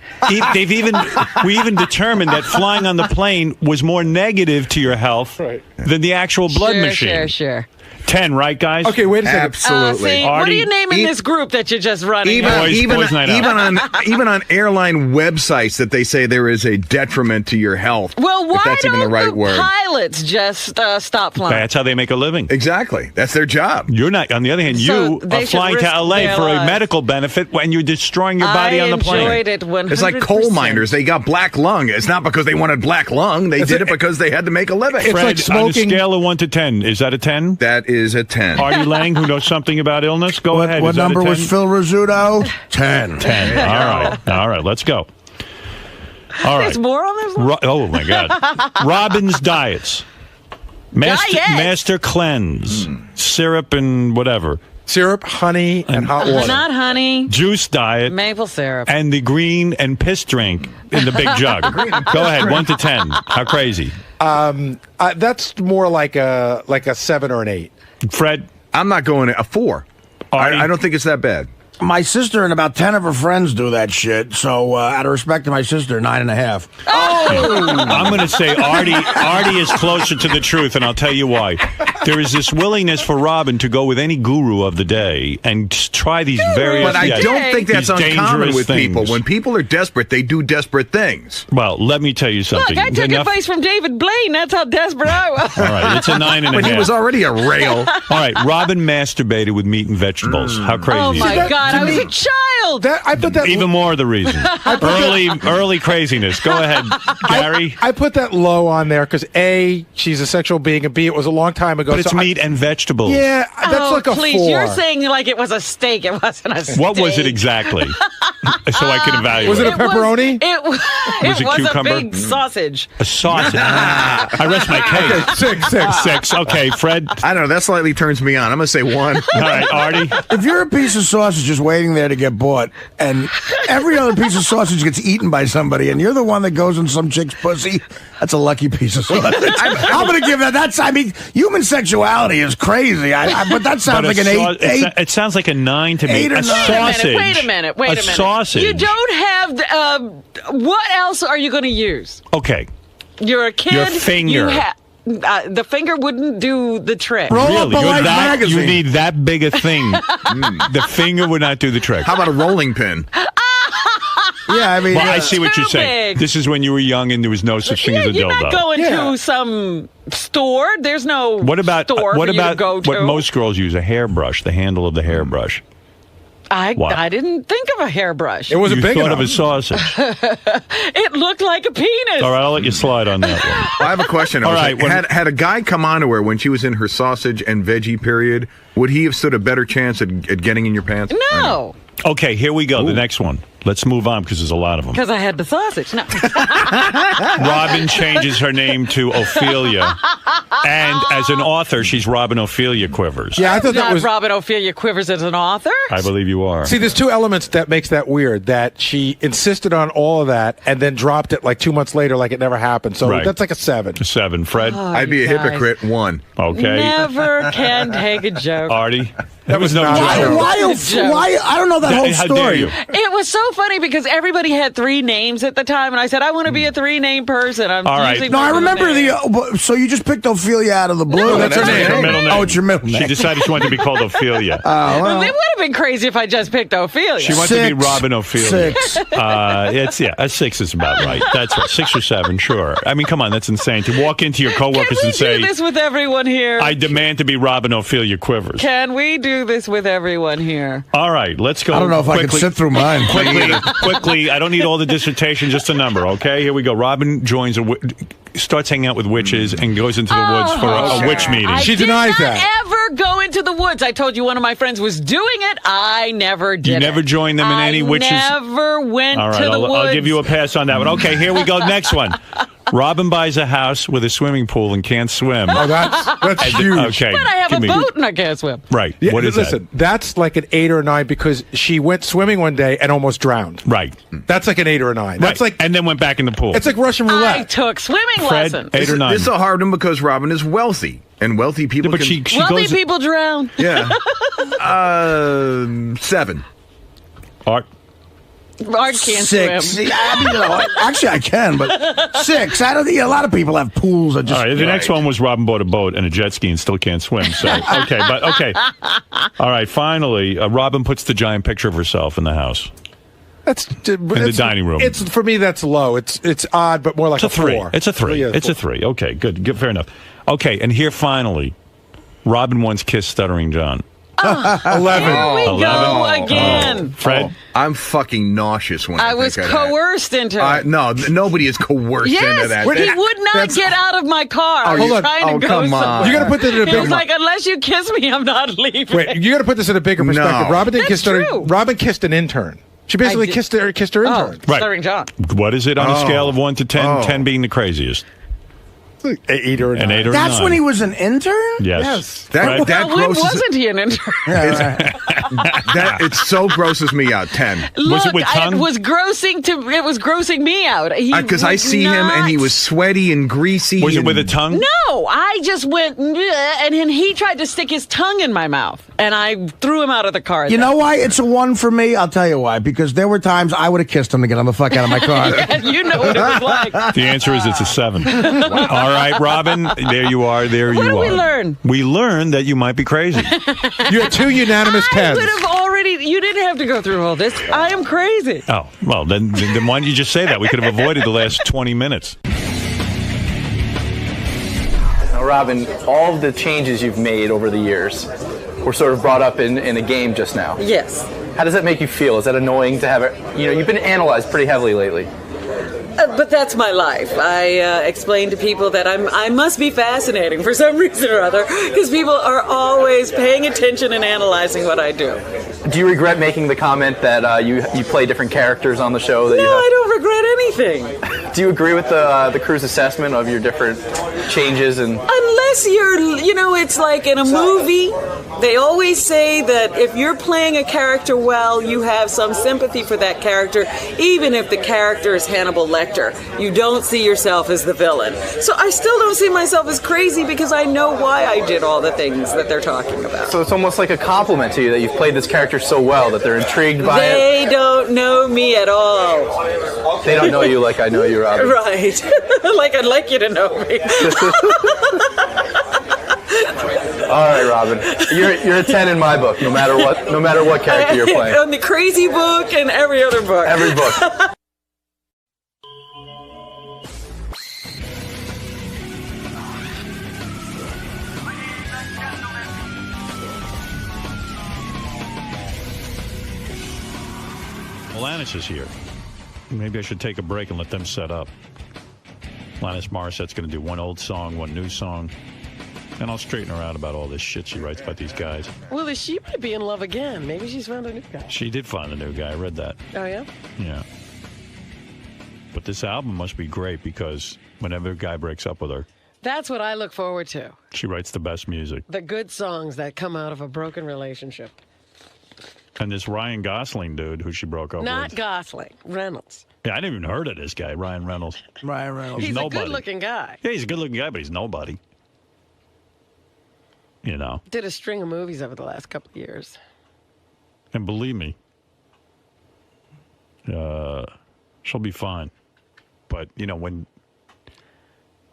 even determined that flying on the plane was more negative to your health than the actual blood machine. Sure. 10, right, guys? Okay, wait a second. Absolutely. See, what are you naming this group that you're just running? Boys night out. Even on airline websites that they say there is a detriment to your health. Well, why if that's don't even the right the word. pilots just stop flying? That's how they make a living. Exactly. That's their job. You're not. On the other hand, So you they are should flying to risk L.A. their for a lives. medical benefit when you're destroying your body on the plane. I enjoyed it 100%. It's like coal miners. They got black lung. It's not because they wanted black lung. They did it because they had to make a living. Fred, like smoking. on a scale of 1 to 10, is that a 10? That is a 10. Artie Lang, who knows something about illness, go ahead. What Is that a number 10? was Phil Rizzuto? 10. 10. All right, let's go. All right. There's more on this one? Oh, my God. Robin's diets. Master cleanse. Syrup and whatever. Syrup, honey, and hot water. Not honey. Juice diet. Maple syrup. And the green and piss drink in the big jug. Go ahead, 1 to 10. How crazy? That's more like a 7 or an 8. Fred? I'm not going a 4. I don't think it's that bad. My sister and about 10 of her friends do that shit. So, out of respect to my sister, 9.5. I'm going to say Artie is closer to the truth, and I'll tell you why. There is this willingness for Robin to go with any guru of the day and try these various. But I don't think that's these uncommon dangerous with people. things. When people are desperate, they do desperate things. Well, let me tell you something. Look, I took advice from David Blaine. That's how desperate I was. All right, it's a 9.5. But he was already a rail. All right, Robin masturbated with meat and vegetables. How crazy Oh, is my that? God. I was a child. I put that Even more of the reason. Early craziness. Go ahead, Gary. I put that low on there because A, she's a sexual being, and B, it was a long time ago. But it's so meat and vegetables. Yeah, that's like a please, 4. you're saying like it was a steak. It wasn't a steak. What was it exactly? So I can evaluate. Was it a pepperoni? It was it cucumber? a big sausage. A sausage. I rest my case. Okay, 6. Okay, Fred. I don't know. That slightly turns me on. I'm going to say 1. All right, Artie. If you're a piece of sausage just waiting there to get bought, and every other piece of sausage gets eaten by somebody, and you're the one that goes in some chick's pussy, that's a lucky piece of sausage. I'm going to give that. I mean, human sexuality is crazy. But that sounds like an 8. It sounds like a 9 to me. 8 or A 9. sausage. Wait a minute. A sausage. You don't have. What else are you going to use? Okay. You're a kid. Your finger. The finger wouldn't do the trick. Really? You need that big a thing. The finger would not do the trick. How about a rolling pin? Yeah, I mean, well, I see what you're saying. big. This is when you were young and there was no such thing as a dildo. You're not going to some store. There's no What about store what for you about to go to. what most girls use? A hairbrush, the handle of the hairbrush. I didn't think of a hairbrush. It wasn't big thought enough. of a sausage. It looked like a penis. All right, I'll let you slide on that one. I have a question. All right, had a guy come on to her when she was in her sausage and veggie period, would he have stood a better chance at getting in your pants? No. Okay, here we go. The next one. Let's move on because there's a lot of them. Because I had the sausage. No. Robin changes her name to Ophelia. And as an author, she's Robin Ophelia Quivers. Yeah, I thought that Not was. Robin Ophelia Quivers as an author. I believe you are. See, there's 2 elements that makes that weird. That she insisted on all of that and then dropped it like 2 months later, like it never happened. So Right. that's like a 7. A 7. Fred? I'd be a you guys. hypocrite. 1. Okay. Never can take a joke. Artie? That was no not joke. Why? I don't know that whole How dare story. you? It was so so funny because everybody had 3 names at the time, and I said, I want to be a 3-name person. I'm All right. using No, my I middle remember name. so you just picked Ophelia out of the blue. No, That's her name. her middle name. Oh, it's your middle name. She decided she wanted to be called Ophelia. Well, it would have been crazy if I just picked Ophelia. She wanted to be Robin Ophelia. 6. A 6 is about right. That's right. 6 or 7, sure. I mean, come on, that's insane to walk into your coworkers and say, do this with everyone here? I demand to be Robin Ophelia Quivers. Can we do this with everyone here? All right, let's go. I don't know if I can sit through mine. Quickly. I don't need all the dissertation, just a number, okay? Here we go. Robin joins starts hanging out with witches and goes into the woods for a witch meeting. She denies that. Ever go into the woods? I told you one of my friends was doing it. I never did. You never joined them in any witches? Never went all right, to the woods. I'll give you a pass on that one. Okay, here we go. Next one. Robin buys a house with a swimming pool and can't swim. Oh, that's huge. Okay, But I have a boat and I can't swim. Right. Yeah, what is listen, that's like an 8 or 9 because she went swimming one day and almost drowned. Right. That's like an 8 or a 9. That's like, and then went back in the pool. it's like Russian roulette. I took swimming Fred, lessons. 8 or 9. This is a hard one because Robin is wealthy, and wealthy people. But can, she Wealthy goes. people drown. Yeah. 7. Art. Art can't 6. swim. I mean, actually, I can, but 6. I don't think a lot of people have pools. That just, All right, the next one was Robin bought a boat and a jet ski and still can't swim. So, okay. All right, finally, Robin puts the giant picture of herself in the house. That's in the dining room. It's for me. That's low. It's odd, but more like It's a 3. 4. It's a 3. Yeah, It's a 3. Okay, good. Fair enough. Okay, and here finally, Robin once kissed Stuttering John. 11. Here we 11. go again. Fred? I'm fucking nauseous when I I was think of that. coerced into it. No, nobody is coerced into Yes, that. he would not get out of my car. Oh, I was hold on. trying to Oh, go come on. somewhere. You got to put that in a He bigger. was like, unless you kiss me, I'm not leaving. Wait, you got to put this in a bigger perspective. No. Robin didn't That's kiss her. true. Robin kissed an intern. She basically did- kissed her intern. Right. Stuttering John. What is it on a Oh. scale of 1 to 10? Oh. 10 being the craziest. 8 or 9. An 8 or a That's 9. when he was an intern? Yes. That Well, when grosses wasn't he an intern? that it so grosses me out. 10. Look, it with tongue? it was grossing me out. Because I would see him and he not- was sweaty and greasy. Was it and- with a tongue? No, I just went, "Bleh," and then he tried to stick his tongue in my mouth, and I threw him out of the car. You know why it's a 1 for me? I'll tell you why. Because there were times I would have kissed him to get him the fuck out of my car. Yeah, you know what it was like. The answer is it's a 7. All right, Robin, there you are. There What you did are. we learn? We learned that you might be crazy. You had 2 unanimous I 10s. would have already. You didn't have to go through all this. I am crazy. Oh, well, then why don't you just say that? We could have avoided the last 20 minutes. Now, Robin, all of the changes you've made over the years were sort of brought up in a game just now. Yes. How does that make you feel? Is that annoying to have it? You know, you've been analyzed pretty heavily lately. But that's my life. I explain to people that I must be fascinating for some reason or other, because people are always paying attention and analyzing what I do. Do you regret making the comment that you play different characters on the show? That No, you have? I don't regret anything. Do you agree with the crew's assessment of your different changes and? Unless it's like in a movie, they always say that if you're playing a character well, you have some sympathy for that character, even if the character is Hannibal Lecter. You don't see yourself as the villain. So I still don't see myself as crazy because I know why I did all the things that they're talking about. So it's almost like a compliment to you that you've played this character so well that they're intrigued by it. They don't know me at all. They don't know you like I know you, Robin. Right. Like I'd like you to know me. All right, Robin. You're a 10 in my book, no matter what character you're playing. On the crazy book and every other book. Every book. Alanis is here. Maybe I should take a break and let them set up. Alanis Morissette's going to do one old song, one new song. And I'll straighten her out about all this shit she writes about these guys. Well, she might be in love again. Maybe she's found a new guy. She did find a new guy. I read that. Oh, yeah? Yeah. But this album must be great because whenever a guy breaks up with her, That's what I look forward to. she writes the best music. The good songs that come out of a broken relationship. And this Ryan Gosling dude who she broke up Not with. Gosling, Reynolds. Yeah, I didn't even heard of this guy, Ryan Reynolds. Ryan Reynolds. He's nobody. a good-looking guy. Yeah, he's a good-looking guy, but he's nobody. You know. Did a string of movies over the last couple of years. And believe me, She'll be fine. But, you know, when...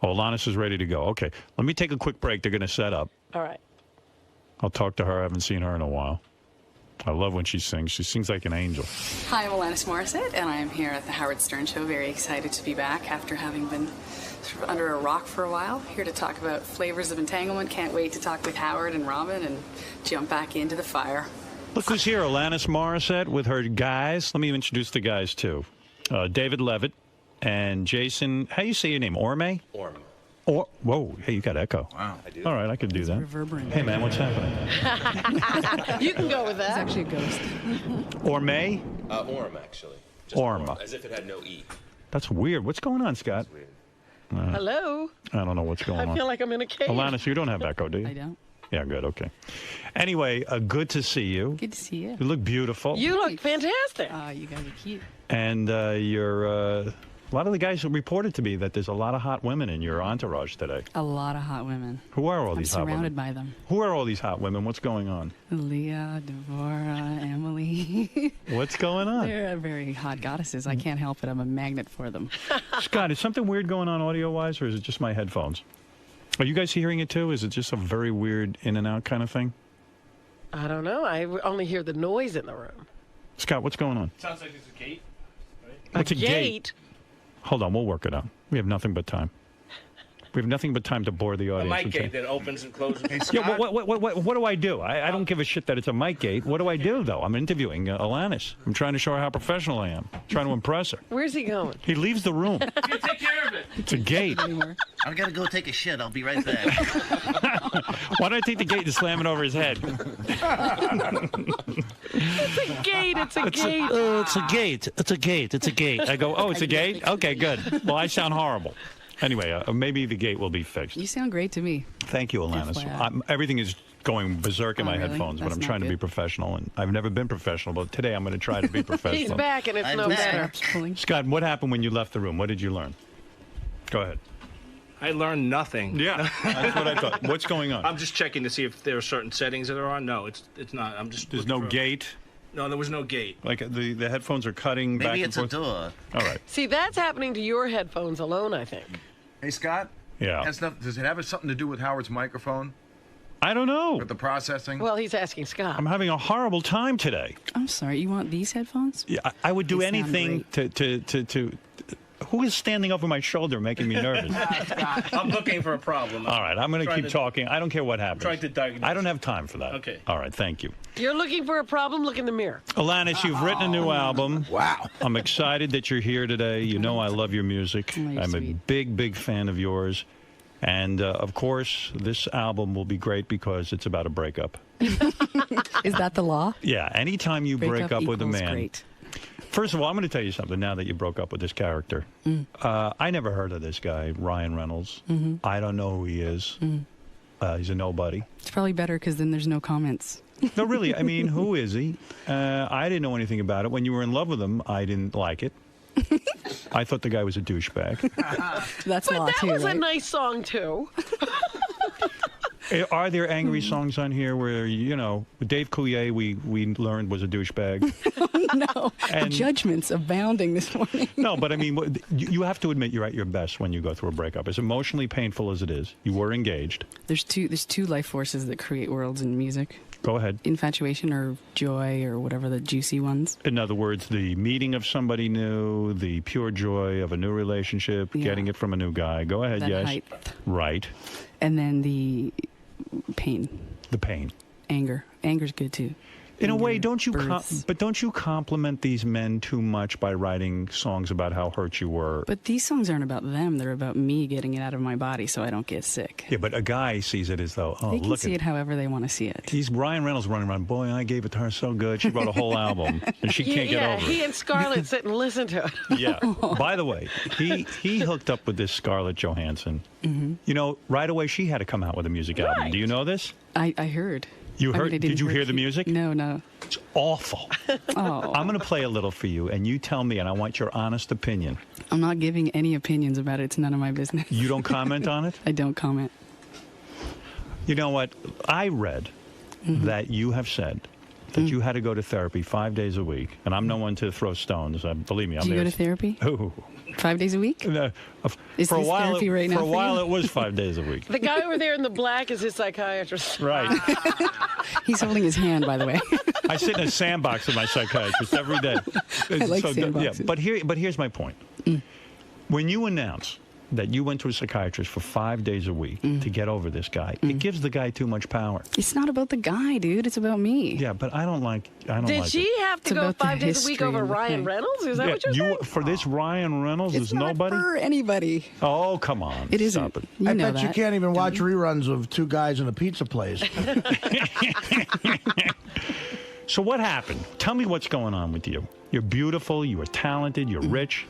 Oh, Alanis is ready to go. Okay, let me take a quick break. They're going to set up. All right. I'll talk to her. I haven't seen her in a while. I love when she sings. She sings like an angel. Hi, I'm Alanis Morissette, and I am here at the Howard Stern Show. Very excited to be back after having been sort of under a rock for a while. Here to talk about flavors of entanglement. Can't wait to talk with Howard and Robin and jump back into the fire. Look who's here, Alanis Morissette with her guys. Let me introduce the guys, too. David Levitt and Jason, how do you say your name, Orme? Orme. Or, whoa, hey, you got echo. Wow. I do. All right, I could do that. Reverberant. Hey, man, what's happening? You can go with that. It's actually a ghost. Orme? Orme, actually. Just Orme. As if it had no E. That's weird. What's going on, Scott? Hello? I don't know what's going on. I feel like I'm in a cave. Alanis, you don't have echo, do you? I don't. Yeah, good, okay. Anyway, good to see you. Good to see you. You look beautiful. You look fantastic. You guys are cute. And you're... a lot of the guys reported to me that there's a lot of hot women in your entourage today. A lot of hot women. Who are all these hot women? I'm surrounded by them. Who are all these hot women? What's going on? Leah, Devorah, Emily. What's going on? They're very hot goddesses. I can't help it. I'm a magnet for them. Scott, is something weird going on audio-wise, or is it just my headphones? Are you guys hearing it, too? Is it just a very weird in-and-out kind of thing? I don't know. I only hear the noise in the room. Scott, what's going on? Sounds like it's a gate. Right? What's a gate? Hold on, we'll work it out. We have nothing but time. We have nothing but time to bore the A audience. mic gate that opens and closes. Yeah, what do I do? I don't give a shit that it's a mic gate. What do I do, though? I'm interviewing Alanis. I'm trying to show her how professional I am. Trying to impress her. Where's he going? He leaves the room. You take care of it. It's a gate. I'm going to go take a shit. I'll be right back. Why don't I take the gate and slam it over his head? It's a gate. It's a gate. It's a gate. It's a gate. It's a gate. I go, oh, it's a gate? Okay, good. Well, I sound horrible. Anyway, maybe the gate will be fixed. You sound great to me. Thank you, Alanis. Everything is going berserk in my really? headphones, but That's I'm not trying to be good. professional, and I've never been professional, but today I'm going to try to be professional. He's back, and it's no better. Scott, what happened when you left the room? What did you learn? Go ahead. I learned nothing. Yeah, that's what I thought. What's going on? I'm just checking to see if there are certain settings that are on. No, it's not. I'm just. There's no gate? No, there was no gate. Like the headphones are cutting back and forth? Maybe it's a door. All right. See, that's happening to your headphones alone, I think. Hey, Scott? Yeah. Does it have something to do with Howard's microphone? I don't know. With the processing? Well, he's asking Scott. I'm having a horrible time today. I'm sorry. You want these headphones? Yeah, I would do They sound anything to. Who is standing over my shoulder making me nervous? I'm looking for a problem. All right, I'm going to keep talking. I don't care what happens. Trying to diagnose. I don't have time for that. Okay. All right, thank you. You're looking for a problem? Look in the mirror. Alanis, you've written a new album. Wow. I'm excited that you're here today. You know I love your music. you're I'm a sweet. big fan of yours. And, of course, this album will be great because it's about a breakup. Is that the law? Yeah, anytime you break up with a equals man. Great. First of all, I'm going to tell you something now that you broke up with this character. I never heard of this guy, Ryan Reynolds. I don't know who he is. He's a nobody. It's probably better because then there's no comments. No, really, I mean, who is he? I didn't know anything about it. When you were in love with him, I didn't like it. I thought the guy was a douchebag. That's But law that too, was right? a nice song, too. Are there angry songs on here where, you know, Dave Coulier, we learned was a douchebag? No, And- judgments abounding this morning. No, but I mean, you have to admit you're at your best when you go through a breakup. As emotionally painful as it is, you were engaged. There's two life forces that create worlds in music. Go ahead. Infatuation or joy or whatever the juicy ones. In other words, the meeting of somebody new, the pure joy of a new relationship, getting it from a new guy. Go ahead, That yes. height. Right. And then the pain. The pain. Anger. Anger's good too. In a way, don't you births. but don't you compliment these men too much by writing songs about how hurt you were? But these songs aren't about them. They're about me getting it out of my body so I don't get sick. Yeah, but a guy sees it as though, oh, They can look see at it however they want to see it. He's Ryan Reynolds running around. Boy, I gave it to her so good. She wrote a whole album, and she can't get over he it. and Scarlett sit and listen to it. Yeah. By the way, he hooked up with this Scarlett Johansson. You know, right away she had to come out with a music album. Do you know this? I heard. You I mean, heard? I didn't Did you hear the music? No. It's awful. Oh. I'm going to play a little for you, and you tell me, and I want your honest opinion. I'm not giving any opinions about it. It's none of my business. You don't comment on it? I don't comment. You know what? I read that you have said that you had to go to therapy 5 days a week, and I'm no one to throw stones. Believe me, I'm Do you there. go to therapy? Ooh. 5 days a week? Is for a this while, therapy right now for a for while you? it was 5 days a week. The guy over there in the black is his psychiatrist. Right. He's holding his hand, by the way. I sit in a sandbox with my psychiatrist every day. I like sandboxes. Yeah, but here's my point. When you announce that you went to a psychiatrist for 5 days a week to get over this guy, it gives the guy too much power. It's not about the guy, dude. It's about me. Yeah, but I don't like. Did she have to It's go about the 5 days a week history over and the Ryan thing. Reynolds? Is that what you're saying? For this Ryan Reynolds It's is not nobody. for anybody. Oh, come on. It isn't. Stop it. You I know bet you that. can't even watch reruns of Two Guys in a Pizza Place. So what happened? Tell me what's going on with you. You're beautiful. You are talented. You're rich.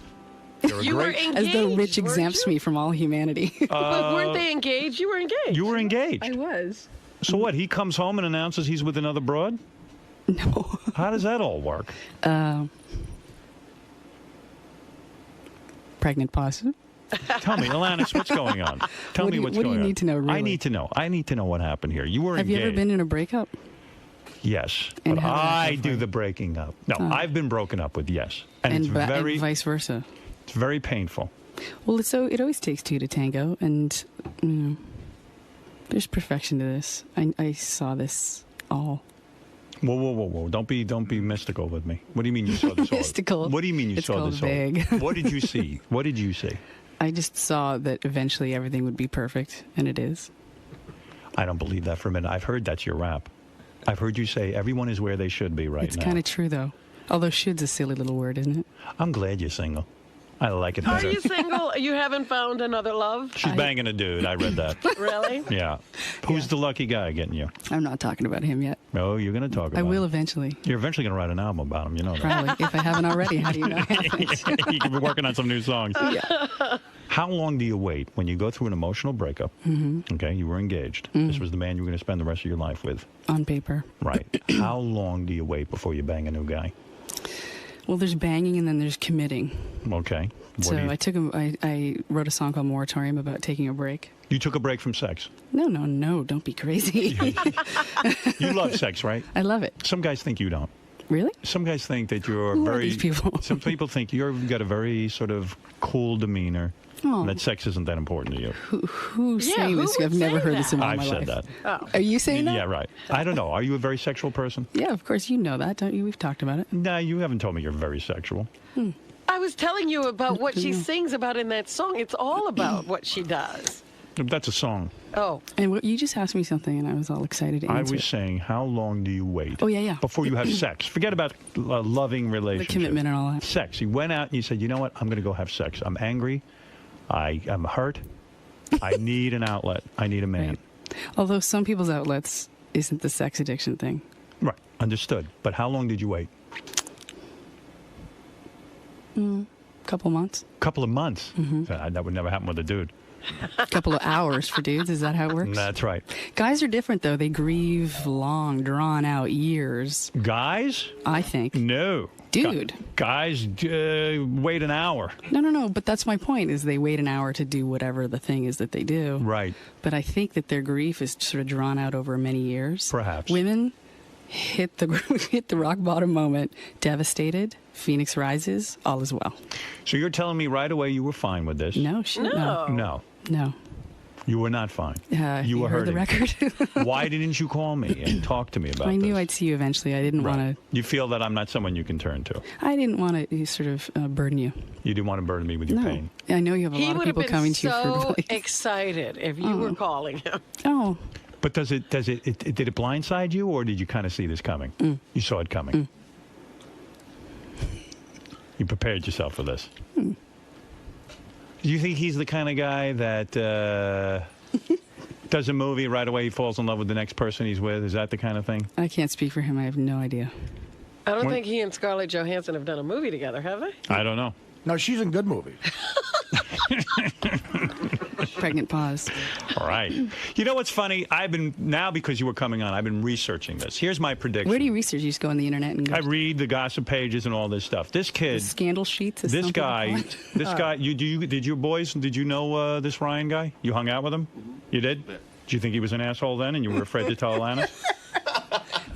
You're a You were great. engaged. As though rich weren't exempts you? me from all humanity. But weren't they engaged? You were engaged. You were engaged. I was. So what? He comes home and announces he's with another broad? No. How does that all work? Pregnant pause. Tell me, Alanis, what's going on? Tell me what's what do going you on. need to know, I really? need to know. I need to know what happened here. You were Have you engaged. ever been in a breakup? Yes, And but how did that go I for do you? the breaking up. No, Oh. I've been broken up with. Yes, and it's and very, vice versa. it's very painful. Well, it always takes two to tango, and there's perfection to this. I saw this all. Whoa! Don't be mystical with me. What do you mean you saw this all? Mystical. What do you mean you It's saw called this all? vague. What did you see? What did you see? I just saw that eventually everything would be perfect, and it is. I don't believe that for a minute. I've heard that's your rap. I've heard you say everyone is where they should be right It's now. kind of true, though. Although "should's" a silly little word, isn't it? I'm glad you're single. I like it Are better. you single? You haven't found another love? She's banging a dude. I read that. Really? Yeah. Who's the lucky guy getting you? I'm not talking about him yet. Oh, you're going to talk about I will him. eventually. You're eventually going to write an album about him. You know that. Probably. If I haven't already, how do you know I haven't? You could be working on some new songs. Yeah. How long do you wait when you go through an emotional breakup? Okay, you were engaged. This was the man you were going to spend the rest of your life with. On paper. Right. How long do you wait before you bang a new guy? Well, there's banging and then there's committing. Okay. What So do you, I wrote a song called Moratorium about taking a break. you took a break from sex. No, don't be crazy. You love sex, right? I love it. Some guys think you don't. Really? Some guys think that you're Who are very. these people? Some people think you've got a very sort of cool demeanor. Oh. And that sex isn't that important to you. Who's Yeah, saying who this? would I've never say heard this in all I've my said life. that. Oh. Are you saying that? Yeah, right. I don't know. Are you a very sexual person? Yeah, of course you know that, don't you? We've talked about it. No, you haven't told me you're very sexual. I was telling you about what she sings about in that song. It's all about what she does. That's a song. Oh. And you just asked me something, and I was all excited to I answer was it. saying, how long do you wait? Oh, yeah. Before you have sex. Forget about a loving The relationship. commitment and all that. Sex. You went out and you said, you know what? I'm going to go have sex. I'm angry. I am hurt. I need an outlet. I need a man. Right. Although some people's outlets isn't the sex addiction thing. Right. Understood. But how long did you wait? Couple months. Couple of months. That would never happen with a dude. Couple of hours for dudes. Is that how it works? That's right. Guys are different, though. They grieve long, drawn out years. Guys? I think. No. Dude. Guys wait an hour. No. But that's my point, is they wait an hour to do whatever the thing is that they do. Right. But I think that their grief is sort of drawn out over many years. Perhaps. Women hit the rock bottom moment, devastated. Phoenix rises, all is well. So you're telling me right away you were fine with this? No. No. You were not fine. You were heard the hurting. record. Why didn't you call me and talk to me about I this? knew I'd see you eventually. I didn't want to. You feel that I'm not someone you can turn to. I didn't want to sort of burden you. You didn't want to burden me with your No. pain. I know you have a He lot of would have people been coming to you for so advice. excited if you were calling him. Oh. But did it blindside you, or did you kind of see this coming? You saw it coming. You prepared yourself for this. Do you think he's the kind of guy that does a movie right away, he falls in love with the next person he's with? Is that the kind of thing? I can't speak for him. I have no idea. I don't think he and Scarlett Johansson have done a movie together, have they? I don't know. No, she's in good movies. Pregnant pause. All right. You know what's funny? Because you were coming on, I've been researching this. Here's my prediction. Where do you research? You just go on the internet and go. I read the gossip pages and all this stuff. This kid, scandal sheets. As this some people guy, call it. did you know this Ryan guy? You hung out with him? You did? Did you think he was an asshole then, and you were afraid to tell Alanis?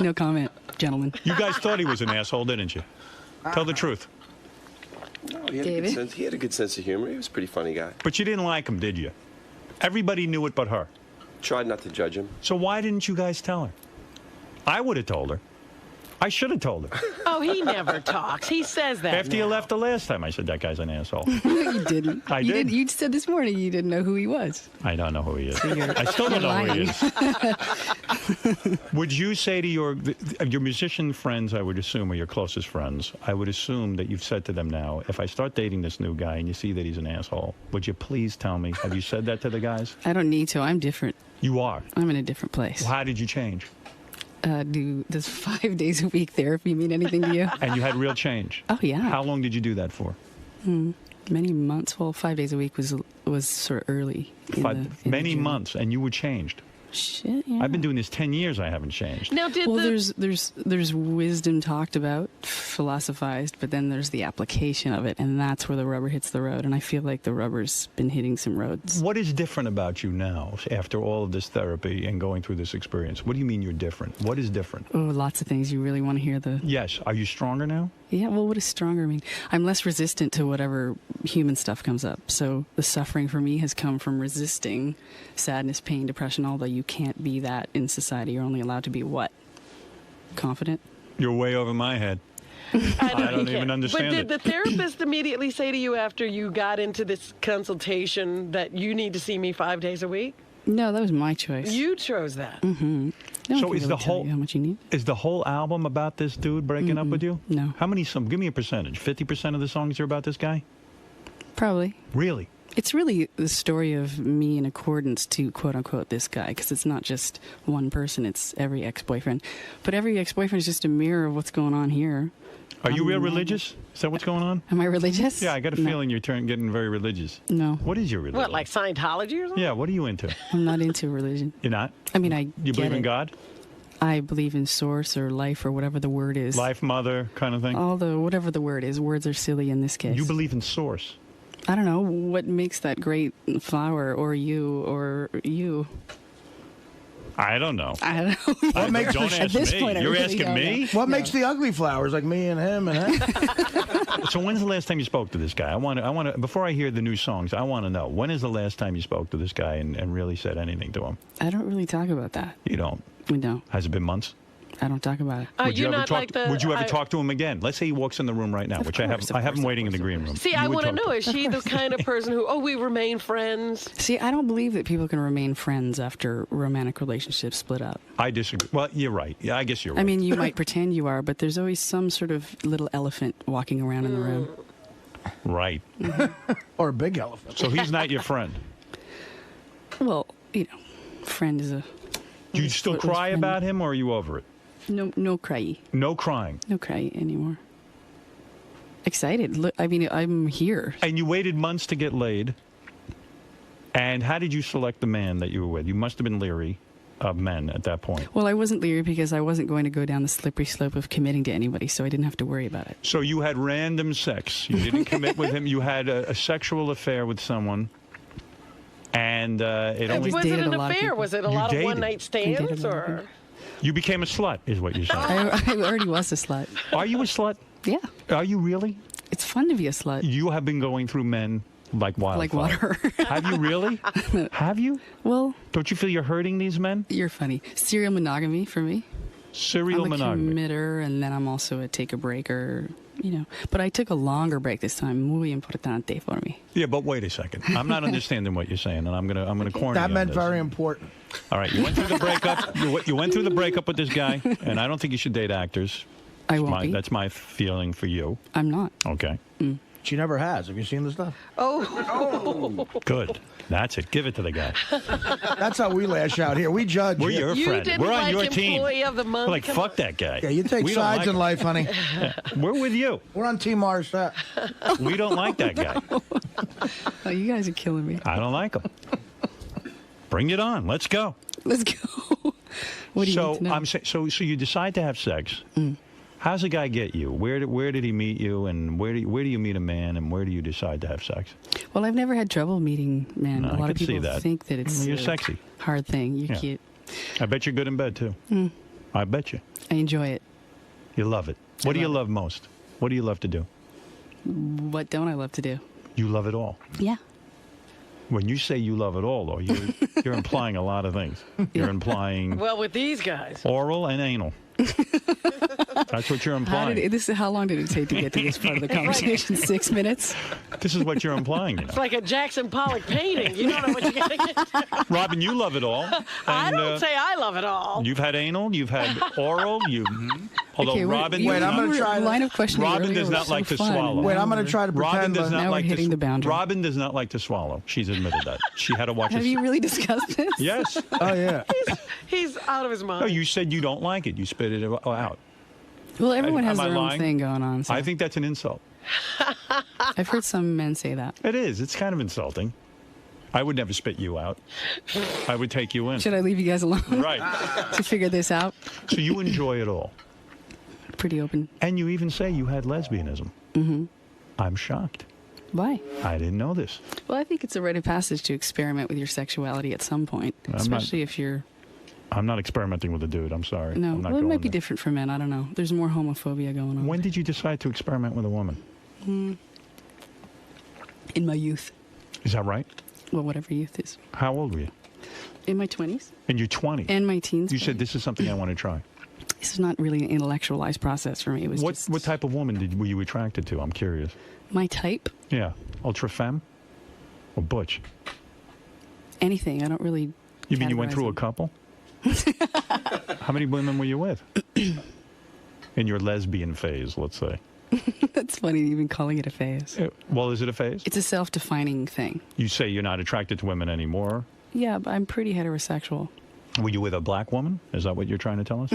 No comment. gentlemen. You guys thought he was an asshole, didn't you? Tell the truth. No, he had a good sense of humor. He was a pretty funny guy. But you didn't like him, did you? Everybody knew it but her. Tried not to judge him. So why didn't you guys tell her? I would have told her. I should have told her. Oh, he never talks. He says that After you now. left the last time, I said, that guy's an asshole. You didn't. I did. You said this morning you didn't know who he was. I don't know who he is. So you're- I still don't you're know lying. who he is. Would you say to your musician friends, I would assume, or your closest friends, I would assume that you've said to them now, if I start dating this new guy and you see that he's an asshole, would you please tell me? Have you said that to the guys? I don't need to. I'm different. You are? I'm in a different place. Well, how did you change? Does 5 days a week therapy mean anything to you? And you had real change? Oh, yeah. How long did you do that for? Many months. Well, 5 days a week was sort of early. Many months, and you were changed. Shit, yeah. I've been doing this 10 years. I haven't changed. Now, there's wisdom talked about, philosophized, but then there's the application of it, and that's where the rubber hits the road. And I feel like the rubber's been hitting some roads. What is different about you now after all of this therapy and going through this experience? What do you mean you're different? What is different? Oh, lots of things. You really want to hear the... Yes. Are you stronger now? Yeah, well, what does stronger mean? I'm less resistant to whatever human stuff comes up. So the suffering for me has come from resisting sadness, pain, depression, although you can't be that in society. You're only allowed to be what? Confident? You're way over my head. I don't even understand But did it. the therapist immediately say to you after you got into this consultation that you need to see me 5 days a week? No, that was my choice. You chose that. Mm-hmm. So is the whole how much you need? Is the whole album about this dude breaking up with you? No. How many? Give me a percentage. 50% of the songs are about this guy. Probably. Really? It's really the story of me in accordance to quote unquote this guy, because it's not just one person; it's every ex-boyfriend. But every ex-boyfriend is just a mirror of what's going on here. Are you real religious? Is that what's going on? Am I religious? Yeah, I got a feeling you're getting very religious. No. What is your religion? What, like Scientology or something? Yeah, what are you into? I'm not into religion. You're not? I mean, I You get believe in it. God? I believe in source or life or whatever the word is. Life, mother, kind of thing? Whatever the word is. Words are silly in this case. You believe in source? I don't know what makes that great flower or you. I don't know. I don't know. What makes don't the, ask me. You're asking me? What makes the ugly flowers like me and him and her? So when's the last time you spoke to this guy? I want to. Before I hear the new songs, I want to know, when is the last time you spoke to this guy and really said anything to him? I don't really talk about that. You don't? We don't. Has it been months? I don't talk about it. Would you ever talk to him again? Let's say he walks in the room right now, which I have him waiting in the green room. See, I want to know, is she the kind of person who, we remain friends? See, I don't believe that people can remain friends after romantic relationships split up. I disagree. Well, you're right. Yeah, I guess you're right. I mean, you might pretend you are, but there's always some sort of little elephant walking around in the room. Right. Or a big elephant. So he's not your friend? Well, friend is a... Do you still cry about him, or are you over it? No cry. No crying. No cry anymore. Excited. Look, I mean, I'm here. And you waited months to get laid. And how did you select the man that you were with? You must have been leery of men at that point. Well, I wasn't leery because I wasn't going to go down the slippery slope of committing to anybody, so I didn't have to worry about it. So you had random sex. You didn't commit with him. You had a sexual affair with someone. And it only... Was it an affair? Was it a lot of dated. one-night stands? Or... You became a slut, is what you're saying. I already was a slut. Are you a slut? Yeah. Are you really? It's fun to be a slut. You have been going through men like wildfire. Like water. Have you really? Have you? Well... Don't you feel you're hurting these men? You're funny. Serial monogamy for me. Serial monogamy. I'm a committer, and then I'm also a take-a-breaker, But I took a longer break this time. Muy importante for me. Yeah, but wait a second. I'm not understanding what you're saying, and I'm gonna corner That you meant on this. very important. All right, you went through the breakup. You went through the breakup with this guy, and I don't think you should date actors. I won't be. That's my feeling for you. I'm not. Okay. She never has. Have you seen the stuff? Oh. Good. That's it. Give it to the guy. That's how we lash out here. We judge. We're your You friend. didn't We're on like your team. Employee of the month. We're like, Come fuck on. that guy. Yeah, you take We don't sides like in him. life, honey. We're with you. We're on Team Marset. We don't like that guy. Oh, you guys are killing me. I don't like him. Bring it on. Let's go. Let's go. What do you need to know? I'm saying, so you decide to have sex. How's the guy get you? Where did he meet you? And where do you meet a man? And where do you decide to have sex? Well, I've never had trouble meeting men. No, a I lot of could see people that. think that it's You're a sexy. hard thing. You're Yeah. cute. I bet you're good in bed too. I bet you. I enjoy it. You love it. What do you love most? What do you love to do? What don't I love to do? You love it all. Yeah. When you say you love it all, though, you're implying a lot of things. You're implying Well, with these guys. oral and anal. That's what you're implying. How long did it take to get to this part of the conversation? 6 minutes? This is what you're implying. You know? It's like a Jackson Pollock painting. You don't know what you're going to get. Robin, you love it all. I And, don't say I love it all. You've had anal. You've had oral. Although Okay, Robin, wait, I'm going to try. Line of questioning Robin earlier does was not so like to fun. swallow. Wait, I'm going to try to pretend. Robin does not Now like we're hitting to, the boundary. Robin does not like to swallow. She's admitted that. She had to watch. Have you really discussed this? Yes. Oh yeah. He's out of his mind. No, you said you don't like it. You spit it out. Well, everyone has Am I their own lying? thing going on. So. I think that's an insult. I've heard some men say that. It is. It's kind of insulting. I would never spit you out. I would take you in. Should I leave you guys alone? Right. To figure this out? So you enjoy it all. Pretty open. And you even say you had lesbianism. Mm-hmm. I'm shocked. Why? I didn't know this. Well, I think it's a rite of passage to experiment with your sexuality at some point, especially if you're... I'm not experimenting with a dude. I'm sorry. No, I'm not well, it going might be there. different for men. I don't know. There's more homophobia going on. When did you decide to experiment with a woman? In my youth. Is that right? Well, whatever youth is. How old were you? In my 20s. In your 20s? And my teens. You said this is something I want to try. This is not really an intellectualized process for me. It was What type of woman were you attracted to? I'm curious. My type? Yeah. Ultra femme? Or butch? Anything. I don't really... You mean you went through a couple? How many women were you with? In your lesbian phase, let's say. That's funny, even calling it a phase. Well, is it a phase? It's a self-defining thing. You say you're not attracted to women anymore. Yeah, but I'm pretty heterosexual. Were you with a black woman? Is that what you're trying to tell us?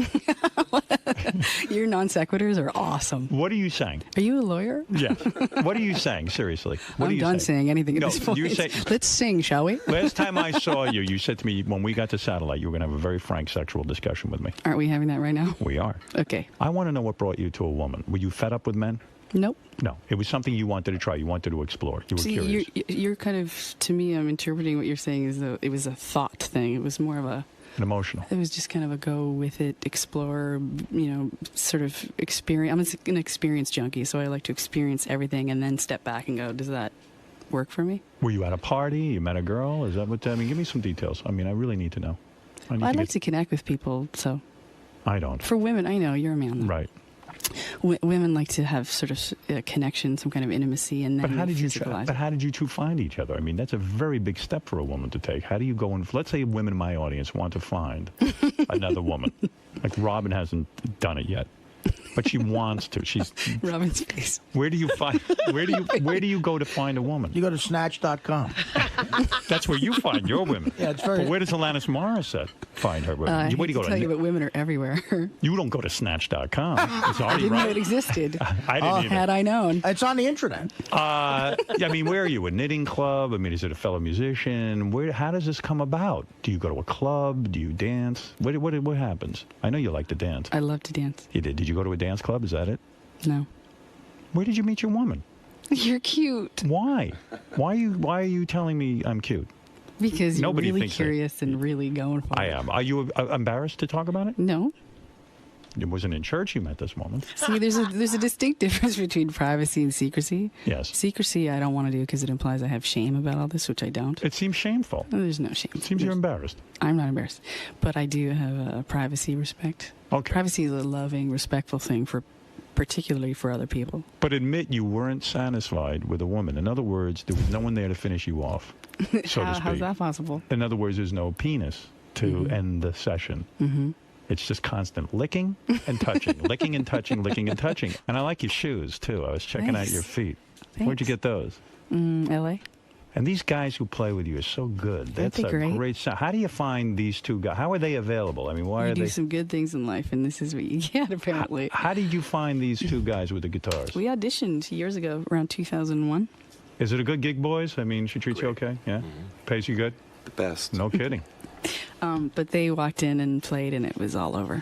Your non sequiturs are awesome. What are you saying? Are you a lawyer? Yeah. What are you saying? Seriously. What I'm are you done saying anything at No, this point. you say- Let's sing, shall we? Last time I saw you, you said to me when we got to Satellite, you were going to have a very frank sexual discussion with me. Aren't we having that right now? We are. Okay. I want to know what brought you to a woman. Were you fed up with men? Nope. No. It was something you wanted to try. You wanted to explore. You were See, curious. you're kind of, to me, I'm interpreting what you're saying as though it was a thought thing. It was more of a... An emotional. It was just kind of a go with it, explore, sort of experience. I'm an experience junkie, so I like to experience everything and then step back and go, does that work for me? Were you at a party? You met a girl? Is that what? I mean, give me some details. I mean, I really need to know. I'd like to connect with people, so. I don't. For women, I know, you're a man, though. Right. Women like to have sort of a connection, some kind of intimacy, and then But how did you? physicalize But how did you two find each other? I mean, that's a very big step for a woman to take. How do you go and let's say women in my audience want to find another woman, like Robin hasn't done it yet, but she wants to. She's Robin's face. Where do you find? Where do you go to find a woman? You go to Snatch.com. That's where you find your women. Yeah, it's very. But where does Alanis Morissette find her women? I Where do you go tell you, but women are everywhere. You don't go to Snatch.com. It's I already didn't know right. it existed. I didn't either. Had I known. It's on the internet. I mean, where are you? A knitting club? I mean, is it a fellow musician? How does this come about? Do you go to a club? Do you dance? What happens? I know you like to dance. I love to dance. You did. Did you go to a dance club? Is that it? No. Where did you meet your woman? You're cute. Why? Why are you telling me I'm cute? Because you're Nobody really thinks that. curious and really going for I it. am. Are you embarrassed to talk about it? No. It wasn't in church you met this woman. See, there's a distinct difference between privacy and secrecy. Yes. Secrecy I don't want to do because it implies I have shame about all this, which I don't. It seems shameful. There's no shame. It seems you're embarrassed. I'm not embarrassed. But I do have a privacy respect. Okay. Privacy is a loving, respectful thing particularly for other people. But admit you weren't satisfied with a woman. In other words, there was no one there to finish you off, so to speak. How's that possible? In other words, there's no penis to end the session. Mm-hmm. It's just constant licking and touching, licking and touching, licking and touching. And I like your shoes, too. I was checking out your feet. Where'd you get those? L.A. And these guys who play with you are so good. That's they a great? great sound. How do you find these two guys? How are they available? I mean, why You are do they? some good things in life, and this is what you get, apparently. How did you find these two guys with the guitars? We auditioned years ago, around 2001. Is it a good gig, boys? I mean, she treats you okay? Yeah? Pays you good? The best. No kidding. But they walked in and played, and it was all over.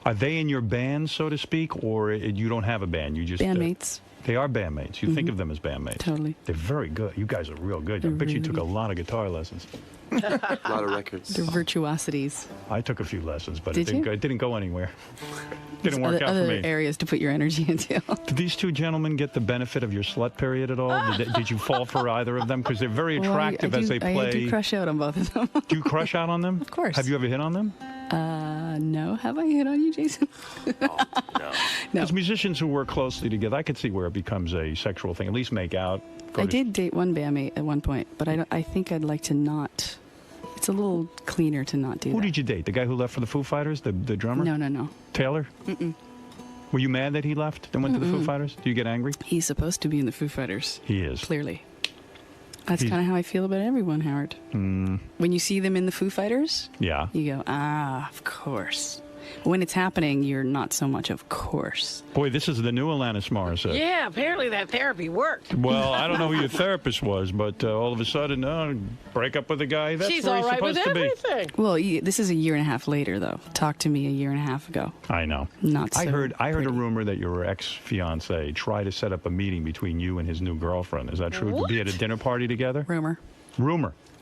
Are they in your band, so to speak, or you don't have a band? You just Bandmates. They are bandmates. You think of them as bandmates. Totally. They're very good. You guys are real good. I bet you took a lot of guitar lessons. A lot of records. They're virtuosities. I took a few lessons, but Did you? it didn't go anywhere. Didn't work out other for me. areas to put your energy into. Did these two gentlemen get the benefit of your slut period at all? Did you fall for either of them? Because they're very attractive as they play. I do crush out on both of them. Do you crush out on them? Of course. Have you ever hit on them? No. Have I hit on you, Jason? No. As musicians who work closely together, I could see where it becomes a sexual thing. At least make out. I did date one bandmate at one point, but I think I'd like to not. It's a little cleaner to not do Who that. did you date? The guy who left for the Foo Fighters? The drummer? No. Taylor? Mm-mm. Were you mad that he left and went to the Foo Fighters? Do you get angry? He's supposed to be in the Foo Fighters. He is. Clearly. That's kind of how I feel about everyone, Howard. When you see them in the Foo Fighters, yeah, you go, of course. When it's happening, you're not so much of course. Boy, this is the new Alanis Morissette. Yeah, apparently that therapy worked. Well, I don't know who your therapist was, but all of a sudden, break up with a guy. That's She's where all he's right with supposed to be. everything. Well, this is a year and a half later, though. Talked to me a year and a half ago. I know. Not so I heard a rumor that your ex-fiance tried to set up a meeting between you and his new girlfriend. Is that true? What? To be at a dinner party together? Rumor.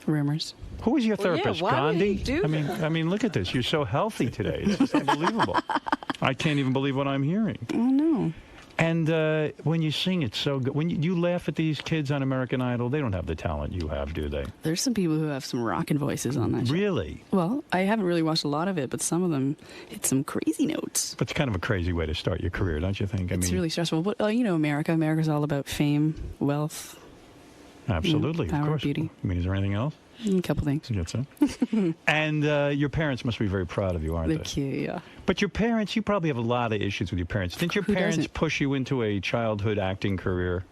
Rumors. Who is your Well, yeah, therapist, why would Gandhi? he do I mean, look at this. You're so healthy today. It's just unbelievable. I can't even believe what I'm hearing. Oh, no. And when you sing, it's so good. When you laugh at these kids on American Idol, they don't have the talent you have, do they? There's some people who have some rockin' voices on that show. Really? Well, I haven't really watched a lot of it, but some of them hit some crazy notes. But it's kind of a crazy way to start your career, don't you think? It's really stressful. But, America. America's all about fame, wealth. Absolutely, power, of course. beauty. I mean, is there anything else? A couple things. That's it. And your parents must be very proud of you, aren't They're they? cute, yeah. But your parents, you probably have a lot of issues with your parents. Didn't your Who parents doesn't? push you into a childhood acting career?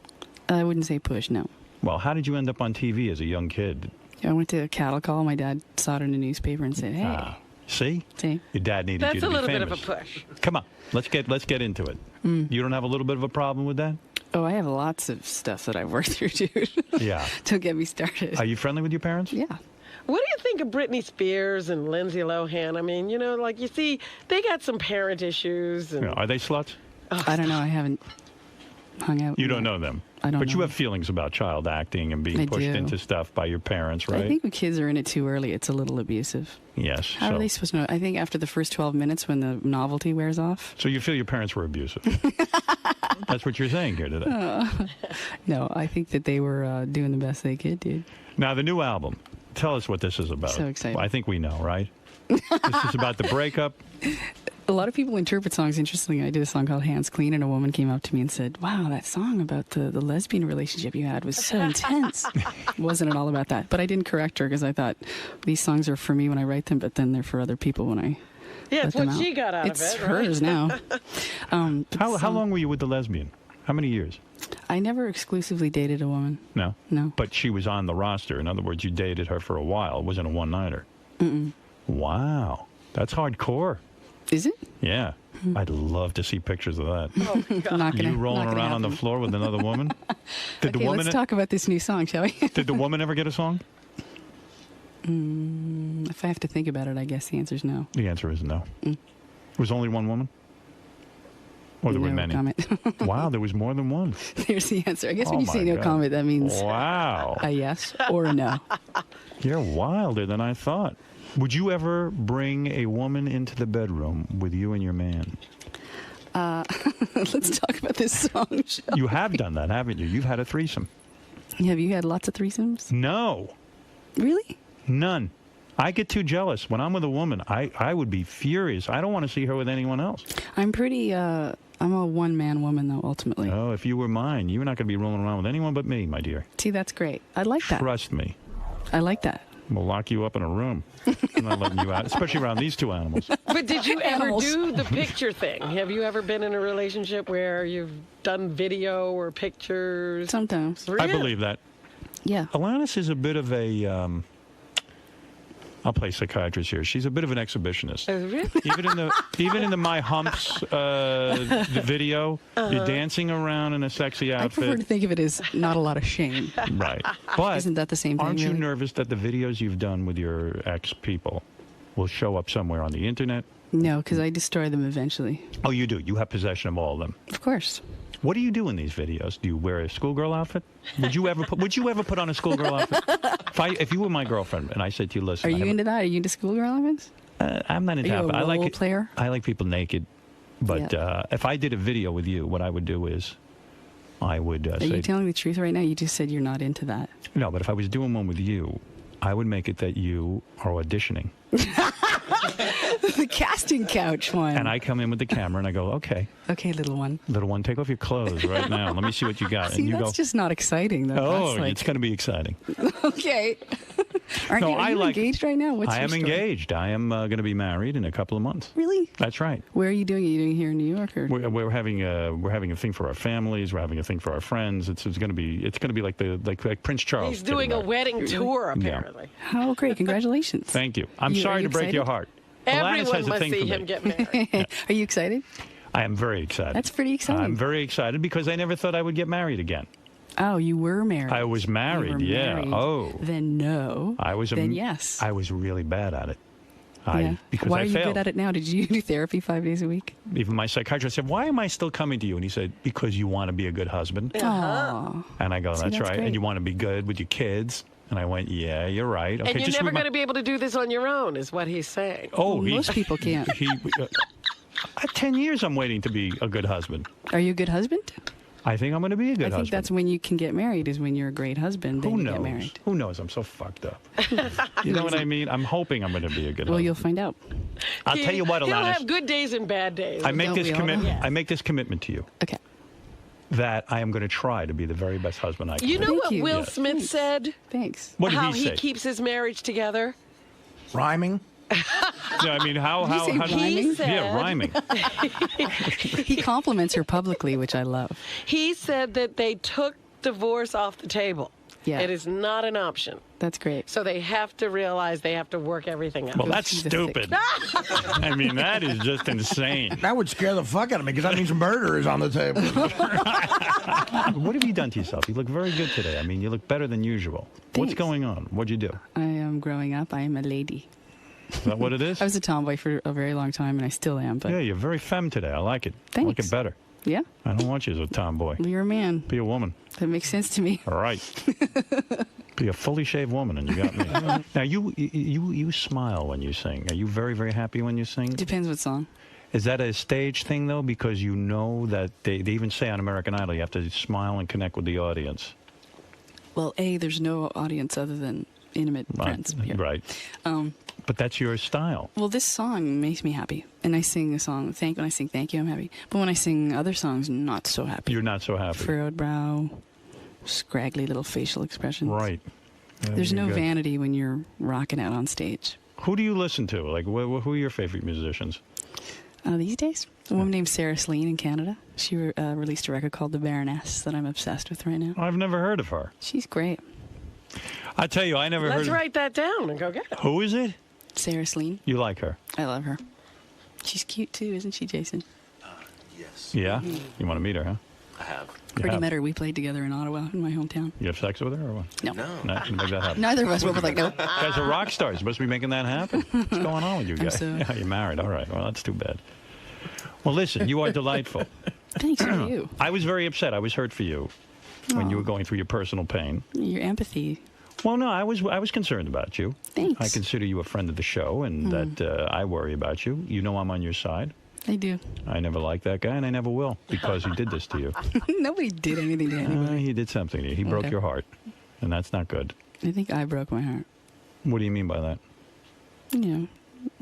I wouldn't say push, no. Well, how did you end up on TV as a young kid? I went to a cattle call. My dad saw it in a newspaper and said, hey. See? Your dad needed That's you to a be little famous. bit of a push. Come on, let's get into it. You don't have a little bit of a problem with that? Oh, I have lots of stuff that I've worked through, dude. Yeah. Don't get me started. Are you friendly with your parents? Yeah. What do you think of Britney Spears and Lindsay Lohan? I mean, like you see, they got some parent issues. And... Yeah, are they sluts? I don't know. I haven't hung out. You don't know them. I don't But know. you have feelings about child acting and being I pushed do. into stuff by your parents, right? I think when kids are in it too early, it's a little abusive. Yes. How are they supposed to know? I think after the first 12 minutes when the novelty wears off. So you feel your parents were abusive? That's what you're saying here today. No, I think that they were doing the best they could, dude. Now, the new album. Tell us what this is about. So excited. I think we know, right? This is about the breakup. A lot of people interpret songs interestingly. I did a song called Hands Clean, and a woman came up to me and said, wow, that song about the lesbian relationship you had was so intense. Wasn't it all about that? But I didn't correct her because I thought these songs are for me when I write them, but then they're for other people when I Yeah, let it's them what out. she got out It's of it, right? hers now. How long were you with the lesbian? How many years? I never exclusively dated a woman. No? No. But she was on the roster. In other words, you dated her for a while. It wasn't a one-nighter. Mm-mm. Wow. That's hardcore. Is it? Yeah. I'd love to see pictures of that. Oh, God. Not gonna, You rolling not gonna around on the happen. floor with another woman? Did Okay, the woman let's talk about this new song, shall we? Did the woman ever get a song? If I have to think about it, I guess the answer is no. The answer is no. Was only one woman? Or there were No many? comment. Wow, there was more than one. There's the answer. I guess Oh when you my say no God. comment, that means Wow. a yes or a no. You're wilder than I thought. Would you ever bring a woman into the bedroom with you and your man? Let's talk about this song. shall You we? have done that, haven't you? You've had a threesome. Have you had lots of threesomes? No. Really? None. I get too jealous. When I'm with a woman, I would be furious. I don't want to see her with anyone else. I'm pretty, I'm a one-man woman, though, ultimately. Oh, if you were mine, you were not going to be rolling around with anyone but me, my dear. See, that's great. I like that. Trust me. I like that. We'll lock you up in a room. I'm not letting you out, especially around these two animals. But did you ever Animals. do the picture thing? Have you ever been in a relationship where you've done video or pictures? Sometimes. I Really? believe that. Yeah. Alanis is a bit of a, I'll play psychiatrist here. She's a bit of an exhibitionist. Oh, really? Even in the My Humps the video, you're dancing around in a sexy I prefer to outfit. think of it as not a lot of shame. Right. But Isn't that the same thing, aren't you really? nervous that the videos you've done with your ex people will show up somewhere on the internet? No, because I destroy them eventually. Oh, you do. You have possession of all of them. Of course. What do you do in these videos? Do you wear a schoolgirl outfit? Would you ever put on a schoolgirl outfit? If you were my girlfriend and I said to you, listen, Are you into that? Are you into schoolgirl outfits? I'm not into Are you outfit. a role player? I like people naked. But if I did a video with you, what I would do is I would Are say... you telling the truth right now? You just said you're not into that. No, but if I was doing one with you, I would make it that you are auditioning. The casting couch one. And I come in with the camera and I go, okay. Okay, little one. Little one, take off your clothes right now. Let me see what you got. See, and you that's go, just not exciting, though. oh, That's like... it's going to be exciting. Okay. Are you engaged right now? What's I your am story? engaged. I am going to be married in a couple of months. Really? That's right. Where are you doing it? Are you doing it here in New York? Or? We're having a thing for our families. We're having a thing for our friends. It's going to be like Prince Charles. He's doing a wedding tour, apparently. Oh, great. Congratulations. Thank you. I'm Are sorry you to break your excited? heart. Everyone Alanis has a must thing see for me. him get married. Are you excited? I am very excited. That's pretty exciting. I'm very excited because I never thought I would get married again. Oh, you were married. I was married, You were yeah. married. Oh. Then no. Then yes. I was really bad at it. Because Why I are you failed. good at it now? Did you do therapy 5 days a week? Even my psychiatrist said, why am I still coming to you? And he said, because you want to be a good husband. Aw. And I go, See, that's that's right. great. And you want to be good with your kids. And I went, yeah, you're right. Okay, And you're just never read my- going to be able to do this on your own, is what he's saying. Oh, Well, most people can't. 10 years I'm waiting to be a good husband. Are you a good husband? I think I'm going to be a good I think husband. that's when you can get married, is when you're a great husband. Then Who you knows? get married. Who knows? I'm so fucked up. You know what I mean? I'm hoping I'm going to be a good Well, husband. you'll find out. I'll tell you what, He'll Alanis. have good days and bad days. I make Don't this we all? commitment. I make this commitment to you. Okay. That I am going to try to be the very best husband I can. You know be. what Will Smith said? Thanks. What did How he say? keeps his marriage together? Rhyming. Yeah, I mean, how Did you say rhyming? Yeah, rhyming. He compliments her publicly, which I love. He said that they took divorce off the table. Yeah. It is not an option. That's great. So they have to realize they have to work everything out. Well, that's stupid. I mean, that is just insane. That would scare the fuck out of me because that means murder is on the table. What have you done to yourself? You look very good today. I mean, you look better than usual. What's Thanks. going on? What'd you do? I am growing up. I am a lady. Is that what it is? I was a tomboy for a very long time, and I still am. But Yeah, you're very femme today. I like it. I like Thanks. it better. yeah, I don't want you as a tomboy. you're a man. Be a woman. That makes sense to me. All right. Be a fully shaved woman, and you got me. Now, you smile when you sing. Are you very, very happy when you sing? Depends what song. Is that a stage thing, though? Because you know that they even say on American Idol you have to smile and connect with the audience. Well, there's no audience other than intimate friends. here. Right. But that's your style. Well, this song makes me happy, and I sing the song when I sing Thank You, I'm happy. But when I sing other songs, I'm not so happy. You're not so happy. Furrowed brow, scraggly little facial expressions. Right. Yeah, There's you're no good. vanity when you're rocking out on stage. Who do you listen to? Like, who are your favorite musicians? These days, a woman named Sarah Slean in Canada. She released a record called The Baroness that I'm obsessed with right now. I've never heard of her. She's great. I tell you, I never Let's heard of write that down and go get it. Who is it? Sarah Slean. You like her? I love her. She's cute too, isn't she, Jason? Yes. Yeah? You want to meet her, huh? I have. You Already have? met her. We played together in Ottawa, in my hometown. You have sex with her or what? No. No, you make that happen. Neither of us were like, nope. You guys are rock stars. You're supposed to be making that happen. What's going on with you guys? Yeah, you're married. All right. Well, that's too bad. Well, listen, you are delightful. Thanks, for you. I was very upset. I was hurt for you when you were going through your personal pain. Your empathy. Well, no, I was concerned about you. Thanks. I consider you a friend of the show, and that I worry about you. You know I'm on your side. I do. I never liked that guy, and I never will, because he did this to you. Nobody did anything to anybody. He did something to you. He broke Okay. your heart, and that's not good. I think I broke my heart. What do you mean by that? You know,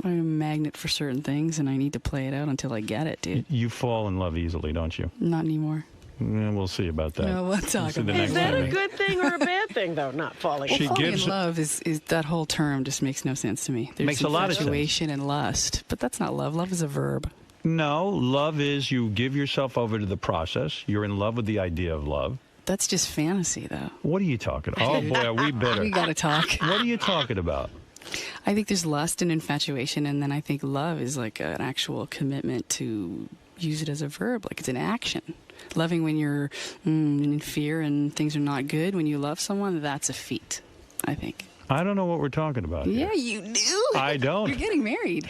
I'm a magnet for certain things, and I need to play it out until I get it, dude. You fall in love easily, don't you? Not anymore. Yeah, we'll see about that. No, we'll talk See the about next Is that time. a good thing or a bad thing, though, not falling in Well, love? falling in love is that whole term just makes no sense to me. There's Makes a lot of sense. infatuation and lust, but that's not love. Love is a verb. No, love is you give yourself over to the process. You're in love with the idea of love. That's just fantasy, though. What are you talking about? Oh, boy, are we bitter. We gotta talk. What are you talking about? I think there's lust and infatuation, and then I think love is like an actual commitment to use it as a verb, like it's an action. Loving when you're in fear and things are not good, when you love someone, that's a feat, I think. I don't know what we're talking about. Yeah, you do. I don't. You're getting married.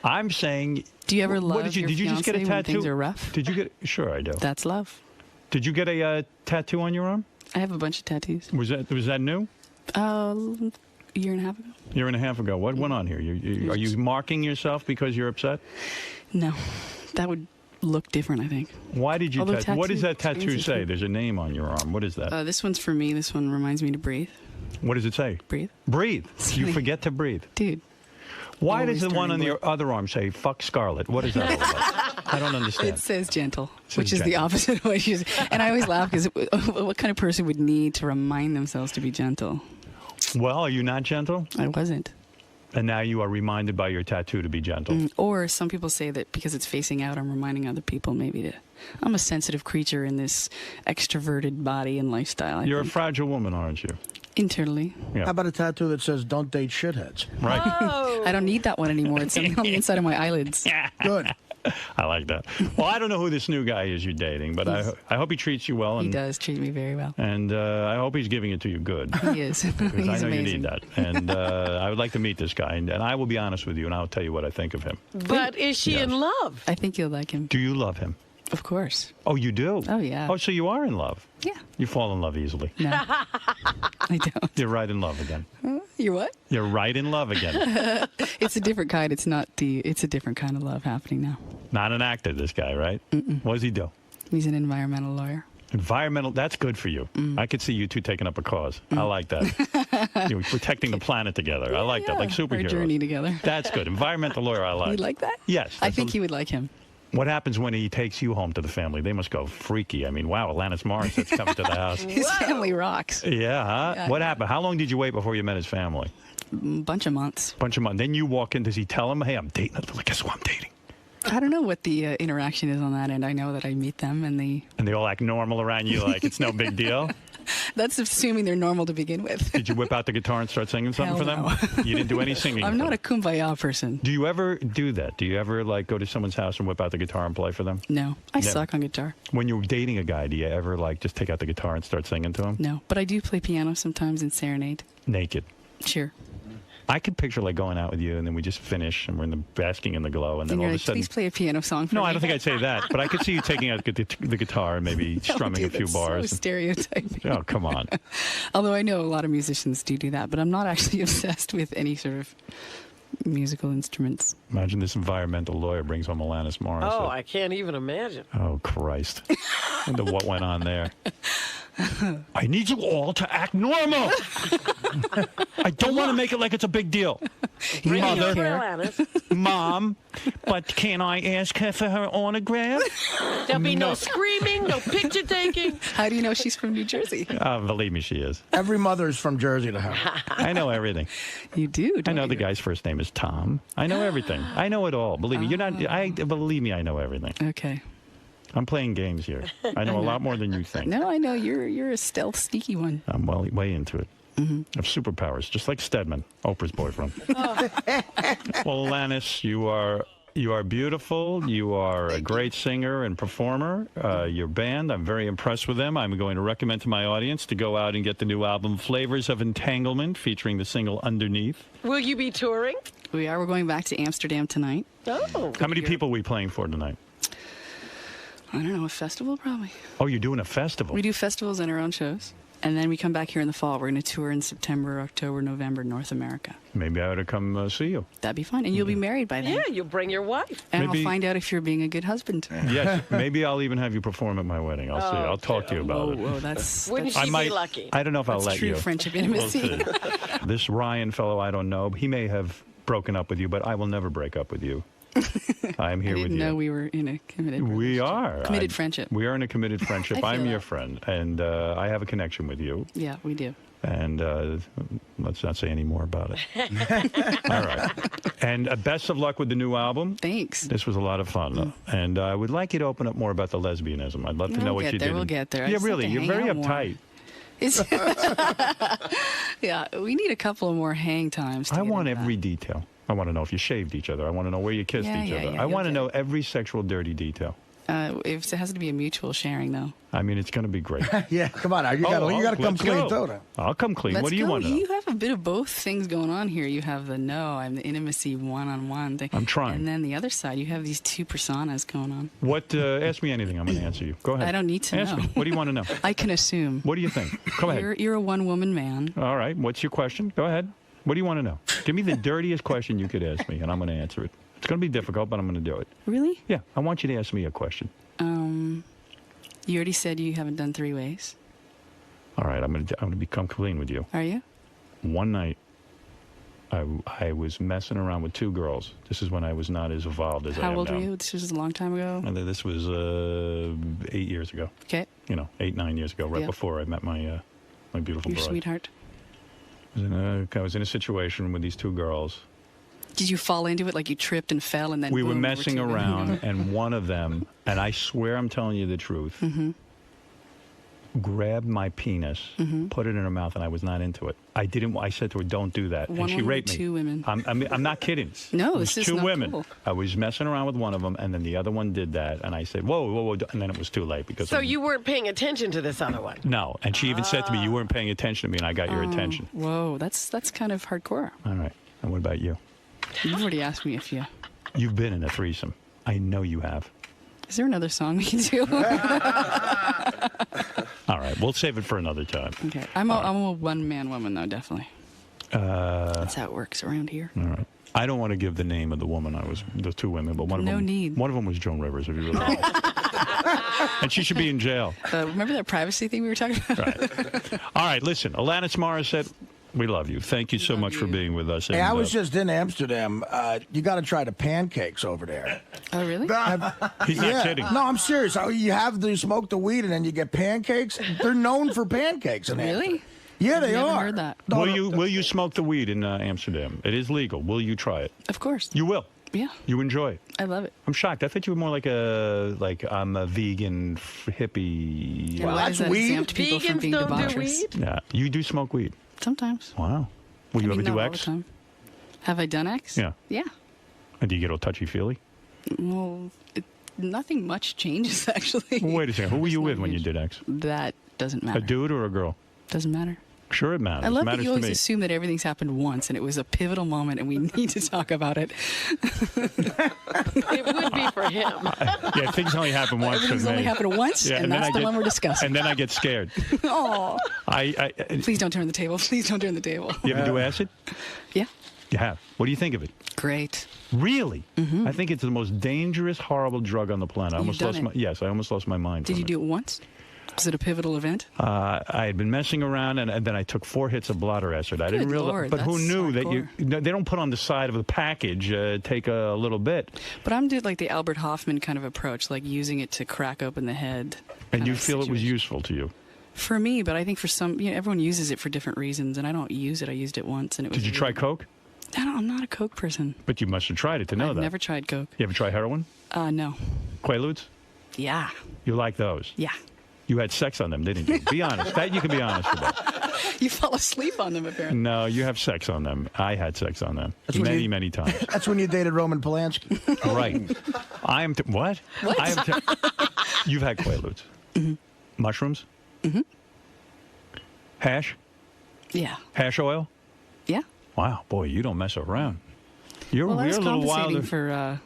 I'm saying. Do you ever love what did you? your Did you just get a fiancé when tattoo? things are rough? Did you get? Sure, I do. That's love. Did you get a tattoo on your arm? I have a bunch of tattoos. Was that new? A year and a half ago. Year and a half ago. What went on here? Are you marking yourself because you're upset? No, that would look different, I think. Why did you? What does that tattoo experiences say? me. There's a name on your arm. What is that? This one's for me. This one reminds me to breathe. What does it say? Breathe. Breathe. You forget to breathe. Dude. Why Always does the one on during the other arm say "fuck Scarlett"? What is that all about? I don't understand. It says gentle, says which is the gentle. opposite of what you say. And I always laugh because what kind of person would need to remind themselves to be gentle? Well, are you not gentle? I wasn't. And now you are reminded by your tattoo to be gentle. Or some people say that because it's facing out, I'm reminding other people maybe to. I'm a sensitive creature in this extroverted body and lifestyle. You're a fragile woman, aren't you? Internally. Yeah. How about a tattoo that says "Don't date shitheads"? Right. I don't need that one anymore. It's something on the inside of my eyelids. Good. I like that. Well, I don't know who this new guy is you're dating, but I hope he treats you well. And, He does treat me very well. And I hope he's giving it to you good. He is. Because He's I know amazing. you need that. And I would like to meet this guy. And I will be honest with you, and I'll tell you what I think of him. But is she in love? I think you'll like him. Do you love him? Of course. Oh, you do? Oh, yeah. Oh, so you are in love? Yeah. You fall in love easily. No, I don't. You're right in love again. You're what? You're right in love again. It's a different kind. It's a different kind of love happening now. Not an actor, this guy, right? What does he do? He's an environmental lawyer. Environmental, that's good for you. I could see you two taking up a cause. I like that. You're protecting the planet together. I like that, like superheroes. Our journey together. That's good. Environmental lawyer, I like. You like that? Yes. I think you would like him. What happens when he takes you home to the family? They must go freaky. I mean, wow, Alanis Morissette's coming to the house. His family rocks. Yeah, huh? Yeah. What happened? How long did you wait before you met his family? Bunch of months. Bunch of months. Then you walk in. Does he tell him, hey, I'm dating? Guess who I'm dating? I don't know what the interaction is on that end. I know that I meet them and they all act normal around you like it's no big deal? That's assuming they're normal to begin with. Did you whip out the guitar and start singing something Hell for them? You didn't do any singing? I'm for not them. a kumbaya person. Do you ever do that? Do you ever like go to someone's house and whip out the guitar and play for them? No, I Never. suck on guitar. When you're dating a guy, do you ever like just take out the guitar and start singing to him? No, but I do play piano sometimes and serenade. Naked. Sure. I could picture like going out with you and then we just finish and we're in the basking in the glow and then And all you're of a like, sudden. please play a piano song for No, me. I don't think I'd say that, but I could see you taking out the guitar and maybe strumming dude, a few that's bars. So stereotyping. Oh, come on. Although I know a lot of musicians do that, but I'm not actually obsessed with any sort of musical instruments. Imagine this environmental lawyer brings home Alanis Morissette. Oh, I can't even imagine. Oh, Christ. I wonder what went on there. I need you all to act normal. I don't want to make it like it's a big deal. Mother, Mom, but can I ask her for her autograph? There'll be no screaming, no picture taking. How do you know she's from New Jersey? Believe me, she is. Every mother's from Jersey to her. I know everything. You do? I know the guy's first name is Tom. I know everything. I know it all. Believe me, you're not. Believe me, I know everything. Okay. I'm playing games here. I know a lot more than you think. No, I know you're a stealth, sneaky one. I'm way into it. I have superpowers, just like Stedman, Oprah's boyfriend. Well, Alanis, you are beautiful. You are a great singer and performer. Your band, I'm very impressed with them. I'm going to recommend to my audience to go out and get the new album, Flavors of Entanglement, featuring the single Underneath. Will you be touring? We are. We're going back to Amsterdam tonight. Oh. How many people are we playing for tonight? I don't know, a festival probably. Oh, you're doing a festival? We do festivals and our own shows. And then we come back here in the fall. We're going to tour in September, October, November, North America. Maybe I ought to come see you. That'd be fun. And you'll be married by then. Yeah, you'll bring your wife. And Maybe- I'll find out if you're being a good husband. Yes, maybe I'll even have you perform at my wedding. I'll see. I'll talk to you about it. Whoa, that's... Wouldn't that's- she be lucky? I don't know if I'll That's let true you. friendship We'll intimacy. see. This Ryan fellow, I don't know. He may have broken up with you, but I will never break up with you. I'm here I with didn't you. know we were in a committed We are. Committed friendship. We are in a committed friendship. I feel I'm your that. friend, and I have a connection with you. Yeah, we do. And let's not say any more about it. All right. And best of luck with the new album. Thanks. This was a lot of fun. And I would like you to open up more about the lesbianism. I'd love to know what you did. We'll get there. I Yeah, just have really. to You're hang very out more. uptight. Yeah, we need a couple of more hang times. I want every detail. I want to know if you shaved each other. I want to know where you kissed Yeah, each yeah, other. yeah, I you'll want to get know every sexual dirty detail. If it has to be a mutual sharing, though. I mean, it's going to be great. Yeah, come on now. You got to come let's clean, go. too. I'll come clean. Let's What do you go. want to know? You have a bit of both things going on here. You have the I'm the intimacy one-on-one thing. I'm trying. And then the other side, you have these two personas going on. What? Ask me anything. I'm going to answer you. Go ahead. I don't need to ask know. me. What do you want to know? I can assume. What do you think? Go ahead. You're a one-woman man. All right. What's your question? Go ahead. What do you want to know? Give me the dirtiest question you could ask me, and I'm going to answer it. It's going to be difficult, but I'm going to do it. Really? Yeah. I want you to ask me a question. You already said you haven't done three-ways. All right. I'm going to become clean with you. Are you? One night, I was messing around with two girls. This is when I was not as evolved as I am now. How old were you? This was a long time ago. And this was 8 years ago. Okay. 8-9 years ago, right before I met my my beautiful Your bride. sweetheart. I was in a situation with these two girls. Did you fall into it like you tripped and fell and then We boom, were messing two around, and one of them, and I swear I'm telling you the truth, grabbed my penis, put it in her mouth, and I was not into it. I said to her, "Don't do that," One and she woman or raped me. two women? I'm not kidding. No, It was this is two not women. cool. I was messing around with one of them, and then the other one did that, and I said, "Whoa, whoa, whoa!" And then it was too late because. So you weren't paying attention to this other one. No, and she even said to me, "You weren't paying attention to me, and I got your attention." Whoa, that's kind of hardcore. All right. And what about you? You've already asked me if you... You've been in a threesome. I know you have. Is there another song we can do? All right, we'll save it for another time. Okay. I'm a one-man woman, though, definitely. That's how it works around here. All right. I don't want to give the name of the woman the two women, but one of them. No need. One of them was Joan Rivers, if you really want. And she should be in jail. Remember that privacy thing we were talking about? Right. All right, listen, Alanis Morissette, we love you. Thank you so much for being with us. Hey, I was just in Amsterdam. You got to try the pancakes over there. Oh, really? He's not kidding. No, I'm serious. You smoke the weed and then you get pancakes. They're known for pancakes in Amsterdam. Really? Yeah, they Never are. heard that. No, Will you smoke the weed in Amsterdam? It is legal. Will you try it? Of course. You will. Yeah. You enjoy it. I love it. I'm shocked. I thought you were more like I'm a vegan hippie. Yeah, why does that exempt people from being don't do debaucherous? weed? Yeah, you do smoke weed. Sometimes. Wow. Will you ever not do all X? the time. Have I done X? Yeah. Yeah. And do you get all touchy-feely? Well, nothing much changes, actually. Well, wait a second. Who were you with when you did X? That doesn't matter. A dude or a girl? Doesn't matter. Sure it matters. I love it matters that you to always me. assume that everything's happened once and it was a pivotal moment and we need to talk about it. It would be for him. Yeah, things only happen once for me. Everything's only happened once, and that's the one we're discussing. And then I get scared. Oh. Please Please don't turn the table. Please don't turn the table. You ever do acid? Yeah. You have. What do you think of it? Great. Really? I think it's the most dangerous, horrible drug on the planet. I almost done lost it? my I almost lost my mind. Did from you do it once? Was it a pivotal event? I had been messing around, and then I took 4 hits of blotter acid. I didn't Good realize, Lord, but who that's knew that hardcore. they don't put on the side of the package take a little bit, But I'm doing like the Albert Hoffman kind of approach, like using it to crack open the head. and kind you of feel it was situation. useful to you. For me, but I think for some, everyone uses it for different reasons, and I don't use it. I used it once, and it was. Did you try Coke? I'm not a Coke person. But you must have tried it to know I've that. never tried Coke. You ever try heroin? No. Quaaludes? Yeah. You like those? Yeah. You had sex on them, didn't you? Be honest. That you can be honest about. You fall asleep on them, apparently. No, you have sex on them. I had sex on them That's when you- many times. That's when you dated Roman Polanski. Right. I am. What? What? I am. You've had Quaaludes. Mushrooms. Hash. Yeah. Hash oil. Yeah. Wow, boy, you don't mess around. You're, Well, I was you're a little compensating wilder.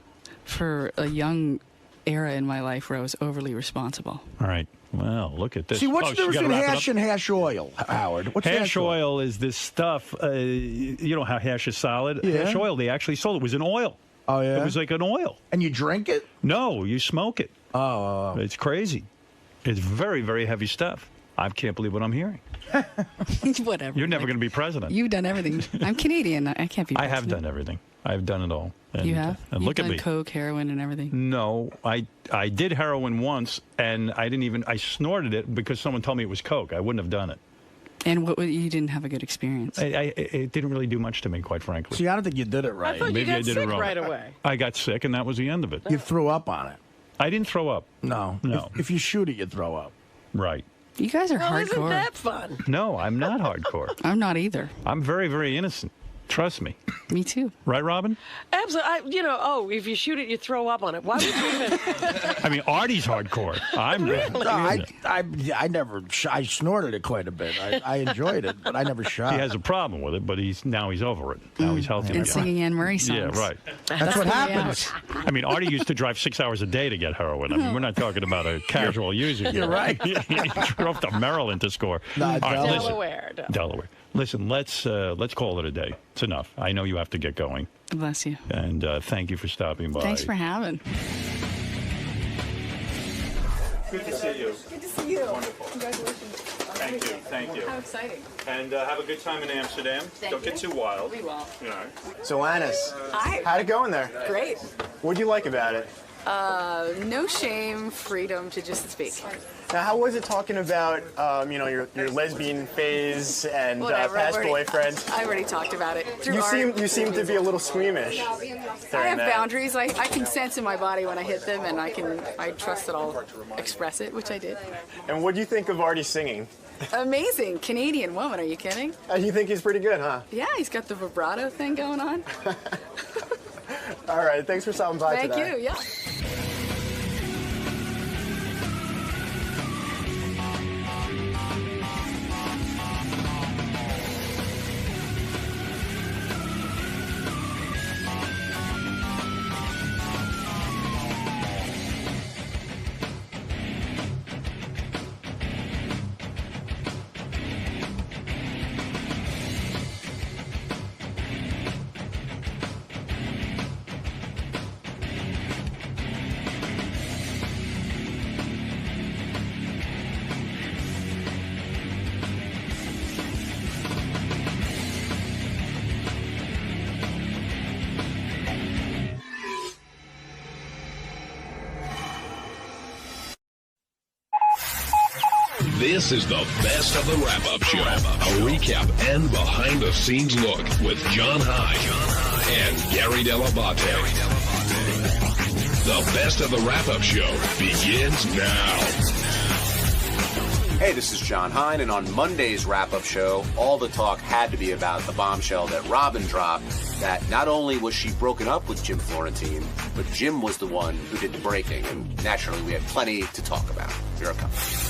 for a young era in my life where I was overly responsible. All right. Well, look at this. See, what's Oh, the she difference gotta between wrap it hash up? and hash oil, Howard? What's Hash oil is this stuff. You know how hash is solid? Yeah. Hash oil, they actually sold it. Was an oil. Oh, yeah? It was like an oil. And you drink it? No, you smoke it. Oh. It's crazy. It's very, very heavy stuff. I can't believe what I'm hearing. Whatever. You're never going to be president. You've done everything. I'm Canadian. I can't be I have president. done everything. I've done it all. And, You have? And You've look done at me. Coke, heroin, and everything. No, I did heroin once, and I snorted it because someone told me it was Coke. I wouldn't have done it. And you didn't have a good experience. It didn't really do much to me, quite frankly. See, I don't think you did it right. I thought Maybe you I got did it sick wrong. right away. I got sick, and that was the end of it. You threw up on it. I didn't throw up. No. No. If you shoot it, you throw up. Right. You guys are Well, isn't hardcore. that fun? No, I'm not hardcore. I'm not either. I'm very, very innocent. Trust me. Me too. Right, Robin? Absolutely. If you shoot it, you throw up on it. Why would you even? I mean, Artie's hardcore. I'm Really? No, I never. I snorted it quite a bit. I enjoyed it, but I never shot. He has a problem with it, but he's over it. Now he's healthy. And again. singing Anne Murray songs. Yeah, right. That's what happens. I mean, Artie used to drive 6 hours a day to get heroin. I mean, we're not talking about a casual user. You're right. He drove to Maryland to score. No, All right, listen. Delaware. Listen, let's call it a day. It's enough. I know you have to get going. Bless you. And thank you for stopping by. Thanks for having. Good to see you. Good to see you. Wonderful. Congratulations. Thank you. How exciting. And have a good time in Amsterdam. Don't get too wild. We won't. You know. So, Annis, Hi. how'd it go in there? Great. What'd you like about it? No shame, freedom to just speak. Now, how was it talking about, your lesbian phase and Whatever, past I've already- boyfriends? I already talked about it. Through You art. seem to be a little squeamish. I during have that. boundaries. I can sense in my body when I hit them, and I trust that I'll express it, which I did. And what do you think of Artie singing? Amazing. Canadian woman, are you kidding? You think he's pretty good, huh? Yeah, he's got the vibrato thing going on. All right, thanks for stopping by Thank today. you, yeah. This is the best of the wrap-up show. A recap and behind-the-scenes look with John High and Gary Dell'Abate. The best of the wrap-up show begins now. Hey, this is John Hine, and on Monday's wrap-up show, all the talk had to be about the bombshell that Robin dropped, that not only was she broken up with Jim Florentine, but Jim was the one who did the breaking, and naturally we had plenty to talk about. Here it comes.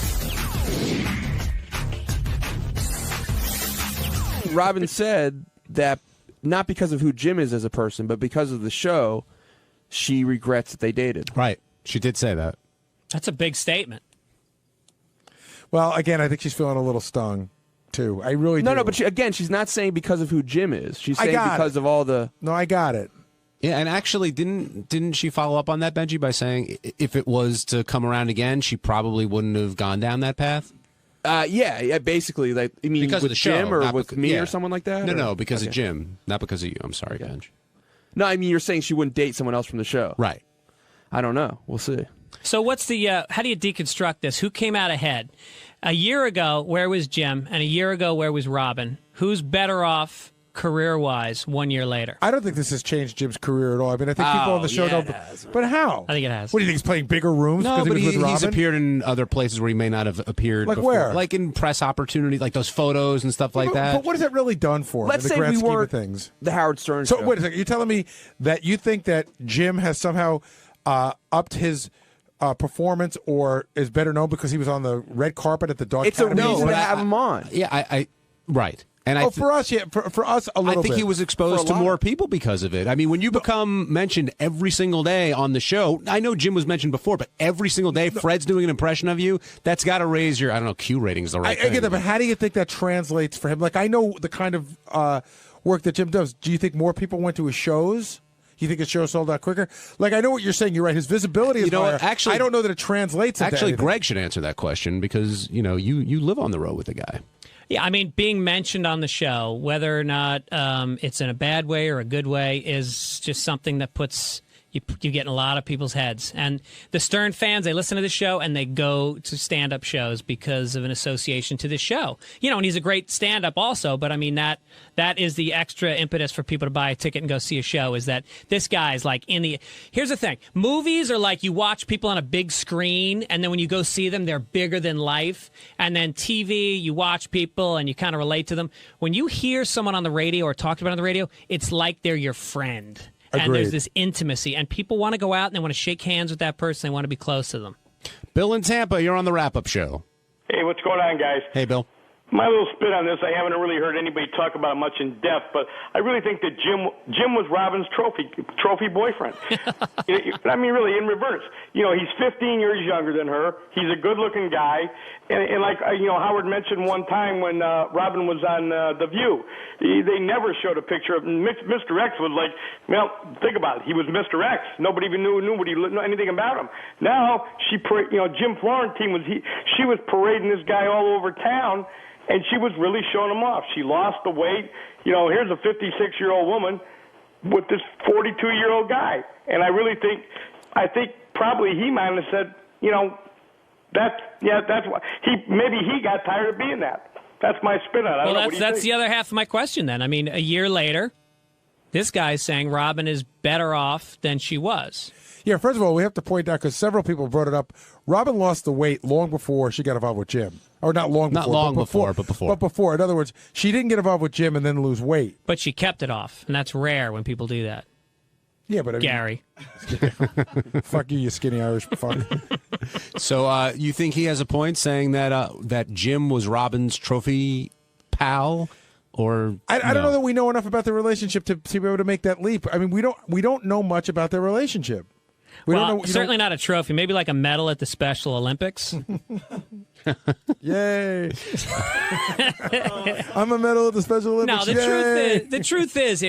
Robin said that not because of who Jim is as a person, but because of the show, she regrets that they dated. Right. She did say that. That's a big statement. Well, again, I think she's feeling a little stung, too. I really do. No, but she's not saying because of who Jim is. She's saying because of all the... No, I got it. Yeah, and actually, didn't she follow up on that, Benji, by saying if it was to come around again, she probably wouldn't have gone down that path? Yeah, basically. Like, you mean because with of the show, Jim or not with beca- me yeah. or someone like that? No, or? because Okay. of Jim, not because of you. I'm sorry, Benj. No, I mean, you're saying she wouldn't date someone else from the show. Right. I don't know. We'll see. So what's the how do you deconstruct this? Who came out ahead? A year ago, where was Jim? And a year ago, where was Robin? Who's better off career-wise 1 year later? I don't think this has changed Jim's career at all. I mean, I think people on the show don't... But how? I think it has. What do you think? He's playing bigger rooms No, because but he was with he's Robin? appeared in other places where he may not have appeared Like before. where? Like in press opportunities, like those photos and stuff like that. But what has that really done for him Let's in the say grand we scheme of weren't things? the Howard Stern So show. wait a second. You're telling me that you think that Jim has somehow upped his performance or is better known because he was on the red carpet at the Dog It's a Academy? reason to have him on. Yeah, I right. And I for us, yeah, for us a little I think bit. he was exposed to more people because of it. I mean, when you become mentioned every single day on the show, I know Jim was mentioned before, but every single day Fred's doing an impression of you, that's got to raise your, I don't know, Q ratings the right I get thing. that, but how do you think that translates for him? Like, I know the kind of work that Jim does. Do you think more people went to his shows? You think his show sold out quicker? Like, I know what you're saying. You're right. His visibility is You know what? higher. Actually- I don't know that it translates into Actually, anything. Greg should answer that question because, you live on the road with the guy. Yeah, I mean, being mentioned on the show, whether or not it's in a bad way or a good way, is just something that puts You get in a lot of people's heads. And the Stern fans, they listen to the show and they go to stand-up shows because of an association to this show. You know, and he's a great stand-up also, but I mean, that is the extra impetus for people to buy a ticket and go see a show, is that this guy is like in the... Here's the thing. Movies are like you watch people on a big screen, and then when you go see them, they're bigger than life. And then TV, you watch people and you kind of relate to them. When you hear someone on the radio or talked about on the radio, it's like they're your friend. And Agreed. there's this intimacy, and people want to go out and they want to shake hands with that person. They want to be close to them. Bill in Tampa, you're on the wrap-up show. Hey, what's going on, guys? Hey, Bill. My little spit on this, I haven't really heard anybody talk about it much in depth, but I really think that Jim was Robin's trophy boyfriend. I mean, really, in reverse. You know, he's 15 years younger than her. He's a good-looking guy. And like, you know, Howard mentioned one time when Robin was on The View, they never showed a picture of Mr. X. Was like, well, think about it. He was Mr. X. Nobody even knew anything about him. Now, Jim Florentine she was parading this guy all over town, and she was really showing him off. She lost the weight. You know, here's a 56-year-old woman with this 42-year-old guy. And I really think probably he might have said, you know, that's why maybe he got tired of being that. That's my spin on it. I don't know. What do you that's think? the other half of my question then. I mean, a year later, this guy's saying Robin is better off than she was. Yeah, first of all, we have to point out, because several people brought it up, Robin lost the weight long before she got involved with Jim. Or not long before. Not long before, but before. But before. In other words, she didn't get involved with Jim and then lose weight. But she kept it off, and that's rare when people do that. Yeah, but I mean, Gary. Fuck you skinny Irish fuck. So you think he has a point saying that Jim was Robin's trophy pal? Or I don't know that we know enough about their relationship to be able to make that leap. I mean, we don't know much about their relationship. We well, don't know, certainly not a trophy. Maybe like a medal at the Special Olympics. Yay! I'm a medal at the Special Olympics. No, the truth is,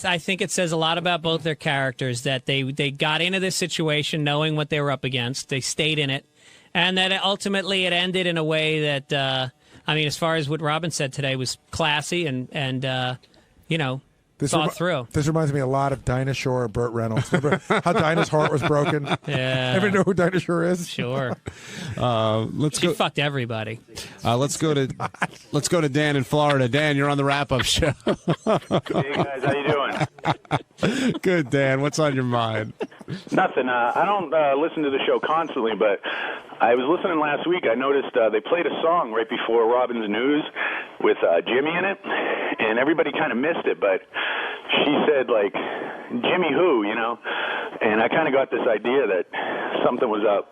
I think it says a lot about both their characters that they got into this situation knowing what they were up against. They stayed in it, and that ultimately it ended in a way that, I mean, as far as what Robin said today was classy and you know. Thought through. This reminds me a lot of Dinah Shore and Burt Reynolds. Remember how Dinah's heart was broken? Yeah. Everybody know who Dinah Shore is? Sure. She fucked everybody. Let's go to Dan in Florida. Dan, you're on the wrap-up show. Hey guys, how you doing? Good, Dan. What's on your mind? Nothing. I don't listen to the show constantly, but I was listening last week. I noticed they played a song right before Robin's News with Jimmy in it, and everybody kind of missed it, but she said, like, Jimmy who, you know? And I kind of got this idea that something was up,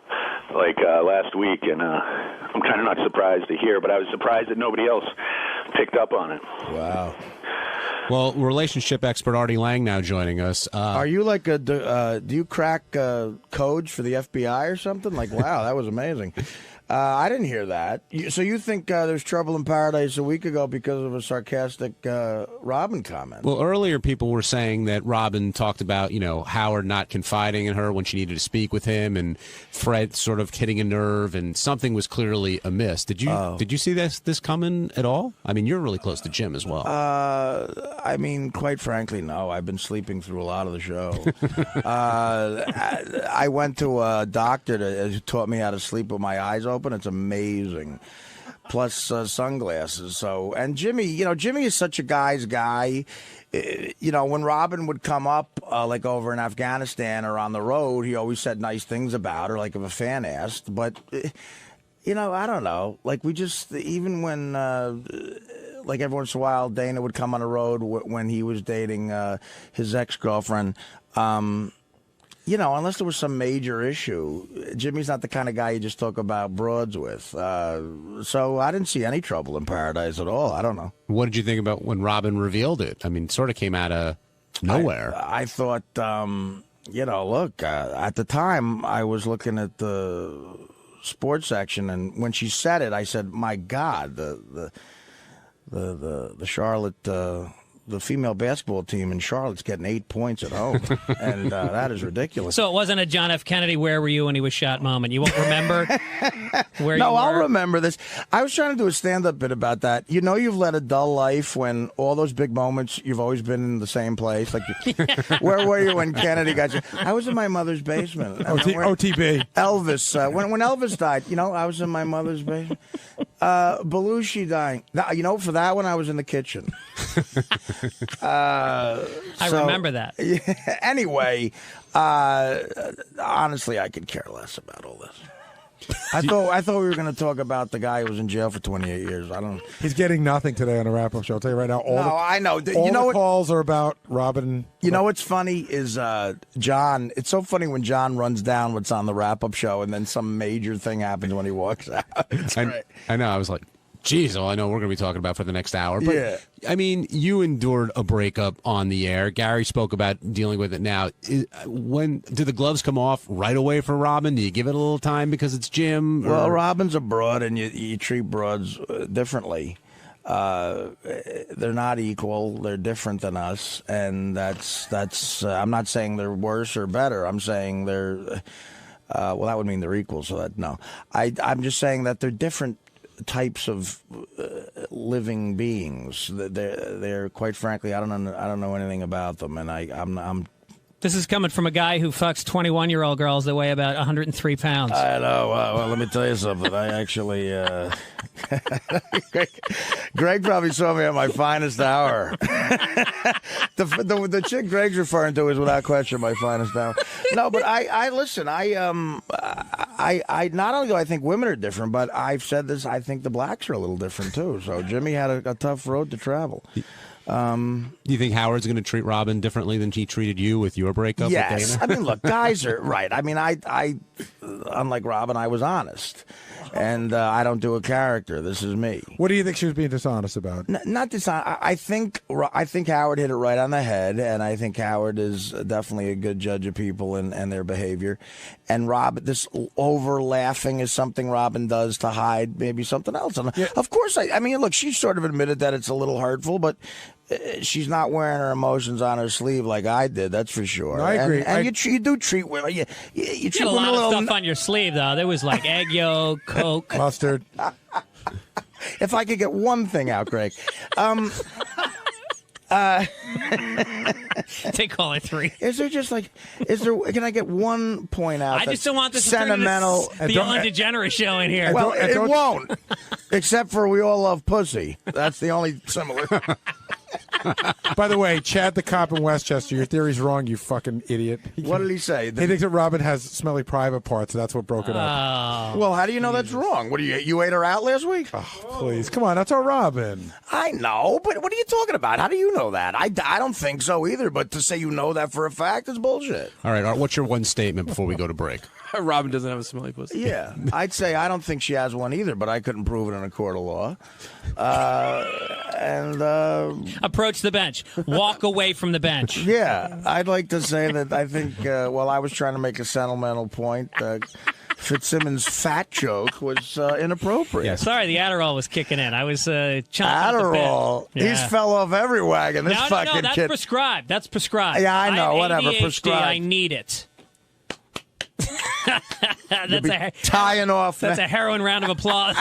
like, last week, and I'm kind of not surprised to hear, but I was surprised that nobody else picked up on it. Wow. Well, relationship expert Artie Lang now joining us. Are you like do you crack codes for the FBI or something? Like, wow, that was amazing. I didn't hear that. So you think there's trouble in paradise a week ago because of a sarcastic Robin comment? Well, earlier people were saying that Robin talked about, Howard not confiding in her when she needed to speak with him, and Fred sort of hitting a nerve, and something was clearly amiss. Did you see this coming at all? I mean, you're really close to Jim as well. I mean, quite frankly, no. I've been sleeping through a lot of the show. I went to a doctor who taught me how to sleep with my eyes open. It's amazing. Plus sunglasses. So, and Jimmy, Jimmy is such a guy's guy. When Robin would come up, like over in Afghanistan or on the road, he always said nice things about her, like if a fan asked. But, I don't know. Like, we just, even when, like every once in a while, Dana would come on the road when he was dating his ex-girlfriend. Unless there was some major issue, Jimmy's not the kind of guy you just talk about broads with. So I didn't see any trouble in paradise at all. I don't know. What did you think about when Robin revealed it? I mean, it sort of came out of nowhere. I thought, look, at the time I was looking at the sports section, and when she said it, I said, my God, the Charlotte the female basketball team in Charlotte's getting 8 points at home, and that is ridiculous. So it wasn't a John F. Kennedy, where were you when he was shot moment. You won't remember where you were? No, I'll remember this. I was trying to do a stand-up bit about that. You know you've led a dull life when all those big moments, you've always been in the same place. Like, where were you when Kennedy got you? I was in my mother's basement. OTB. Elvis. When Elvis died, I was in my mother's basement. Belushi dying. Now, for that one, I was in the kitchen. I remember that. Yeah, anyway, honestly, I could care less about all this. I thought we were going to talk about the guy who was in jail for 28 years. I don't. He's getting nothing today on the wrap-up show. I'll tell you right now. I know. All the calls are about Robin. You know what's funny is John. It's so funny when John runs down what's on the wrap-up show, and then some major thing happens when he walks out. It's great. I know. I was like, geez, I know we're going to be talking about for the next hour. But, yeah. I mean, you endured a breakup on the air. Gary spoke about dealing with it now. When do the gloves come off right away for Robin? Do you give it a little time because it's Jim? Well, Robin's a broad, and you treat broads differently. They're not equal. They're different than us, and that's. I'm not saying they're worse or better. I'm saying they're. Well, that would mean they're equal. So that no, I'm just saying that they're different types of living beings. They're quite frankly, I don't know anything about them, and I'm. This is coming from a guy who fucks 21-year-old girls that weigh about 103 pounds. I know. Well, let me tell you something. I actually, Greg probably saw me at my finest hour. The chick Greg's referring to is without question my finest hour. No, but I listen. I not only do I think women are different, but I've said this. I think the blacks are a little different too. So Jimmy had a tough road to travel. Do you think Howard's going to treat Robin differently than he treated you with your breakup? Yes. With Dana? I mean, look, guys are right. I mean, I unlike Robin, I was honest, and I don't do a character. This is me. What do you think she was being dishonest about? Not dishonest. I think Howard hit it right on the head, and I think Howard is definitely a good judge of people and their behavior. And Robin, this over laughing is something Robin does to hide maybe something else. And of course, I mean, look, she sort of admitted that it's a little hurtful, but she's not wearing her emotions on her sleeve like I did. That's for sure. No, I agree. And you do treat women. You treat a women lot a little. of stuff on your sleeve, though. There was like egg yolk, Coke, mustard. If I could get one thing out, Greg. Take all at 3. Is there just like, can I get one point out? I just don't want this sentimental. to turn into the Ellen DeGeneres show in here. Well, it won't. Except for we all love pussy. That's the only similar. By the way, Chad the cop in Westchester, your theory's wrong, you fucking idiot. What did he say? He thinks that Robin has smelly private parts, and that's what broke it up. Well, how do you know that's wrong? What do you ate her out last week? Oh, please, come on, that's our Robin. I know, but what are you talking about? How do you know that? I don't think so either. But to say you know that for a fact is bullshit. All right, Art, what's your one statement before we go to break? Robin doesn't have a smelly pussy. Yeah, I'd say I don't think she has one either, but I couldn't prove it in a court of law. Approach the bench. Walk away from the bench. Yeah, I'd like to say that I think, I was trying to make a sentimental point. Fitzsimmons' fat joke was inappropriate. Yeah, sorry, the Adderall was kicking in. I was chomping Adderall. at the bit. He's fell off every wagon. This fucking no, that's kid. prescribed. That's prescribed. Yeah, I know. Whatever. ADHD, Prescribed. I need it. That's tying off. That's a heroin round of applause.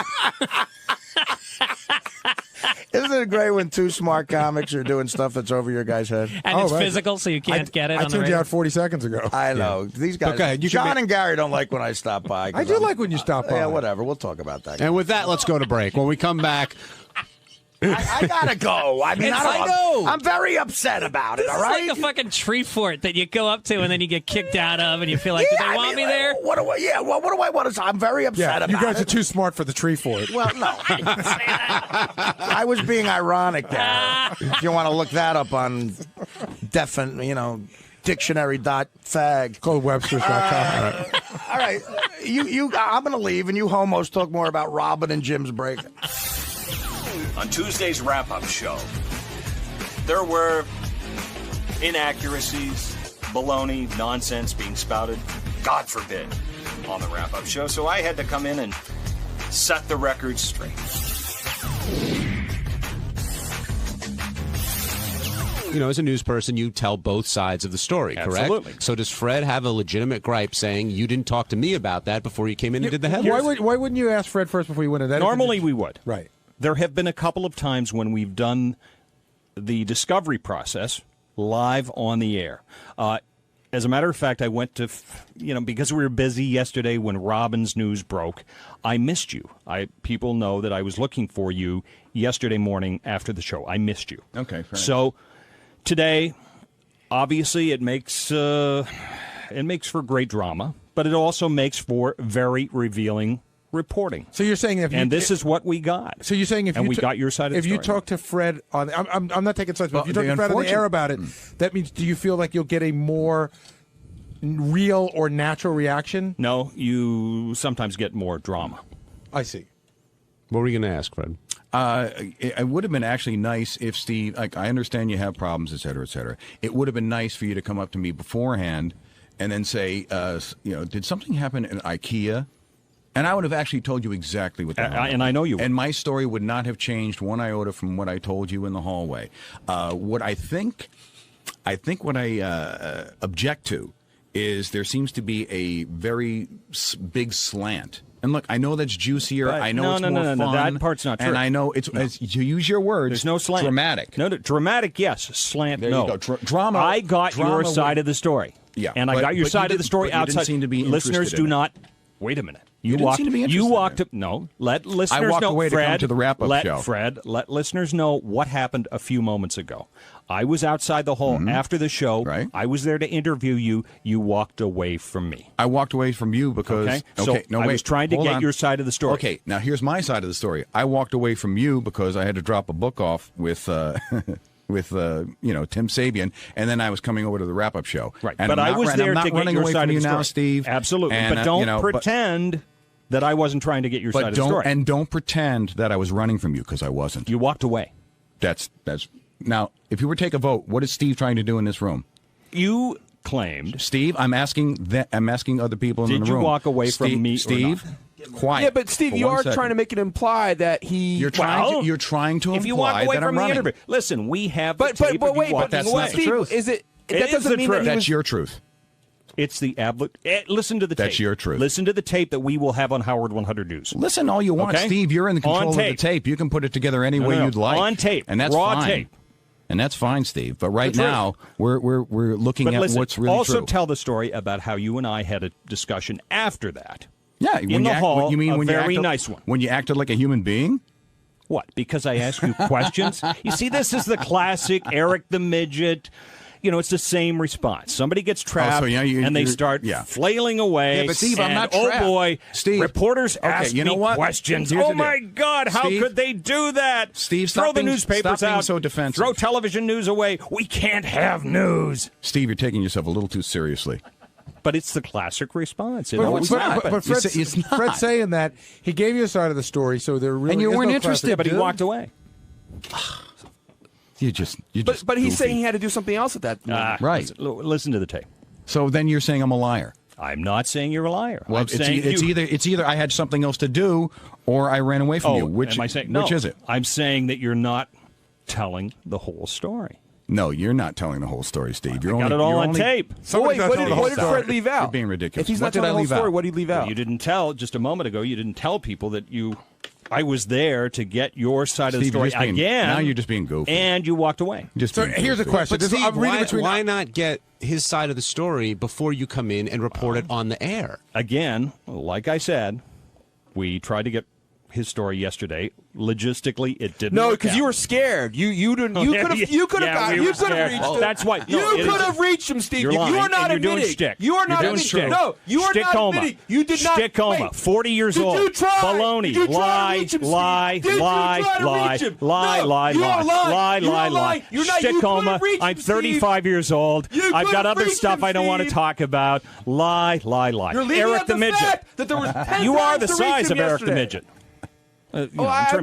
Isn't it great when two smart comics are doing stuff that's over your guy's head? And it's physical, so you can't get it. I tuned you out 40 seconds ago. I know. These guys. Okay, John and Gary don't like when I stop by. I do like when you stop by. Yeah, whatever. We'll talk about that. And with that, let's go to break. When we come back. I gotta go. I mean, I know. I'm very upset about it. This all right. It's like a fucking tree fort that you go up to and then you get kicked out of, and you feel like, do they want me there? What do I want to? I'm very upset about it. You guys are too smart for the tree fort. Well, no. I was being ironic there. If you want to look that up on dictionary.fag. Called Webster's.com. All right. I'm going to leave, and you homos talk more about Robin and Jim's break. On Tuesday's wrap-up show, there were inaccuracies, baloney, nonsense being spouted, God forbid, on the wrap-up show. So I had to come in and set the record straight. as a news person, you tell both sides of the story, correct? Absolutely. So does Fred have a legitimate gripe saying you didn't talk to me about that before you came in and did the headlines? Why wouldn't you ask Fred first before you went in? Normally we would. Right. There have been a couple of times when we've done the discovery process live on the air. As a matter of fact, I went to, because we were busy yesterday when Robin's news broke, I missed you. People know that I was looking for you yesterday morning after the show. I missed you. Okay, fair So today, obviously, it makes for great drama, but it also makes for very revealing reporting. So you're saying this is what we got. So you're saying we got your side of the story. If you talk to Fred on, I'm not taking sides, but if you talk to Fred on the air about it, that means, do you feel like you'll get a more real or natural reaction? No, you sometimes get more drama. I see. What were you going to ask, Fred? It would have been actually nice if Steve, I understand you have problems, et cetera, et cetera. It would have been nice for you to come up to me beforehand and then say, did something happen in IKEA? And I would have actually told you exactly what that and I know you would. And my story would not have changed one iota from what I told you in the hallway. What I think what I object to is there seems to be a very big slant. And look, I know that's juicier. But I know it's more fun. No, that part's not true. And I know it's to use your words. There's no slant. Dramatic. No, dramatic, yes. Slant, there no. You go. Drama. I got your side of the story. Yeah. And I got your side of the story outside. You didn't seem to be listeners do not. Wait a minute. You didn't seem to be interested. You walked up. No, let listeners know. I walked away to come to the wrap-up show. Let listeners know what happened a few moments ago. I was outside the hall after the show. Right. I was there to interview you. You walked away from me. I walked away from you because I was trying to get your side of the story. Okay, now here's my side of the story. I walked away from you because I had to drop a book off with Tim Sabian, and then I was coming over to the wrap-up show. Right, and but I was there to get your side of the story. Now, Steve. Absolutely, and, but don't pretend that I wasn't trying to get your side of the story. And don't pretend that I was running from you, because I wasn't. You walked away. That's now. If you were to take a vote, what is Steve trying to do in this room? You claimed, Steve. I'm asking other people in the room. Did you walk away from me, Steve? Quiet. Yeah, but Steve, you are trying to make it imply that he. You're trying to if you walk away that from I'm the interview. Listen, we have. But wait, that's not the truth. Is it? That doesn't mean that that's your truth. It's the listen to the tape. That's your truth. Listen to the tape that we will have on Howard 100 News. Listen all you want, okay? Steve. You're in the control of the tape. You can put it together any way you'd like. On tape, and that's raw fine. tape. And that's fine, Steve. But right now, we're looking at what's really also true. tell the story about how you and I had a discussion after that. Yeah, in the hall. You mean when very you acted, nice one. When you acted like a human being? What? Because I asked you questions? You see, this is the classic Eric the Midget. It's the same response. Somebody gets trapped, and they start flailing away. Yeah, but Steve, I'm not trapped. Oh, boy, Steve, reporters ask me questions. Here's oh, my God, how could they do that? Steve, throw the newspapers out. So defensive. Throw television news away. We can't have news. Steve, you're taking yourself a little too seriously. But it's the classic response. But Fred's saying that he gave you a side of the story, so there really and you is weren't no interested, but he walked away. You just but he's saying he had to do something else at that moment. Right. Listen to the tape. So then you're saying I'm a liar. I'm not saying you're a liar. Well, it's either I had something else to do or I ran away from you. Which am I saying, no, which is it? I'm saying that you're not telling the whole story. No, you're not telling the whole story, Steve. I got it all on tape. What did Fred leave out? You're being ridiculous. If he's not telling the whole story, what did he leave out? You didn't tell, just a moment ago, you didn't tell people that I was there to get your side of the story again. Now you're just being goofy. And you walked away. Here's a question. But Steve, why not get his side of the story before you come in and report it on the air? Again, like I said, we tried to get his story yesterday. Logistically, it didn't. No, because you were scared. You could have reached him. That's why you could have reached him, Steve. You're lying, you are not and you're admitting. doing shtick. You are not admitting. No, you are not admitting. You did not. Stick-coma. 40 years old. Did you try? Baloney. Lie. Stick-coma. I'm 35 years old. I've got other stuff I don't want to talk about. Lie. You're leaving Eric out the Midget. fact that there was 10 you are the times to reach size him of Eric the yesterday. Midget. I'd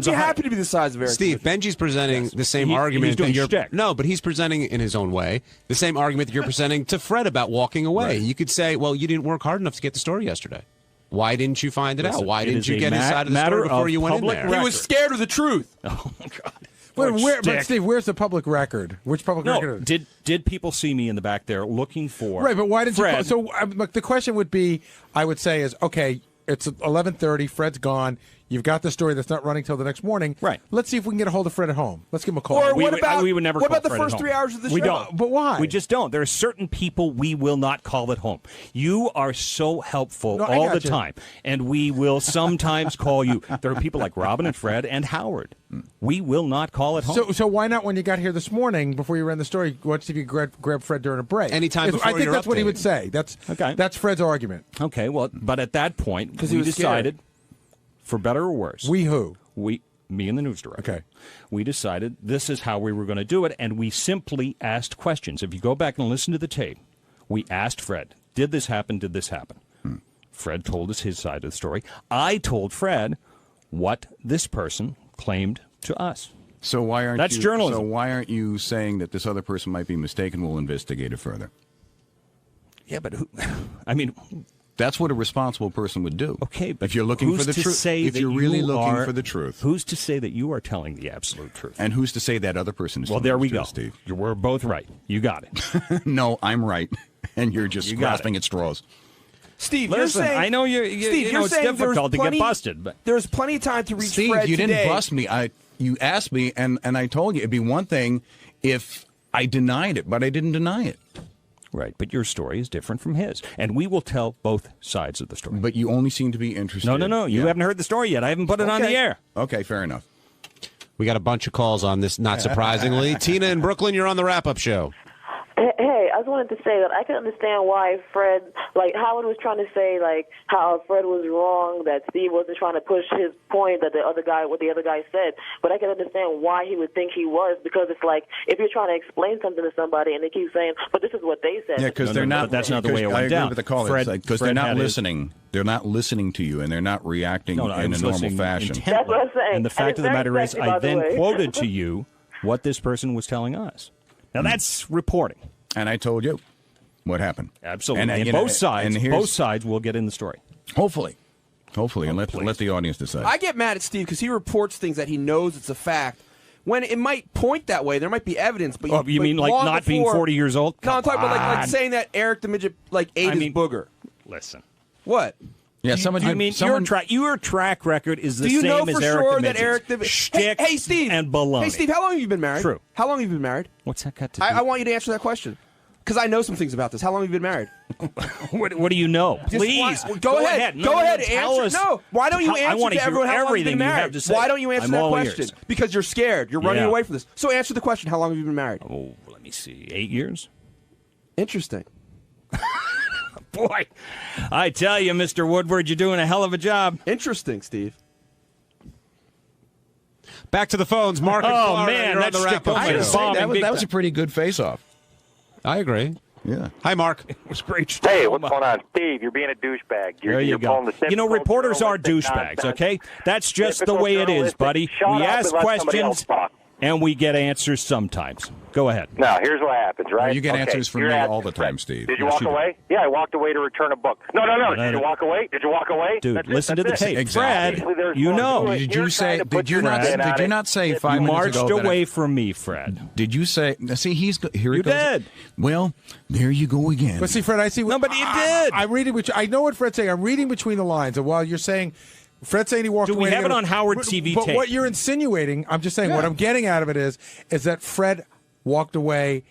be happy to be the size of Eric. Steve, Benji's presenting the same argument. He's doing shtick. No, but he's presenting in his own way the same argument that you're presenting to Fred about walking away. Right. You could say, well, you didn't work hard enough to get the story yesterday. Why didn't you find it out? Why didn't you get his side of the story before you went in there? He was scared of the truth. Oh, God. But Steve, where's the public record? Which public record? Did people see me in the back there looking for? Right, but why didn't Fred? you? So the question would be, I would say, is okay. It's 11:30. Fred's gone. You've got the story that's not running till the next morning. Right. Let's see if we can get a hold of Fred at home. Let's give him a call. Or we would never what call about the Fred at first home. 3 hours of the show? We don't. But why? We just don't. There are certain people we will not call at home. You are so helpful all the time, and we will sometimes call you. There are people like Robin and Fred and Howard. We will not call at home. So why not when you got here this morning before you ran the story? Watch if you grab Fred during a break. Anytime before I think your that's what he update. would say. That's Fred's argument. Okay, well, but at that point, Because he we was decided, for better or worse. We who? Me and the news director. Okay. We decided this is how we were going to do it, and we simply asked questions. If you go back and listen to the tape, we asked Fred, did this happen? Did this happen? Fred told us his side of the story. I told Fred what this person claimed to us. So why aren't That's you, journalism. So why aren't you saying that this other person might be mistaken? We'll investigate it further. Yeah, but who? I mean, that's what a responsible person would do. Okay, but if you're looking who's for the to truth, say if that you're really you looking are- for the truth, who's to say that you are telling the absolute truth? and who's to say that other person is? Well, telling there the we truth, go. Steve. We're both right. You got it. No, I'm right, and you're just You got grasping it. at straws. Steve, Listen, you're saying, I know you Steve, know you're it's saying difficult there's to plenty, get busted, but there's plenty of time to reach Steve, Fred you today. didn't bust me. You asked me, and I told you it'd be one thing if I denied it, but I didn't deny it. Right, but your story is different from his, and we will tell both sides of the story. But you only seem to be interested. No. You haven't heard the story yet. I haven't put it on the air. Okay, fair enough. We got a bunch of calls on this, not surprisingly. Tina in Brooklyn, you're on the wrap-up show. Hey, I just wanted to say that I can understand why Fred, like Howard was trying to say, like how Fred was wrong, that Steve wasn't trying to push his point that what the other guy said. But I can understand why he would think he was, because it's like if you're trying to explain something to somebody and they keep saying, "But this is what they said." Yeah, because they're not. But that's not the way it went I agree down. with the caller. Fred- Because Fred they're not had his- listening. They're not listening to you, and they're not reacting I in a was normal listening fashion. intently. That's what I'm saying. And the And fact it's of the very matter is, sexy, by I the then way. quoted to you what this person was telling us. Now that's reporting. And I told you what happened. Absolutely. And you know, both sides, and here's- both sides will get in the story. Hopefully, and let the audience decide. I get mad at Steve because he reports things that he knows it's a fact. When it might point that way, there might be evidence. But Oh, you but mean like long not being before- 40 years old? No, I'm talking about like Come saying that Eric the midget ate his booger. Listen. What? Yeah, I mean, your track record is the Do you same know as for Eric sure the that Midget's. Eric the Shtick hey Steve and baloney. Hey Steve, how long have you been married? True. How long have you been married? What's that got to do? I want you to answer that question because I know some things about this. How long have you been married? What do you know? Just Please go ahead. No, Go ahead. tell Answer. us. No. Why don't you I answer want to hear everyone how long you've everything been you married? have to say. Why don't you answer I'm that all question? ears. Because you're scared. You're running Yeah. away from this. So answer the question. How long have you been married? Oh, let me see. 8 years. Interesting. Boy, I tell you, Mr. Woodward, you're doing a hell of a job. Interesting, Steve. Back to the phones. Mark and Oh, Florida, man, you're that on the wrap-up shtick show. was bombing. That was a pretty good face-off. I agree. Yeah. Hi, Mark. It was great. Hey, what's going on? Steve, you're being a douchebag. There you go. pulling the You know, typical reporters are journalistic douchebags, nonsense. okay? That's just the Typical way it is, journalistic. buddy. Shut We up ask and let somebody else questions, talk. and we get answers sometimes. Go ahead. Now, here's what happens, right? Well, you get Okay, answers from you're me asking all the time, Fred, Steve. Did you Yes, walk you do. away? Yeah, I walked away to return a book. No. Did you walk away? Did you walk away? Dude, That's it, listen to the that's it. tape. Exactly. Fred, you know. Did you say? Did you not? spin on Did you it. not say You 5 You minutes marched ago? away from me, Fred. Did you say? See, here You it goes. did. Well, there you go again. But see, Fred, I see. No, but you did. I'm reading. I know what Fred's saying. I'm reading between the lines. And while you're saying, Fred's saying he walked Do away. we have to it get on Howard TV But tape? what you're insinuating, I'm just saying. What I'm getting out of it is that Fred walked away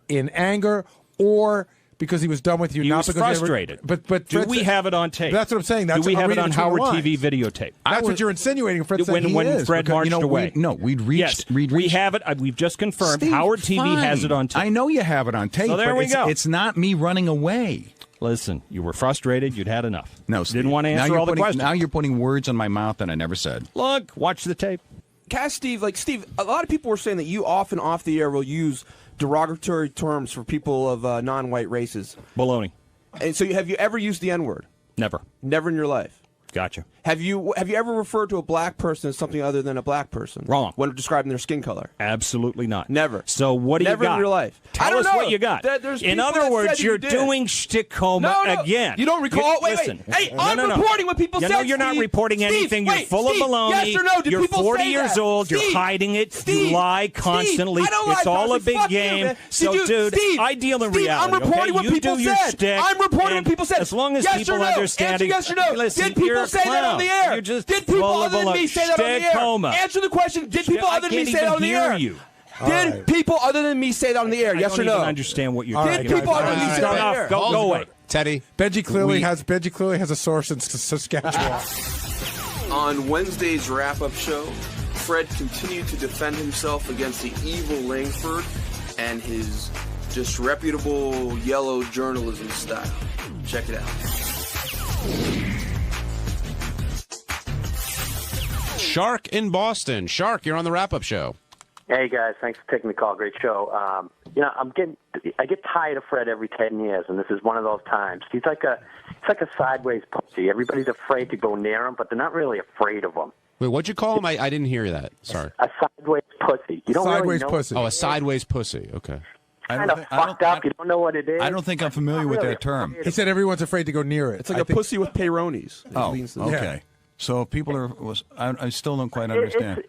in anger or because he was done with you. He not was because frustrated. But Do Fred we said- have it on tape? That's what I'm saying. That's Do we I'm have it reading on between the Howard lines. TV videotape? That's what you're insinuating. Fred said when he is. Fred because, marched away. We'd reached. Yes, we have it. We've just confirmed. Steve, Howard TV fine. has it on tape. I know you have it on tape. So there but we it's, go. It's not me running away. Listen, you were frustrated. You'd had enough. No, You Steve. didn't want to Now answer you're all the putting- questions. Now you're putting words in my mouth that I never said. Look, watch the tape. Cass, Steve, a lot of people were saying that you often off the air will use derogatory terms for people of non-white races. Baloney. And so have you ever used the N-word? Never. Never in your life? Gotcha. Have you ever referred to a black person as something other than a black person? Wrong. When describing their skin color? Absolutely not. Never. So what do Never you got? in real life. I Tell don't us know. what you got. There's In people other that words, said you're you did. doing shtickoma No. again. You don't recall? Wait. Listen. Hey, No, I'm no, no. reporting what people said. No, you're not Steve. reporting anything. You're Wait, full Steve, of baloney. Yes or no? Did you're people 40 say years that? old. You're Steve, hiding it. Steve, you lie constantly. Steve, I don't lie It's all a constantly. big Fuck you, game. man. So, dude, Steve, I deal in Steve, reality. I'm reporting okay? what You people do your said. shtick, I'm reporting and what people said. As long as yes people or no? understand Answer it. yes or no. Listen, Did people you're a say that on clown. the air? You're just Did people full other of than me say that on the air? shtickoma. Answer the question. Did people other than me I can't say that even on the hear air? you. Did people other than me say that on the air? Yes I or don't no? even understand what you're Did people other than me say that on the air? Go away. Teddy. Benji clearly has a source in Saskatchewan. On Wednesday's wrap-up show, Fred continued to defend himself against the evil Langford and his disreputable yellow journalism style. Check it out. Shark in Boston. Shark, you're on the wrap-up show. Hey guys, thanks for taking the call. Great show. I get tired of Fred every 10 years, and this is one of those times. He's like a sideways pussy. Everybody's afraid to go near him, but they're not really afraid of him. Wait, what'd you call him? I didn't hear that. Sorry. A sideways pussy. You don't sideways really know. pussy. Oh, a sideways pussy. Okay. Kind of fucked up. You don't know what it is. I don't think I'm familiar with that term. He said everyone's afraid to go near it. It's like a pussy with peyronie's. Oh, It leans to- okay. So people are. I still don't quite understand.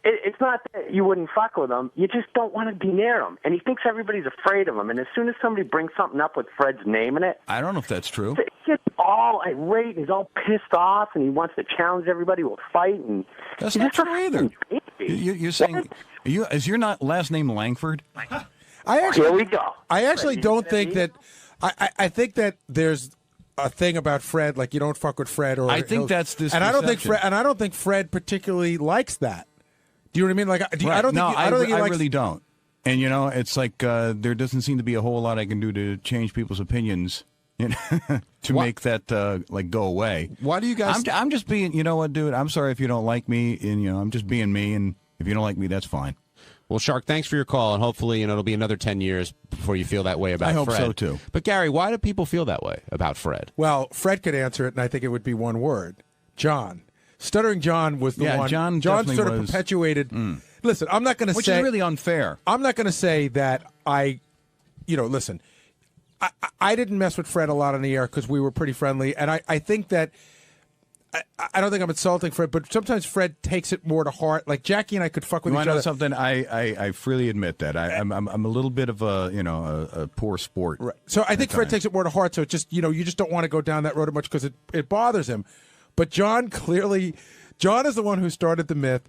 It's not that you wouldn't fuck with him. You just don't want to be near him. And he thinks everybody's afraid of him. And as soon as somebody brings something up with Fred's name in it, I don't know if that's true. he gets all irate and he's all pissed off and he wants to challenge everybody. We'll fight. And That's he's not just a true either. fucking baby. You're saying is your not last name Langford? Here we go. I actually don't think that. I think that there's a thing about Fred, like you don't fuck with Fred, or I think that's this. And I don't think perception. Fred. And I don't think Fred particularly likes that. Do you know what I mean? Like, I Right. don't think. No, I don't think he I likes. really don't. And it's like there doesn't seem to be a whole lot I can do to change people's opinions, to make that go away. Why do you guys? I'm just being. You know what, dude? I'm sorry if you don't like me, and I'm just being me. And if you don't like me, that's fine. Well, Shark, thanks for your call, and hopefully, it'll be another 10 years before you feel that way about I hope Fred. so, too. But Gary, why do people feel that way about Fred? Well, Fred could answer it, and I think it would be one word: John. Stuttering John was the one. John sort definitely of was- perpetuated. Listen, I'm not going to say. Which is really unfair. I'm not going to say that listen, I didn't mess with Fred a lot on the air because we were pretty friendly, and I think that I don't think I'm insulting Fred, but sometimes Fred takes it more to heart. Like Jackie and I could fuck with You each want to know other. something? I freely admit that I'm a little bit of a poor sport. Right. So I think Fred takes it more to heart. So it just you just don't want to go down that road much because it bothers him. But John is the one who started the myth.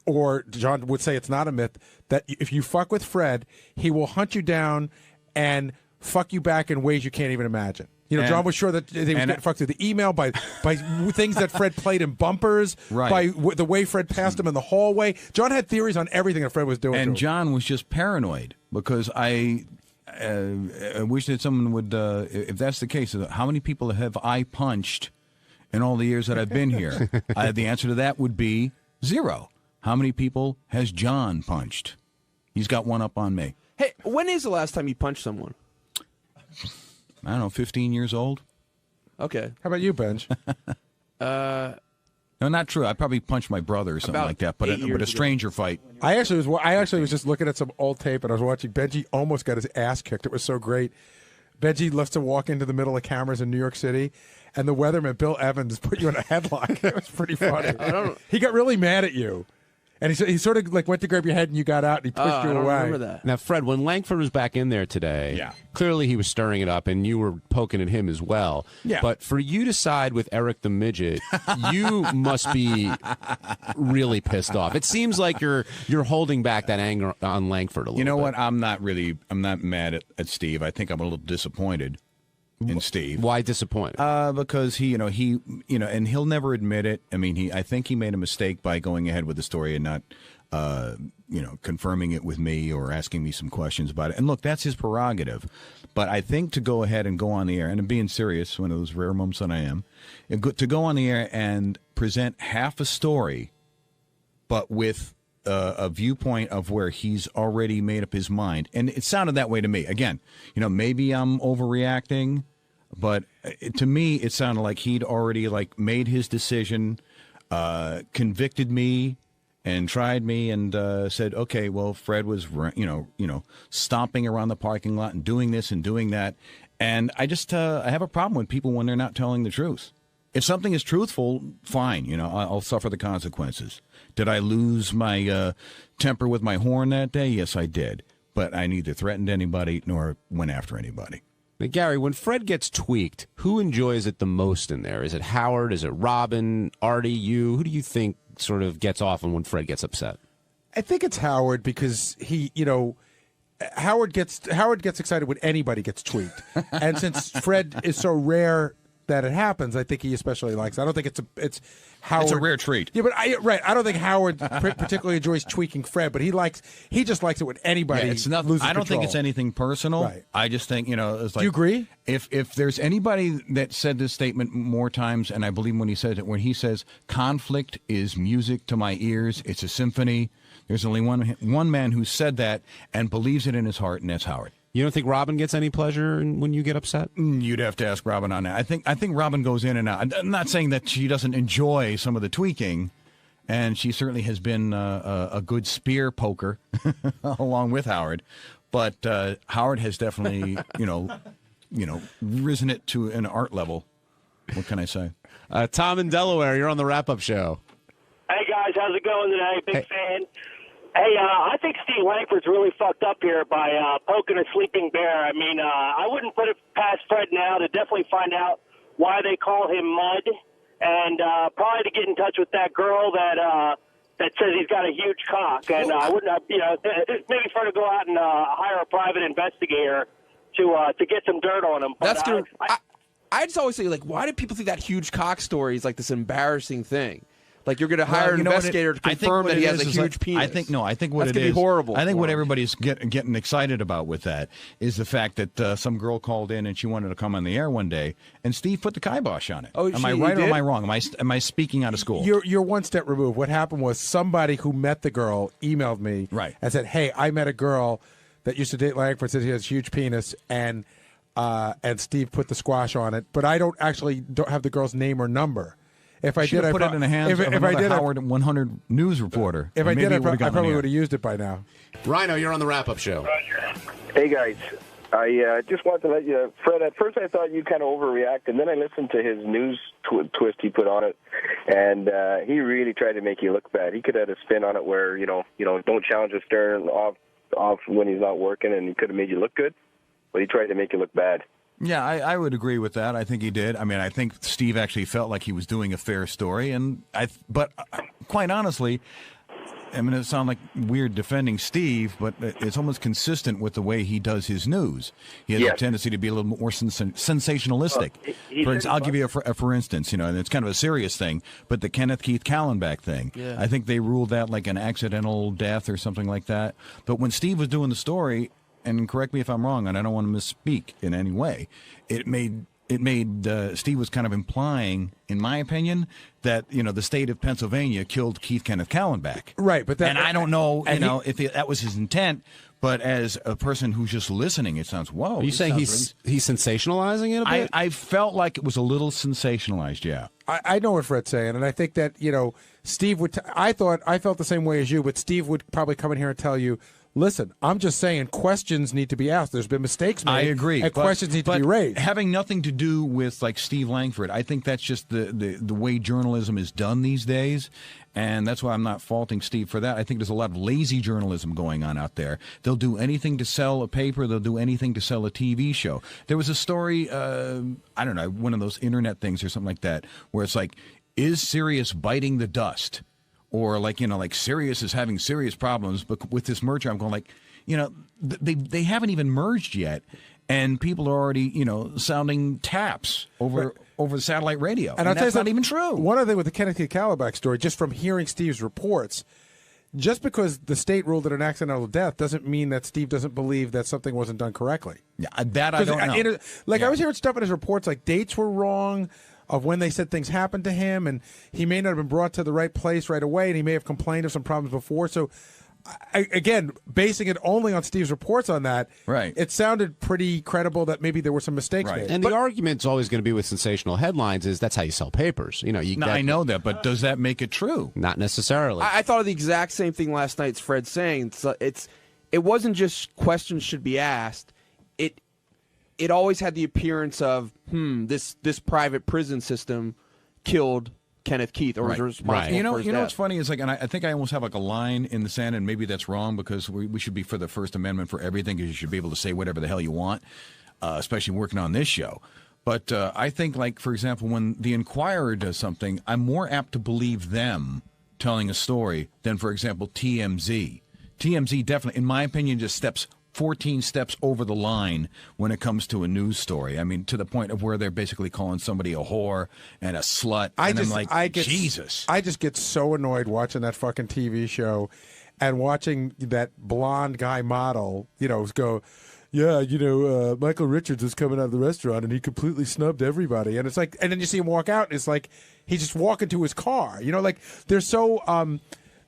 Or John would say it's not a myth, that if you fuck with Fred, he will hunt you down and fuck you back in ways you can't even imagine. John was sure that they was getting fucked through the email by things that Fred played in bumpers, Right. by the way Fred passed him in the hallway. John had theories on everything that Fred was doing. And to him. John was just paranoid because I wish that someone would, if that's the case, how many people have I punched in all the years that I've been here? The answer to that would be 0. How many people has John punched? He's got one up on me. Hey, when is the last time you punched someone? I don't know, 15 years old? Okay. How about you, Benj? No, not true. I probably punched my brother or something About like that, but 8 years a stranger fight. I actually was just looking at some old tape, and I was watching Benji almost got his ass kicked. It was so great. Benji loves to walk into the middle of cameras in New York City, and the weatherman, Bill Evans, put you in a headlock. It was pretty funny. He got really mad at you. And he sort of went to grab your head, and you got out, and he pushed you I don't away. remember that. Now, Fred, when Langford was back in there today, clearly he was stirring it up, and you were poking at him as well. Yeah. But for you to side with Eric the Midget, you must be really pissed off. It seems like you're holding back that anger on Langford a little bit. You know what? I'm not mad at Steve. I think I'm a little disappointed in Steve. Why disappointed? Because he and he'll never admit it. I mean, I think he made a mistake by going ahead with the story and not, confirming it with me or asking me some questions about it. And look, that's his prerogative. But I think to go ahead and go on the air, and I'm being serious, one of those rare moments that I am, to go on the air and present half a story, but with a viewpoint of where he's already made up his mind. And it sounded that way to me. Again, maybe I'm overreacting. But to me, it sounded like he'd already like made his decision, convicted me, and tried me, and said, "Okay, well, Fred was, stomping around the parking lot and doing this and doing that." And I just I have a problem with people when they're not telling the truth. If something is truthful, fine. I'll suffer the consequences. Did I lose my temper with my horn that day? Yes, I did. But I neither threatened anybody nor went after anybody. Now, Gary, when Fred gets tweaked, who enjoys it the most in there? Is it Howard? Is it Robin? Artie? You? Who do you think sort of gets off on when Fred gets upset? I think it's Howard because he, Howard gets excited when anybody gets tweaked, and since Fred is so rare that it happens, I think he especially likes it. I don't think it's Howard. It's a rare treat. Yeah, but I don't think Howard particularly enjoys tweaking Fred, but he just likes it when anybody loses control. I don't think it's anything personal. Right. I just think, it's like. Do you agree? If there's anybody that said this statement more times, and I believe when he says conflict is music to my ears, it's a symphony. There's only one man who said that and believes it in his heart, and that's Howard. You don't think Robin gets any pleasure when you get upset? You'd have to ask Robin on that. I think Robin goes in and out. I'm not saying that she doesn't enjoy some of the tweaking, and she certainly has been a good spear poker along with Howard. But Howard has definitely, risen it to an art level. What can I say? Tom in Delaware, you're on the wrap-up show. Hey, guys, how's it going today? Big fan. Hey, I think Steve Langford's really fucked up here by poking a sleeping bear. I mean, I wouldn't put it past Fred now to definitely find out why they call him Mud, and probably to get in touch with that girl that says he's got a huge cock. And I wouldn't, maybe for to go out and hire a private investigator to get some dirt on him. But, That's good. I just always say, like, why do people think that huge cock story is like this embarrassing thing? Like you're going to hire an investigator to confirm that he has a huge penis. I think what That's it is. Be horrible. I think what everybody's getting excited about with that is the fact that some girl called in and she wanted to come on the air one day, and Steve put the kibosh on it. Oh, am I right or am I wrong? Am I speaking out of school? You're one step removed. What happened was somebody who met the girl emailed me and said, "Hey, I met a girl that used to date Langford, said he has a huge penis, and Steve put the squash on it, but I don't have the girl's name or number." If I did, I put it in the hands of another Howard 100 news reporter. If I did, I probably would have used it by now. Rhino, you're on the wrap-up show. Hey, guys. I just wanted to let you, Fred, at first I thought you kind of overreacted, and then I listened to his news twist he put on it, and he really tried to make you look bad. He could have had a spin on it where, don't challenge a Stern off when he's not working, and he could have made you look good, but he tried to make you look bad. Yeah, I would agree with that. I think he did. I mean, I think Steve actually felt like he was doing a fair story, but quite honestly, I mean, it sounds like weird defending Steve, but it's almost consistent with the way he does his news. He has a tendency to be a little more sensationalistic. I'll give you for instance, and it's kind of a serious thing, but the Kenneth Keith Kallenbach thing, I think they ruled that like an accidental death or something like that. But when Steve was doing the story, and correct me if I'm wrong, and I don't want to misspeak in any way, it made Steve was kind of implying, in my opinion, that the state of Pennsylvania killed Keith Kenneth Kallenbach. Right, but I don't know, if that was his intent. But as a person who's just listening, it sounds, whoa. Are you saying he's sensationalizing it a bit? I felt like it was a little sensationalized, yeah. I know what Fred's saying, and I think that, Steve would, I felt the same way as you, but Steve would probably come in here and tell you, listen, I'm just saying questions need to be asked. There's been mistakes made. I agree. And questions need to be raised. Having nothing to do with, like, Steve Langford, I think that's just the way journalism is done these days. And that's why I'm not faulting Steve for that. I think there's a lot of lazy journalism going on out there. They'll do anything to sell a paper. They'll do anything to sell a TV show. There was a story, I don't know, one of those internet things or something like that, where it's like, is Sirius biting the dust? Or like Sirius is having serious problems, but with this merger, I'm going like, they haven't even merged yet, and people are already sounding taps over satellite radio, and that's not even true. One other thing with the Kenneth Keith Kallenbach story, just from hearing Steve's reports, just because the state ruled it an accidental death doesn't mean that Steve doesn't believe that something wasn't done correctly. Yeah, that I don't know. I was hearing stuff in his reports, like dates were wrong of when they said things happened to him, and he may not have been brought to the right place right away, and he may have complained of some problems before. So again, basing it only on Steve's reports on that, right? It sounded pretty credible that maybe there were some mistakes made. And the argument's always going to be with sensational headlines is that's how you sell papers. You know, I know that, but does that make it true? Not necessarily. I thought of the exact same thing last night. Fred saying it wasn't just questions should be asked. It always had the appearance of this private prison system killed Kenneth Keith or was responsible for his death. What's funny is and I think I almost have a line in the sand, and maybe that's wrong because we should be for the First Amendment for everything, because you should be able to say whatever the hell you want, especially working on this show. But I think, for example, when the Inquirer does something, I'm more apt to believe them telling a story than, for example, TMZ. TMZ definitely, in my opinion, just 14 steps over the line when it comes to a news story. I mean, to the point of where they're basically calling somebody a whore and a slut. Jesus. I just get so annoyed watching that fucking TV show and watching that blonde guy model, go, yeah, Michael Richards is coming out of the restaurant and he completely snubbed everybody. And it's like, and then you see him walk out and it's like he's just walking to his car. They're so...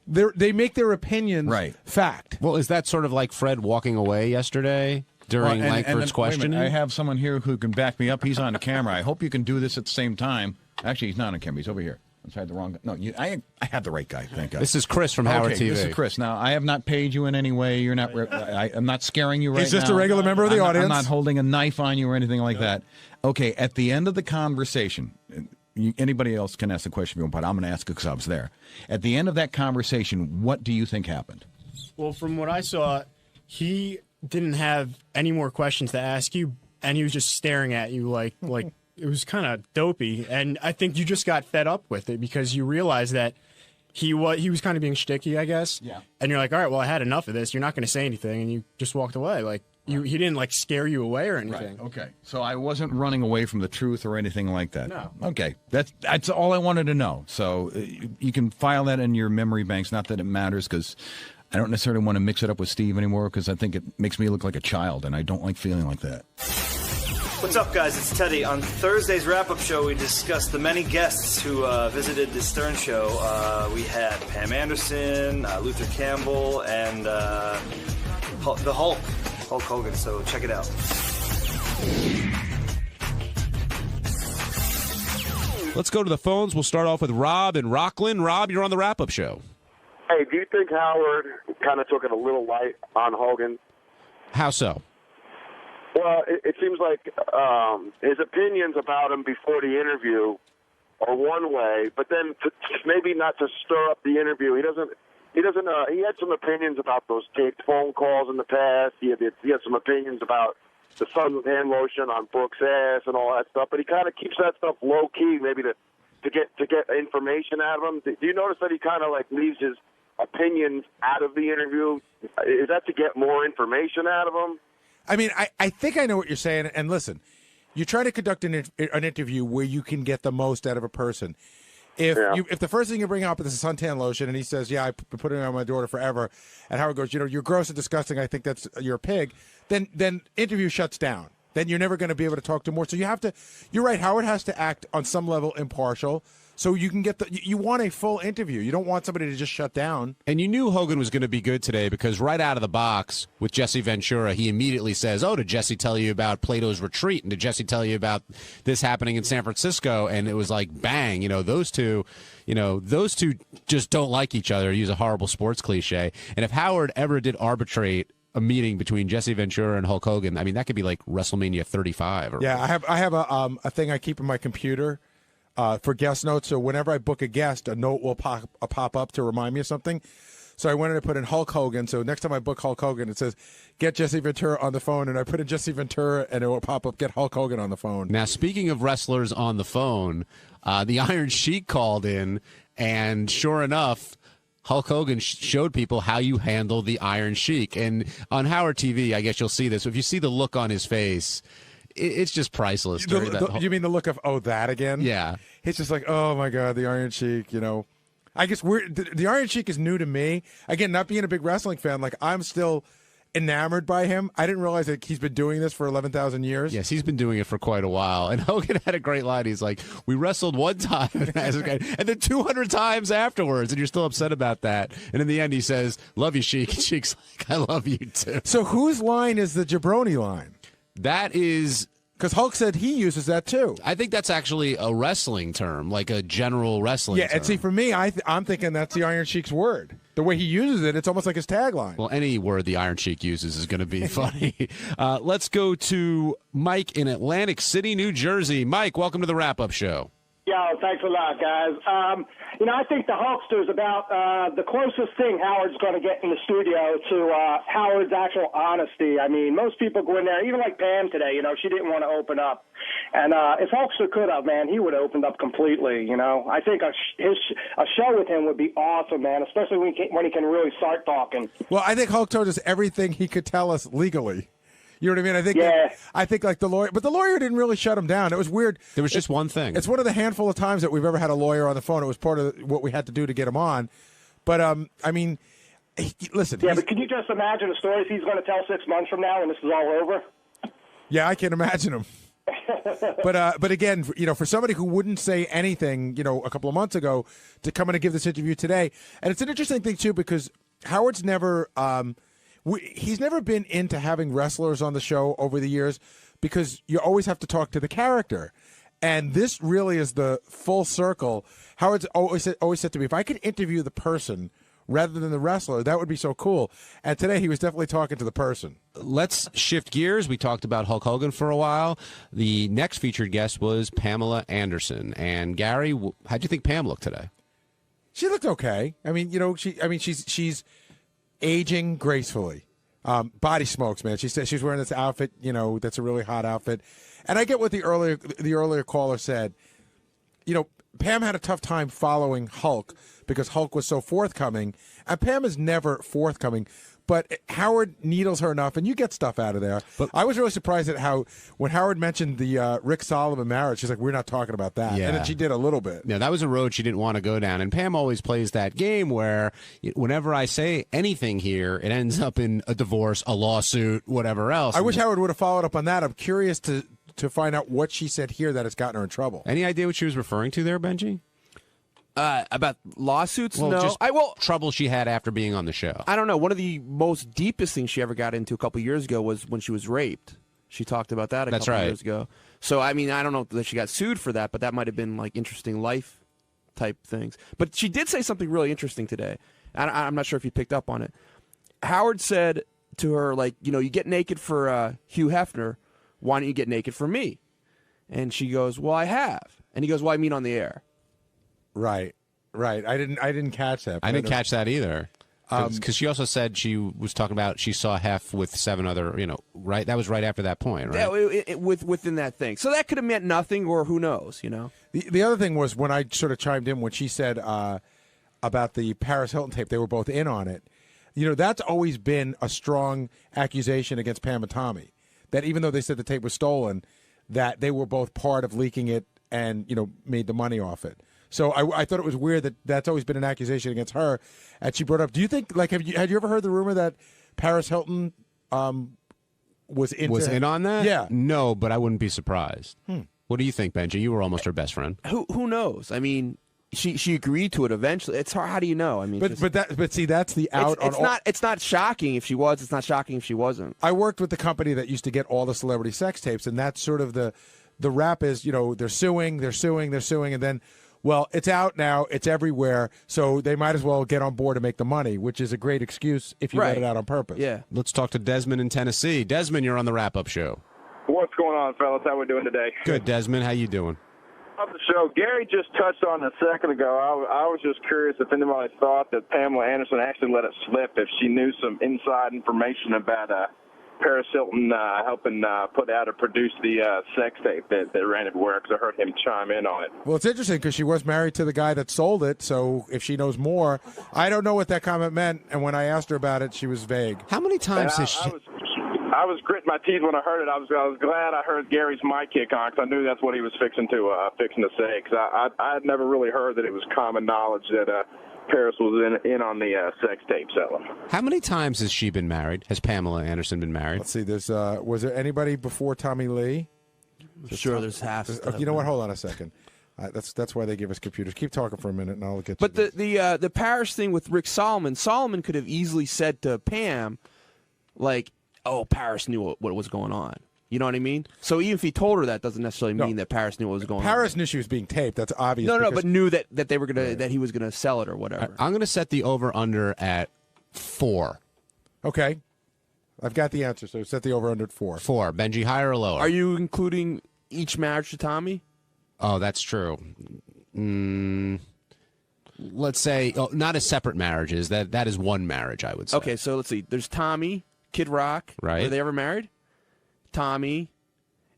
They make their opinions fact. Well, is that sort of like Fred walking away yesterday during Langford's questioning? I have someone here who can back me up. He's on the camera. I hope you can do this at the same time. Actually, he's not on camera. He's over here. I tried the wrong guy. No, I had the right guy. Thank God. This is Chris from Howard TV. This is Chris. Now, I have not paid you in any way. You're not. I'm not scaring you right now. He's just a regular member of the audience. I'm not holding a knife on you or anything like that. Okay, at the end of the conversation... Anybody else can ask the question, but I'm going to ask it because I was there. At the end of that conversation, what do you think happened? Well, from what I saw, he didn't have any more questions to ask you, and he was just staring at you like it was kind of dopey. And I think you just got fed up with it because you realized that he was kind of being shticky, I guess. Yeah. And you're like, all right, well, I had enough of this. You're not going to say anything, and you just walked away. He didn't scare you away or anything. Right. Okay. So I wasn't running away from the truth or anything like that. No. Okay. That's all I wanted to know. So you can file that in your memory banks. Not that it matters, because I don't necessarily want to mix it up with Steve anymore, because I think it makes me look like a child, and I don't like feeling like that. What's up, guys? It's Teddy. On Thursday's wrap-up show, we discussed the many guests who visited the Stern Show. We had Pam Anderson, Luther Campbell, and the Hulk Hogan. So check it out. Let's go to the phones. We'll start off with Rob in Rockland. Rob, you're on the wrap-up show. Hey, do you think Howard kind of took it a little light on Hogan? How so? Well, it seems like his opinions about him before the interview are one way, but then maybe not to stir up the interview. He had some opinions about those taped phone calls in the past. He had some opinions about the sun hand lotion on Brooks' ass and all that stuff, but he kind of keeps that stuff low key, maybe to get information out of him. Do you notice that he kind of leaves his opinions out of the interview? Is that to get more information out of him? I mean, I think I know what you're saying. And listen, you try to conduct an interview where you can get the most out of a person. If the first thing you bring up is a suntan lotion, and he says, "Yeah, I've been putting it on my daughter forever," and Howard goes, "You're gross and disgusting. I think you're a pig." Then interview shuts down. Then you're never going to be able to talk to more. So you have to. You're right. Howard has to act on some level impartial. So you can get you want a full interview. You don't want somebody to just shut down. And you knew Hogan was going to be good today because right out of the box with Jesse Ventura, he immediately says, "Oh, did Jesse tell you about Plato's Retreat? And did Jesse tell you about this happening in San Francisco?" And it was like, bang, those two just don't like each other. Use a horrible sports cliche. And if Howard ever did arbitrate a meeting between Jesse Ventura and Hulk Hogan, I mean, that could be like WrestleMania 35. I have a thing I keep in my computer. For guest notes, so whenever I book a guest, a note will pop up to remind me of something. So I went in and put in Hulk Hogan. So next time I book Hulk Hogan, it says, "Get Jesse Ventura on the phone," and I put in Jesse Ventura, and it will pop up, "Get Hulk Hogan on the phone." Now, speaking of wrestlers on the phone, the Iron Sheik called in, and sure enough, Hulk Hogan showed people how you handle the Iron Sheik. And on Howard TV, I guess you'll see this. If you see the look on his face, it's just priceless. You mean the look of, "Oh, that again"? Yeah. It's just like, "Oh my God, the Iron Sheik." I guess the Iron Sheik is new to me. Again, not being a big wrestling fan, I'm still enamored by him. I didn't realize that he's been doing this for 11,000 years. Yes, he's been doing it for quite a while. And Hogan had a great line. He's like, we wrestled one time and then 200 times afterwards, and you're still upset about that. And in the end, he says, love you, Sheik. And Sheik's like, I love you, too. So whose line is the jabroni line? That is... Because Hulk said he uses that, too. I think that's actually a wrestling term, like a general wrestling term. And see, for me, I'm thinking that's the Iron Sheik's word. The way he uses it, it's almost like his tagline. Well, any word the Iron Sheik uses is going to be funny. Let's go to Mike in Atlantic City, New Jersey. Mike, welcome to the Wrap-Up Show. Yo, thanks a lot, guys. I think the Hulkster's about the closest thing Howard's going to get in the studio to Howard's actual honesty. I mean, most people go in there, even like Pam today, she didn't want to open up. And if Hulkster could have, man, he would have opened up completely, I think a show with him would be awesome, man, especially when he can really start talking. Well, I think Hulk told us everything he could tell us legally. You know what I mean? I think like the lawyer, but the lawyer didn't really shut him down. It was weird. There was just one thing. It's one of the handful of times that we've ever had a lawyer on the phone. It was part of what we had to do to get him on. But I mean, listen. Yeah, but can you just imagine the stories he's going to tell 6 months from now when this is all over? Yeah, I can imagine him. But again, for somebody who wouldn't say anything, a couple of months ago, to come in and give this interview today, and it's an interesting thing too because Howard's never. He's never been into having wrestlers on the show over the years because you always have to talk to the character. And this really is the full circle. Howard's always said to me, if I could interview the person rather than the wrestler, that would be so cool. And today he was definitely talking to the person. Let's shift gears. We talked about Hulk Hogan for a while. The next featured guest was Pamela Anderson. And Gary, how'd you think Pam looked today? She looked okay. I mean, she's aging gracefully. Body smokes, man. She said she's wearing this outfit, that's a really hot outfit. And I get what the earlier caller said. Pam had a tough time following Hulk because Hulk was so forthcoming, and Pam is never forthcoming. But Howard needles her enough, and you get stuff out of there. But I was really surprised at how when Howard mentioned the Rick Solomon marriage, she's like, "We're not talking about that." Yeah. And then she did a little bit. Yeah, that was a road she didn't want to go down. And Pam always plays that game where whenever I say anything here, it ends up in a divorce, a lawsuit, whatever else. I wish Howard would have followed up on that. I'm curious to find out what she said here that has gotten her in trouble. Any idea what she was referring to there, Benji? About lawsuits? Well, no. just trouble she had after being on the show. I don't know. One of the most deepest things she ever got into a couple years ago was when she was raped. She talked about that a couple years ago. So, I mean, I don't know that she got sued for that, but that might have been like interesting life type things. But she did say something really interesting today. I'm not sure if you picked up on it. Howard said to her, like, you get naked for Hugh Hefner. Why don't you get naked for me? And she goes, well, I have. And he goes, well, I mean on the air. Right. I didn't catch that. I didn't catch that either. Because she also said she was talking about she saw Hef with 7 other, right? That was right after that point, right? Yeah, within that thing. So that could have meant nothing, or who knows, The other thing was when I sort of chimed in when she said about the Paris Hilton tape, they were both in on it. That's always been a strong accusation against Pam and Tommy. That even though they said the tape was stolen, that they were both part of leaking it and, made the money off it. So I thought it was weird that that's always been an accusation against her. And she brought up, do you think, like, had you ever heard the rumor that Paris Hilton was in on that? Yeah. No, but I wouldn't be surprised. What do you think, Benji? You were almost her best friend. Who knows? I mean, she agreed to it eventually. It's hard. How do you know? I mean, but see, that's the out. It's not shocking if she was. It's not shocking if she wasn't. I worked with the company that used to get all the celebrity sex tapes, and that's sort of the rap is, they're suing, and then, well, it's out now, it's everywhere, so they might as well get on board to make the money, which is a great excuse if you let it out on purpose. Yeah. Let's talk to Desmond in Tennessee. Desmond, you're on the Wrap-Up Show. What's going on, fellas? How we doing today? Good, Desmond. How you doing? Love the show. Gary just touched on it a second ago. I was just curious if anybody thought that Pamela Anderson actually let it slip, if she knew some inside information about Paris Hilton helping put out or produce the sex tape that ran everywhere, because I heard him chime in on it. Well, it's interesting because she was married to the guy that sold it, so if she knows more, I don't know what that comment meant, and when I asked her about it, she was vague. How many times has she... I was gritting my teeth when I heard it. I was glad I heard Gary's mic kick on, because I knew that's what he was fixing to say, because I had never really heard that it was common knowledge that Paris was in on the sex tape selling. How many times has she been married? Has Pamela Anderson been married? Let's see. There's was there anybody before Tommy Lee? Sure, there's half. You know what? Hold on a second. That's why they give us computers. Keep talking for a minute, and I'll get. But the Paris thing with Rick Solomon could have easily said to Pam, like, "Oh, Paris knew what was going on." You know what I mean? So even if he told her that, doesn't necessarily mean that Paris knew what was going on. Paris knew she was being taped. That's obvious. No, but knew that they were gonna that he was gonna sell it or whatever. I'm gonna set the over under at 4. Okay, I've got the answer. So set the over under at 4. 4. Benji, higher or lower? Are you including each marriage to Tommy? Oh, that's true. Let's say not as separate marriages. That is one marriage, I would say. Okay, so let's see. There's Tommy, Kid Rock. Right. Were they ever married? Tommy,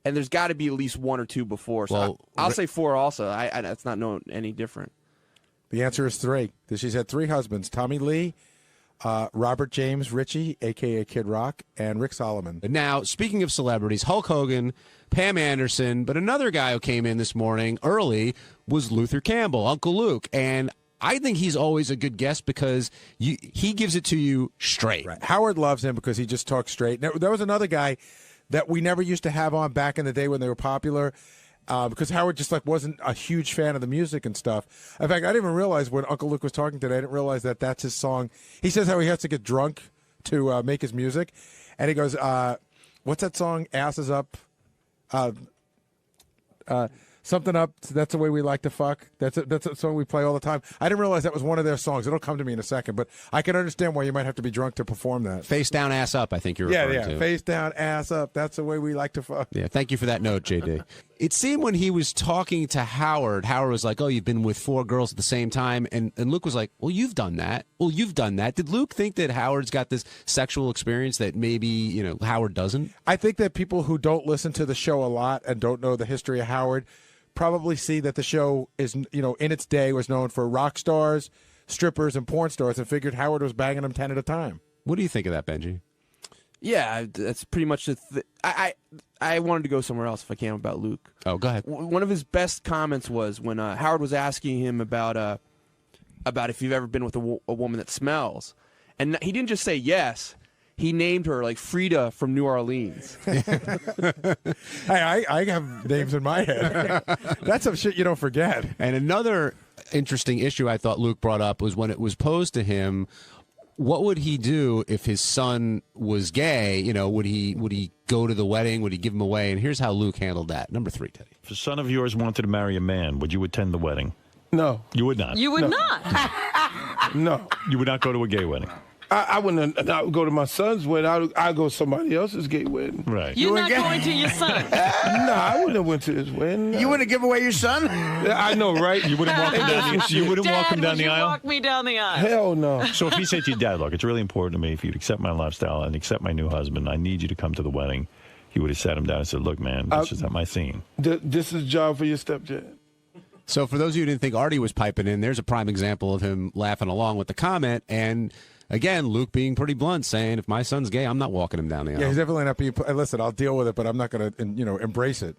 and there's got to be at least one or two before. So I'll say 4 also. That's not any different. The answer is 3. She's had 3 husbands: Tommy Lee, Robert James Ritchie, a.k.a. Kid Rock, and Rick Solomon. Now, speaking of celebrities, Hulk Hogan, Pam Anderson, but another guy who came in this morning early was Luther Campbell, Uncle Luke. And I think he's always a good guest because he gives it to you straight. Right. Howard loves him because he just talks straight. Now, there was another guy that we never used to have on back in the day when they were popular, because Howard just wasn't a huge fan of the music and stuff. In fact, I didn't even realize when Uncle Luke was talking today, I didn't realize that that's his song. He says how he has to get drunk to make his music, and he goes, what's that song, Asses Up? Something Up, that's the way we like to fuck. That's a song we play all the time. I didn't realize that was one of their songs. It'll come to me in a second, but I can understand why you might have to be drunk to perform that. Face down, ass up, I think you're referring to. Face down, ass up. That's the way we like to fuck. Yeah, thank you for that note, JD. It seemed when he was talking to Howard was like, oh, you've been with 4 girls at the same time. And Luke was like, well, you've done that. Well, you've done that. Did Luke think that Howard's got this sexual experience that maybe, Howard doesn't? I think that people who don't listen to the show a lot and don't know the history of Howard probably see that the show is, in its day was known for rock stars, strippers, and porn stars, and figured Howard was banging them 10 at a time. What do you think of that, Benji? Yeah, that's pretty much the I wanted to go somewhere else if I can about Luke. Oh, go ahead. One of his best comments was when Howard was asking him about if you've ever been with a woman that smells. And he didn't just say yes. He named her like Frida from New Orleans. Hey, I have names in my head. That's some shit you don't forget. And another interesting issue I thought Luke brought up was when it was posed to him, what would he do if his son was gay? Would he go to the wedding? Would he give him away? And here's how Luke handled that. Number 3, Teddy. If a son of yours wanted to marry a man, would you attend the wedding? No. You would not? You would not. No. You would not go to a gay wedding? I wouldn't go to my son's wedding. I'd go to somebody else's gay wedding. Right. You're not going to your son? No, I wouldn't have went to his wedding. No. You wouldn't give away your son? I know, right? You wouldn't walk him down the aisle? Walk me down the aisle? Hell no. So if he said to you, Dad, look, it's really important to me if you'd accept my lifestyle and accept my new husband, I need you to come to the wedding. He would have sat him down and said, look, man, this is not my scene. This is a job for your stepdad. So for those of you who didn't think Artie was piping in, there's a prime example of him laughing along with the comment. And again, Luke being pretty blunt, saying, if my son's gay, I'm not walking him down the aisle. Yeah, he's definitely not being. Listen, I'll deal with it, but I'm not going to, embrace it.